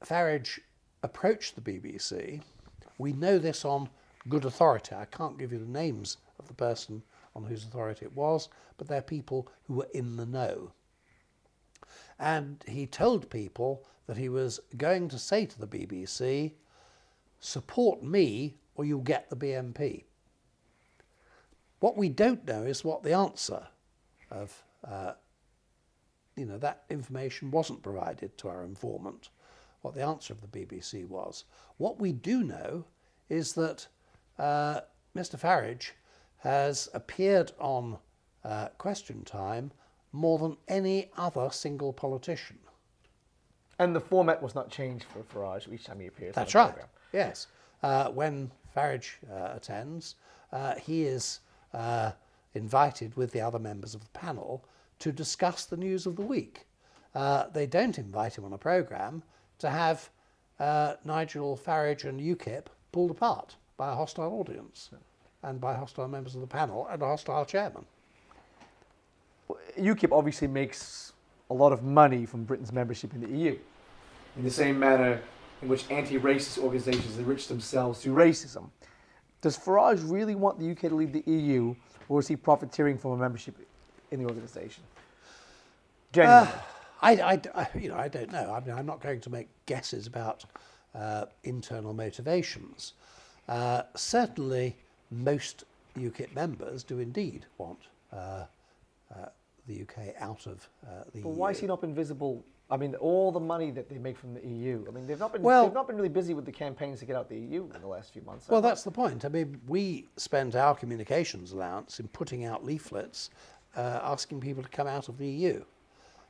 Farage approached the BBC. We know this on good authority. I can't give you the names of the person on whose authority it was, but they're people who were in the know. And he told people that he was going to say to the BBC, support me or you'll get the BMP. What we don't know is what the answer of, that information wasn't provided to our informant, what the answer of the BBC was. What we do know is that Mr. Farage has appeared on Question Time more than any other single politician. And the format was not changed for Farage each time he appears. That's right, yes. When Farage attends, he is invited with the other members of the panel to discuss the news of the week. They don't invite him on a programme to have Nigel Farage and UKIP pulled apart by a hostile audience and by hostile members of the panel and a hostile chairman. UKIP obviously makes a lot of money from Britain's membership in the EU, in the same manner in which anti-racist organisations enrich themselves through racism. Does Farage really want the UK to leave the EU, or is he profiteering from a membership in the organisation? Genuinely. I don't know. I mean, I'm not going to make guesses about internal motivations. Certainly, most UKIP members do indeed want the UK out of the EU. But why has he not been visible? I mean, all the money that they make from the EU. I mean, they've not been really busy with the campaigns to get out the EU in the last few months. Well, that's the point. I mean, we spent our communications allowance in putting out leaflets asking people to come out of the EU.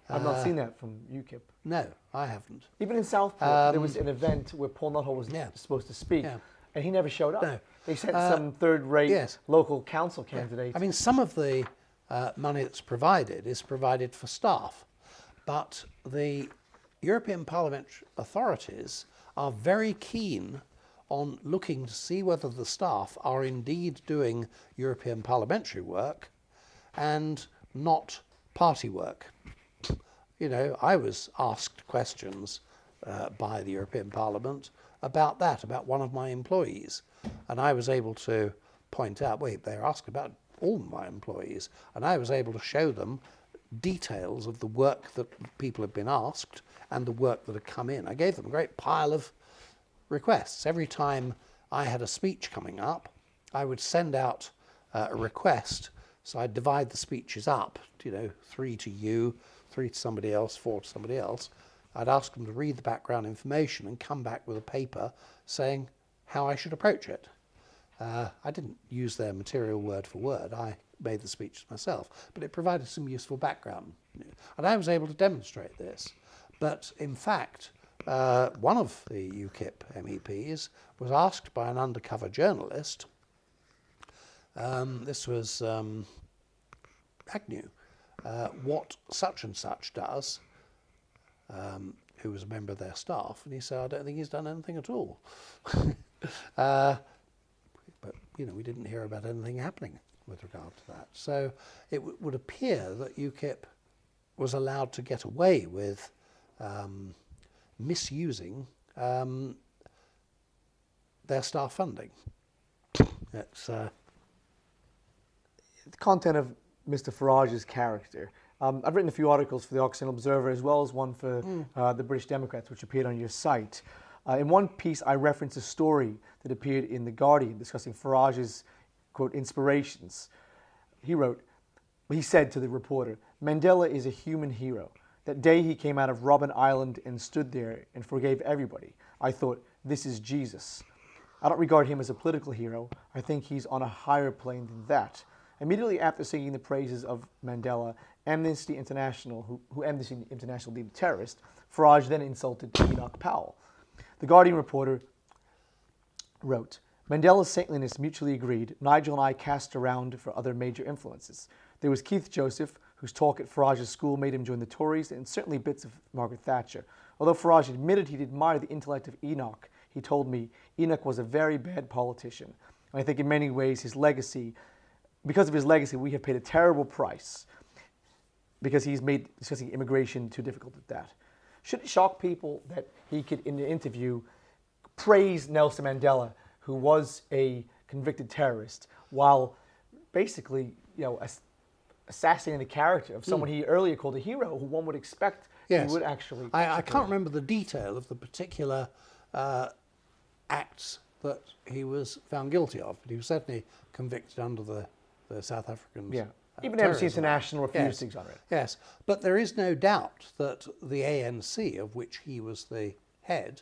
I've not seen that from UKIP. No, I haven't. Even in Southport, there was an event where Paul Nuttall was supposed to speak, and he never showed up. No. They sent some third-rate local council candidate. I mean, some of the money that's provided is provided for staff, but the European Parliament authorities are very keen on looking to see whether the staff are indeed doing European parliamentary work and not party work. You know, I was asked questions by the European Parliament about that, about one of my employees, and I was able to point out, wait, they were asked about all my employees, and I was able to show them details of the work that people had been asked and the work that had come in. I gave them a great pile of requests. Every time I had a speech coming up, I would send out a request. So I'd divide the speeches up, 3 to you, 3 to somebody else, 4 to somebody else. I'd ask them to read the background information and come back with a paper saying how I should approach it. I didn't use their material word for word. I made the speeches myself, but it provided some useful background. And I was able to demonstrate this. But in fact, one of the UKIP MEPs was asked by an undercover journalist, this was Agnew, what such and such does, who was a member of their staff, and he said, I don't think he's done anything at all. But, we didn't hear about anything happening with regard to that. So it would appear that UKIP was allowed to get away with misusing their staff funding. It's the content of Mr. Farage's character. I've written a few articles for the Occidental Observer as well as one for the British Democrats, which appeared on your site. In one piece, I referenced a story that appeared in The Guardian discussing Farage's, quote, inspirations. He said to the reporter, Mandela is a human hero. That day he came out of Robben Island and stood there and forgave everybody. I thought, this is Jesus. I don't regard him as a political hero. I think he's on a higher plane than that. Immediately after singing the praises of Mandela, Amnesty International, who Amnesty International deemed a terrorist, Farage then insulted Enoch Powell. The Guardian reporter wrote, Mandela's saintliness mutually agreed. Nigel and I cast around for other major influences. There was Keith Joseph, whose talk at Farage's school made him join the Tories, and certainly bits of Margaret Thatcher. Although Farage admitted he'd admired the intellect of Enoch, he told me Enoch was a very bad politician. And I think in many ways because of his legacy, we have paid a terrible price because he's made discussing immigration too difficult at that. Should it shock people that he could, in an interview, praise Nelson Mandela, who was a convicted terrorist, while basically assassinating the character of someone he earlier called a hero, who one would expect he would actually. I can't remember the detail of the particular acts that he was found guilty of, but he was certainly convicted under the South African. Yeah. Even Amnesty Terrorism International Act. refused to exonerate. Yes, but there is no doubt that the ANC, of which he was the head,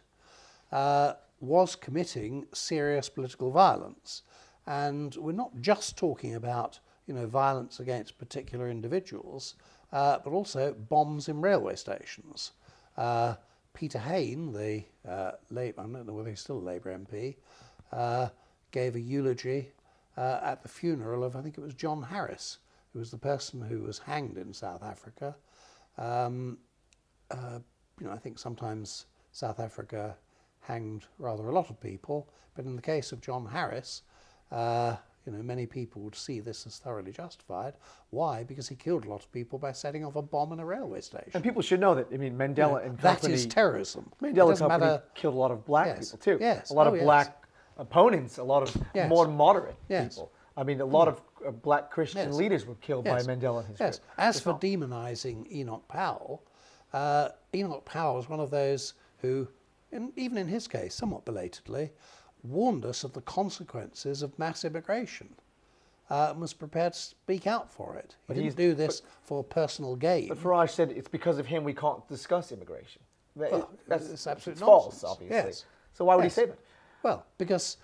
was committing serious political violence. And we're not just talking about, violence against particular individuals, but also bombs in railway stations. Peter Hain, the Labour, I don't know whether he's still a Labour MP, gave a eulogy at the funeral of, I think it was John Harris, who was the person who was hanged in South Africa. I think sometimes South Africa hanged rather a lot of people, but in the case of John Harris, many people would see this as thoroughly justified. Why? Because he killed a lot of people by setting off a bomb in a railway station. And people should know that, Mandela and company... That is terrorism. Mandela company killed a lot of black people too. Yes. A lot of black opponents, a lot of more moderate Yes. people. A lot of black Christian leaders were killed by Mandela and his group. As for demonising Enoch Powell was one of those who, even in his case, somewhat belatedly, warned us of the consequences of mass immigration and was prepared to speak out for it. He didn't do this for personal gain. But Farage said it's because of him we can't discuss immigration. That's absolutely false, obviously. Yes. So why would he say that? Well, because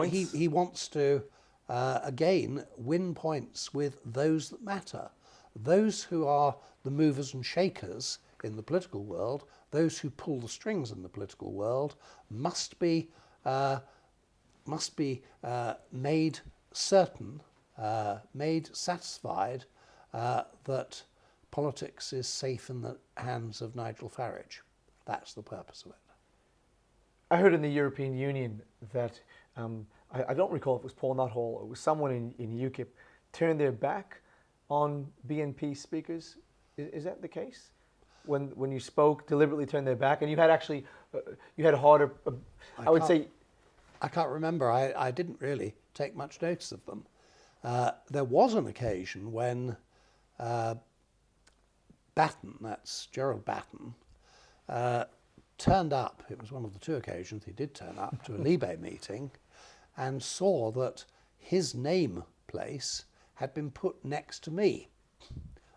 he wants to, again, win points with those that matter. Those who are the movers and shakers in the political world, those who pull the strings in the political world, must be made certain, made satisfied that politics is safe in the hands of Nigel Farage. That's the purpose of it. I heard in the European Union that, I don't recall if it was Paul Nuttall, it was someone in UKIP, turned their back on BNP speakers. Is that the case? When you spoke, deliberately turned their back, and you had actually, you had harder, I would say... I can't remember. I didn't really take much notice of them. There was an occasion when Batten, that's Gerald Batten, turned up. It was one of the two occasions he did turn up to a Libe meeting and saw that his name place had been put next to me.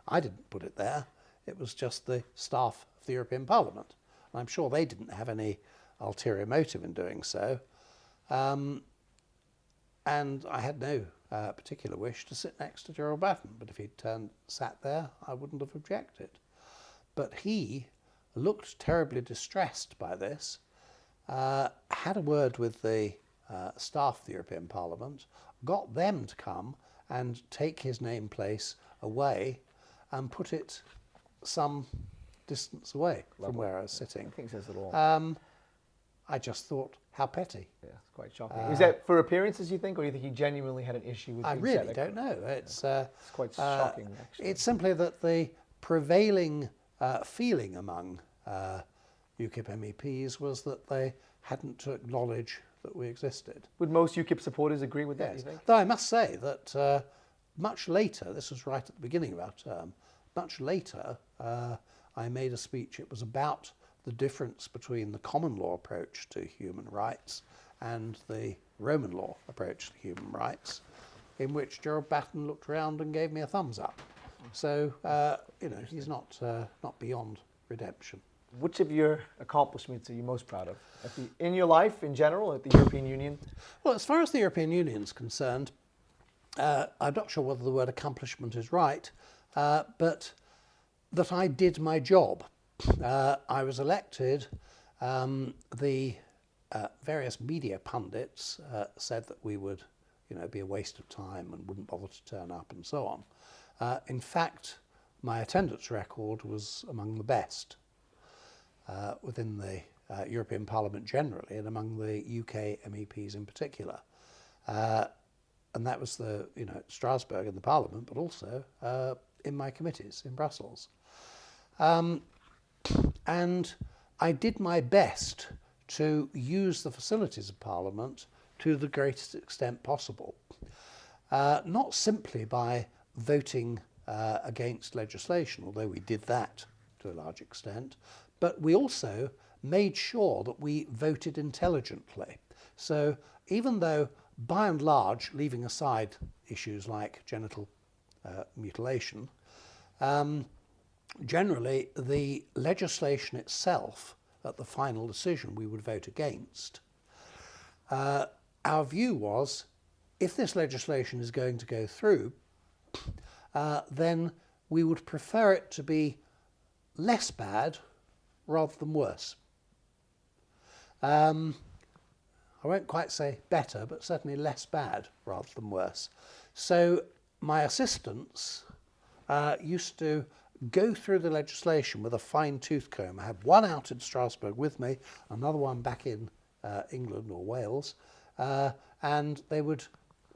I didn't put it there. It was just the staff of the European Parliament. And I'm sure they didn't have any ulterior motive in doing so. And I had no particular wish to sit next to Gerald Batten, but if he'd sat there, I wouldn't have objected. But he looked terribly distressed by this, had a word with the staff of the European Parliament, got them to come and take his name place away and put it some distance away from where I was sitting. I think it says it all. I just thought, how petty. Yeah, it's quite shocking. Is that for appearances, you think, or do you think he genuinely had an issue with I being really set don't know. It's quite shocking, actually. It's simply that the prevailing feeling among UKIP MEPs was that they hadn't to acknowledge that we existed. Would most UKIP supporters agree with that, Yes. you think? Though I must say that much later, this was right at the beginning of our term, much later I made a speech. It was about the difference between the common law approach to human rights and the Roman law approach to human rights, in which Gerald Batten looked around and gave me a thumbs up. So, he's not beyond redemption. Which of your accomplishments are you most proud of? In your life, in general, at the European Union? Well, as far as the European Union is concerned, I'm not sure whether the word accomplishment is right, but that I did my job. I was elected. The various media pundits said that we would, be a waste of time and wouldn't bother to turn up and so on. In fact, my attendance record was among the best within the European Parliament generally and among the UK MEPs in particular. And that was Strasbourg in the Parliament, but also in my committees in Brussels. And I did my best to use the facilities of Parliament to the greatest extent possible. Not simply by voting against legislation, although we did that to a large extent, but we also made sure that we voted intelligently. So even though, by and large, leaving aside issues like genital mutilation, generally the legislation itself at the final decision we would vote against. Our view was, if this legislation is going to go through, then we would prefer it to be less bad rather than worse. I won't quite say better, but certainly less bad rather than worse. So my assistants used to go through the legislation with a fine-tooth comb. I had one out in Strasbourg with me, another one back in England or Wales, and they would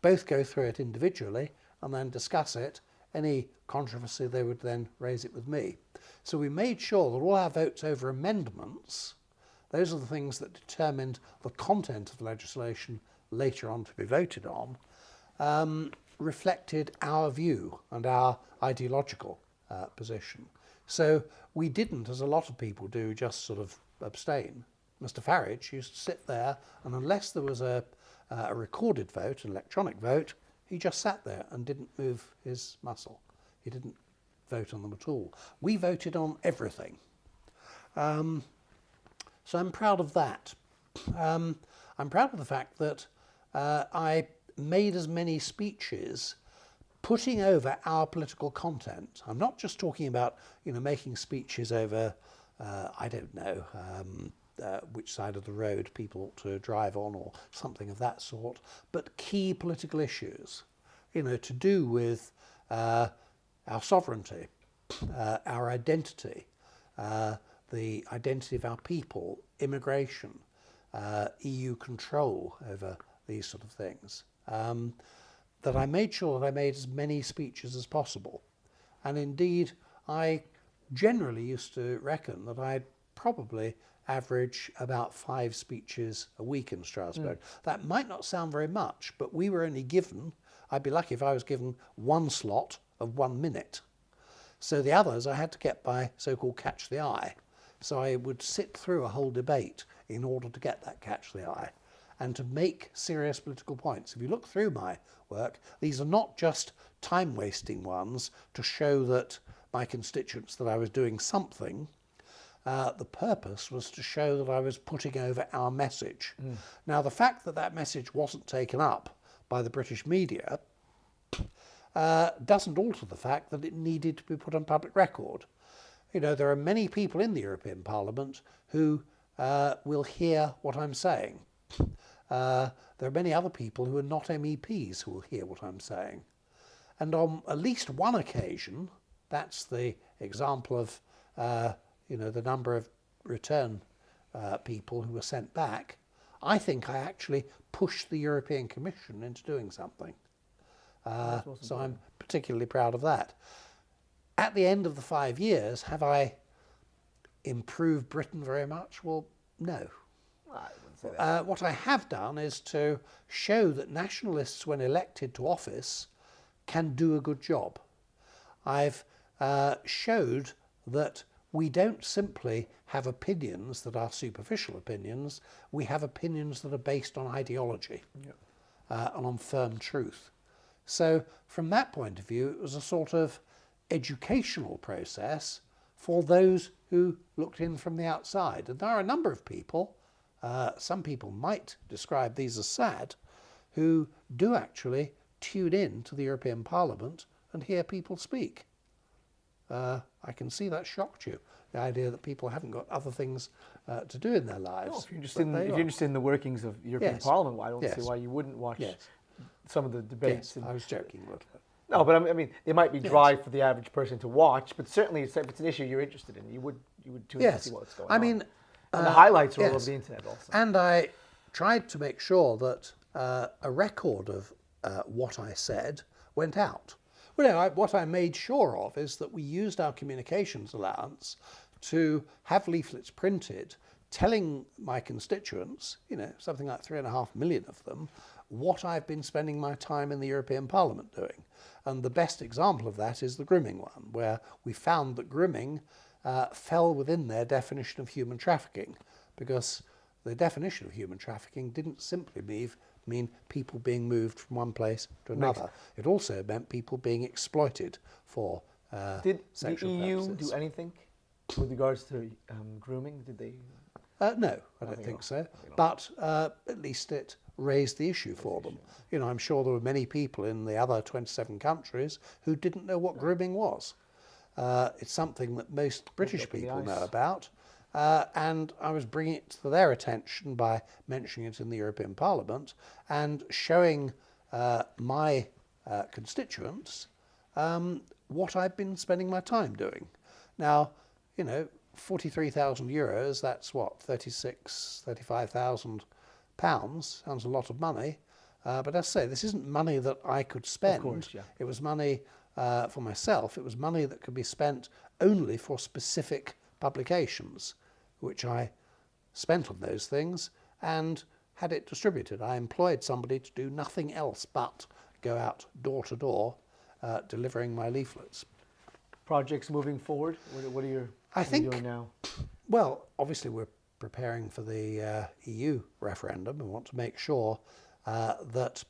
both go through it individually and then discuss it. Any controversy, they would then raise it with me. So we made sure that all our votes over amendments, those are the things that determined the content of the legislation later on to be voted on, reflected our view and our ideological position. So we didn't, as a lot of people do, just sort of abstain. Mr. Farage used to sit there, and unless there was a recorded vote, an electronic vote, he just sat there and didn't move his muscle. He didn't vote on them at all. We voted on everything. So I'm proud of that. I'm proud of the fact that I made as many speeches putting over our political content. I'm not just talking about, making speeches over, I don't know, which side of the road people ought to drive on or something of that sort, but key political issues, to do with our sovereignty, our identity, the identity of our people, immigration, EU control over these sort of things, that I made sure that I made as many speeches as possible. And indeed, I generally used to reckon that I'd probably average about 5 speeches a week in Strasbourg. That might not sound very much, but we were only given, I'd be lucky if I was given one slot of 1 minute. So the others I had to get by so-called catch the eye. So I would sit through a whole debate in order to get that catch the eye and to make serious political points. If you look through my work, these are not just time-wasting ones to show that my constituents that I was doing something. The purpose was to show that I was putting over our message. Now, the fact that that message wasn't taken up by the British media doesn't alter the fact that it needed to be put on public record. There are many people in the European Parliament who will hear what I'm saying. There are many other people who are not MEPs who will hear what I'm saying. And on at least one occasion, that's the example of the number of return people who were sent back, I think I actually pushed the European Commission into doing something. So I'm particularly proud of that. At the end of the 5 years, have I improved Britain very much? Well, no. I wouldn't say that. What I have done is to show that nationalists, when elected to office, can do a good job. I've showed that we don't simply have opinions that are superficial opinions, we have opinions that are based on ideology and on firm truth. So from that point of view, it was a sort of educational process for those who looked in from the outside. And there are a number of people, some people might describe these as sad, who do actually tune in to the European Parliament and hear people speak. I can see that shocked you, the idea that people haven't got other things to do in their lives. No, if you're interested in the workings of European Parliament, I don't see why you wouldn't watch some of the debates. Yes, I was joking a little bit. No, but I mean, they might be dry for the average person to watch, but certainly if it's an issue you're interested in, you would tune in to see what's going on. I mean, and the highlights are all over the internet also. And I tried to make sure that a record of what I said went out. Well, what I made sure of is that we used our communications allowance to have leaflets printed telling my constituents, something like 3.5 million of them, what I've been spending my time in the European Parliament doing. And the best example of that is the grooming one, where we found that grooming fell within their definition of human trafficking, because the definition of human trafficking didn't simply mean people being moved from one place to another. It also meant people being exploited for Did sexual the EU purposes. do anything with regards to grooming? Did they? No, I don't think so. But at least it raised the issue for them. You know, I'm sure there were many people in the other 27 countries who didn't know what grooming was. It's something that most British people know about. And I was bringing it to their attention by mentioning it in the European Parliament and showing my constituents what I've been spending my time doing. Now, you know, 43,000 euros, that's what, 35,000 pounds, sounds a lot of money. But as I say, this isn't money that I could spend. Of course, yeah. It was money for myself. It was money that could be spent only for specific publications, which I spent on those things and had it distributed. I employed somebody to do nothing else but go out door to door delivering my leaflets. Projects moving forward? What are you doing now? Well, obviously we're preparing for the EU referendum. We want to make sure that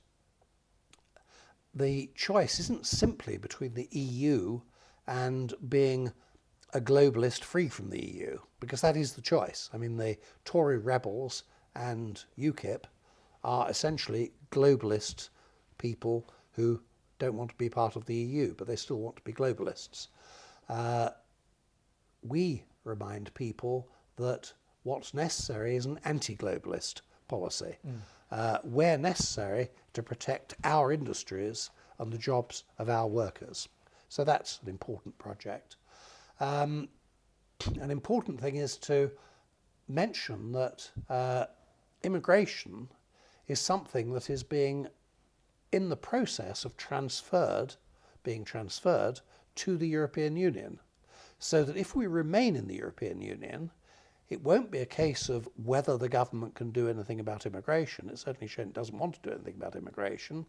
the choice isn't simply between the EU and being a globalist free from the EU, because that is the choice. I mean, the Tory rebels and UKIP are essentially globalist people who don't want to be part of the EU, but they still want to be globalists. We remind people that what's necessary is an anti-globalist policy, where necessary to protect our industries and the jobs of our workers. So that's an important project. An important thing is to mention that immigration is something that is being in the process of being transferred to the European Union. So that if we remain in the European Union, it won't be a case of whether the government can do anything about immigration. It's certainly shown it doesn't want to do anything about immigration,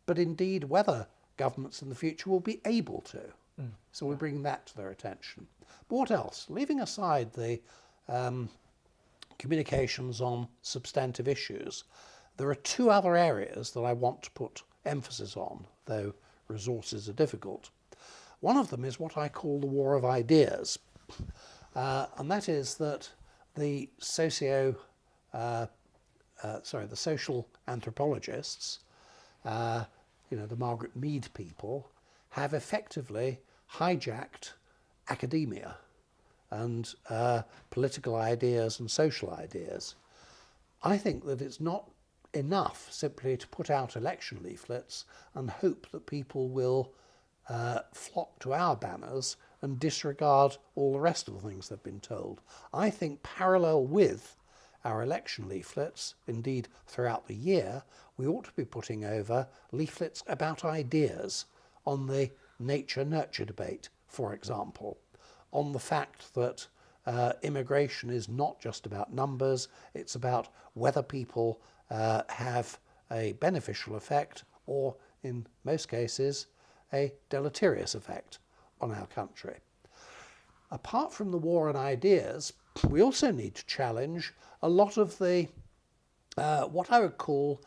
but indeed whether governments in the future will be able to. So we bring that to their attention. But what else? Leaving aside the communications on substantive issues, there are two other areas that I want to put emphasis on, though resources are difficult. One of them is what I call the war of ideas, and that is that the social anthropologists, the Margaret Mead people, have effectively hijacked academia and political ideas and social ideas. I think that it's not enough simply to put out election leaflets and hope that people will flock to our banners and disregard all the rest of the things they've been told. I think parallel with our election leaflets, indeed throughout the year, we ought to be putting over leaflets about ideas on the nature-nurture debate, for example, on the fact that immigration is not just about numbers, it's about whether people have a beneficial effect or, in most cases, a deleterious effect on our country. Apart from the war on ideas, we also need to challenge a lot of the, what I would call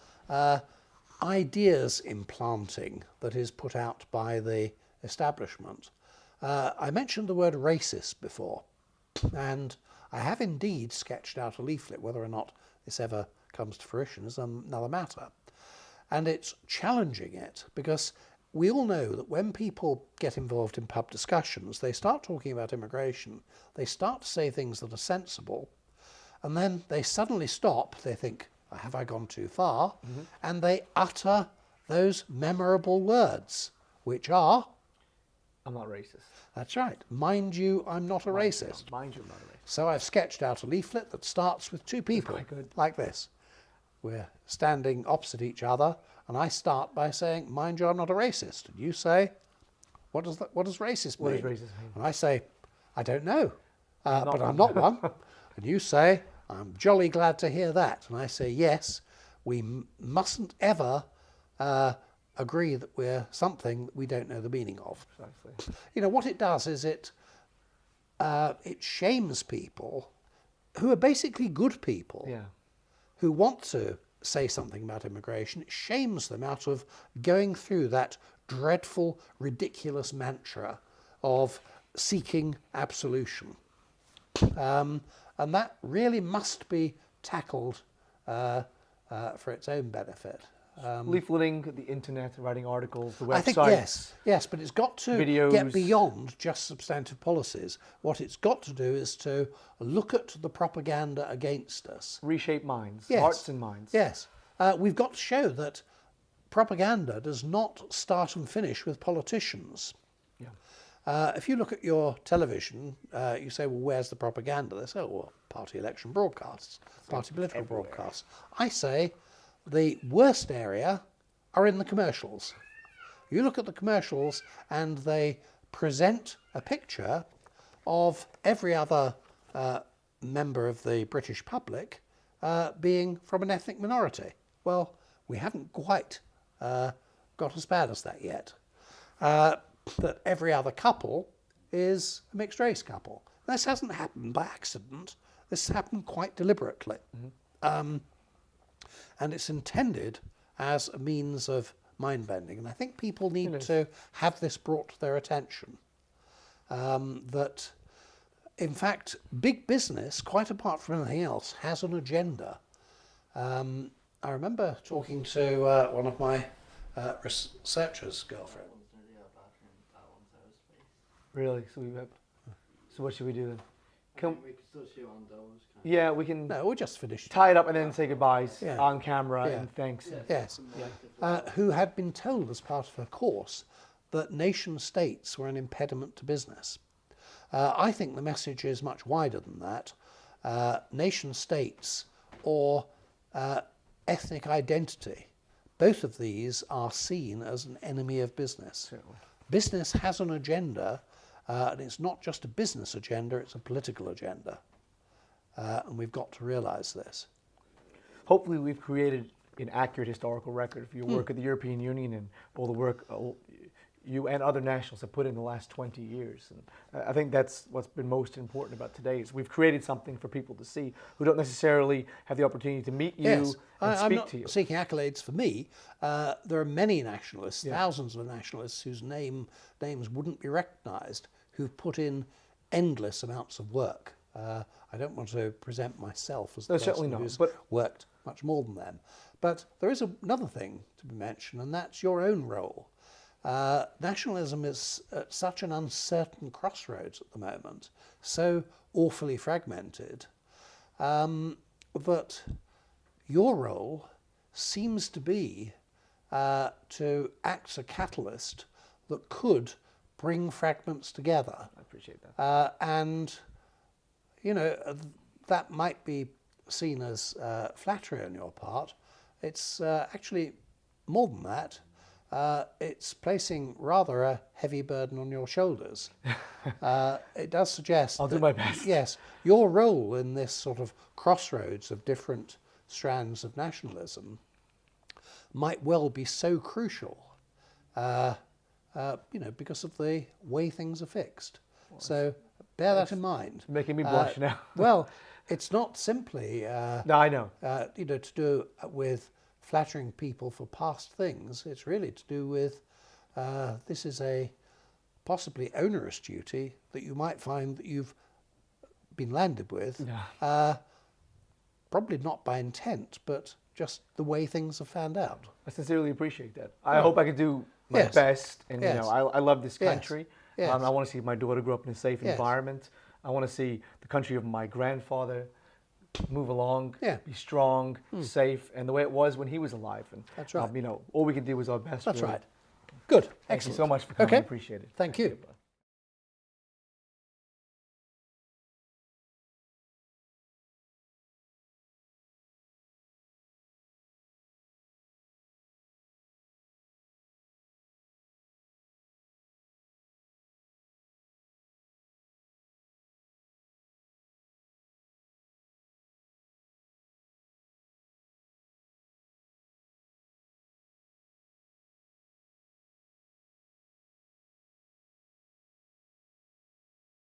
ideas implanting that is put out by the establishment. I mentioned the word racist before, and I have indeed sketched out a leaflet. Whether or not this ever comes to fruition is another matter. And it's challenging it because we all know that when people get involved in pub discussions, they start talking about immigration, they start to say things that are sensible, and then they suddenly stop, they think, have I gone too far? And they utter those memorable words, which are, I'm not racist. that's right, mind you, I'm not a racist. Mind you, I'm not a racist. So I've sketched out a leaflet that starts with two people, like this. We're standing opposite each other, and I start by saying, mind you, I'm not a racist. And you say, what does racist mean? What does racist mean? And I say, I don't know, but I'm not one. And you say, I'm jolly glad to hear that. And I say, yes, we mustn't ever agree that we're something that we don't know the meaning of. Exactly. You know, what it does is it shames people who are basically good people, Yeah. who want to say something about immigration. It shames them out of going through that dreadful, ridiculous mantra of seeking absolution. And that really must be tackled for its own benefit. Leafleting, the internet, writing articles, the website. I think yes, but it's got to videos. get beyond just substantive policies. What it's got to do is to look at the propaganda against us. Reshape minds, Yes. hearts and minds. Yes, we've got to show that propaganda does not start and finish with politicians. Yeah. If you look at your television, you say, well, where's the propaganda? They say, oh, well, party election broadcasts, party political broadcasts. I say the worst area are in the commercials. You look at the commercials and they present a picture of every other member of the British public being from an ethnic minority. Well, we haven't quite got as bad as that yet. That every other couple is a mixed race couple. This hasn't happened by accident. This happened quite deliberately. And it's intended as a means of mind-bending. And I think people need to have this brought to their attention. That, in fact, big business, quite apart from anything else, has an agenda. I remember talking to one of my researchers' girlfriend. Really? So what should we do then? We can still shoot on those. Yeah, we can No, we're just finished. tie it up and then say goodbyes Yeah. on camera Yeah. and thanks. Yes. Who had been told as part of her course that nation states were an impediment to business. I think the message is much wider than that. Nation states or ethnic identity, both of these are seen as an enemy of business. Certainly. Business has an agenda, and it's not just a business agenda, it's a political agenda. And we've got to realise this. Hopefully we've created an accurate historical record of your work at the European Union and all the work you and other nationals have put in the last 20 years. And I think that's what's been most important about today is we've created something for people to see who don't necessarily have the opportunity to meet you and I'm speak not to you. seeking accolades for me. There are many nationalists, thousands of nationalists whose names wouldn't be recognised, who've put in endless amounts of work. I don't want to present myself as the certainly person not, who's but worked much more than them. But there is another thing to be mentioned, and that's your own role. Nationalism is at such an uncertain crossroads at the moment, so awfully fragmented, that your role seems to be to act as a catalyst that could bring fragments together. I appreciate that. And, you know, that might be seen as flattery on your part. It's actually more than that. It's placing rather a heavy burden on your shoulders. It does suggest I'll do my best. Yes, your role in this sort of crossroads of different strands of nationalism might well be so crucial, you know, because of the way things are fixed. So bear that in mind. It's making me blush now. Well, it's not simply No, I know. you know, to do with flattering people for past things. It's really to do with this is a possibly onerous duty that you might find that you've been landed with, probably not by intent, but just the way things are found out. I sincerely appreciate that. I hope I can do my Yes. best. And, Yes. you know, I love this Yes. country. Yes. I want to see my daughter grow up in a safe Yes. environment. I want to see the country of my grandfather move along, Yeah. be strong, safe, and the way it was when he was alive. And That's right. you know, all we can do is our best. That's really. right. Good. Thank Excellent. you so much for coming. Okay. I appreciate it. Thank you.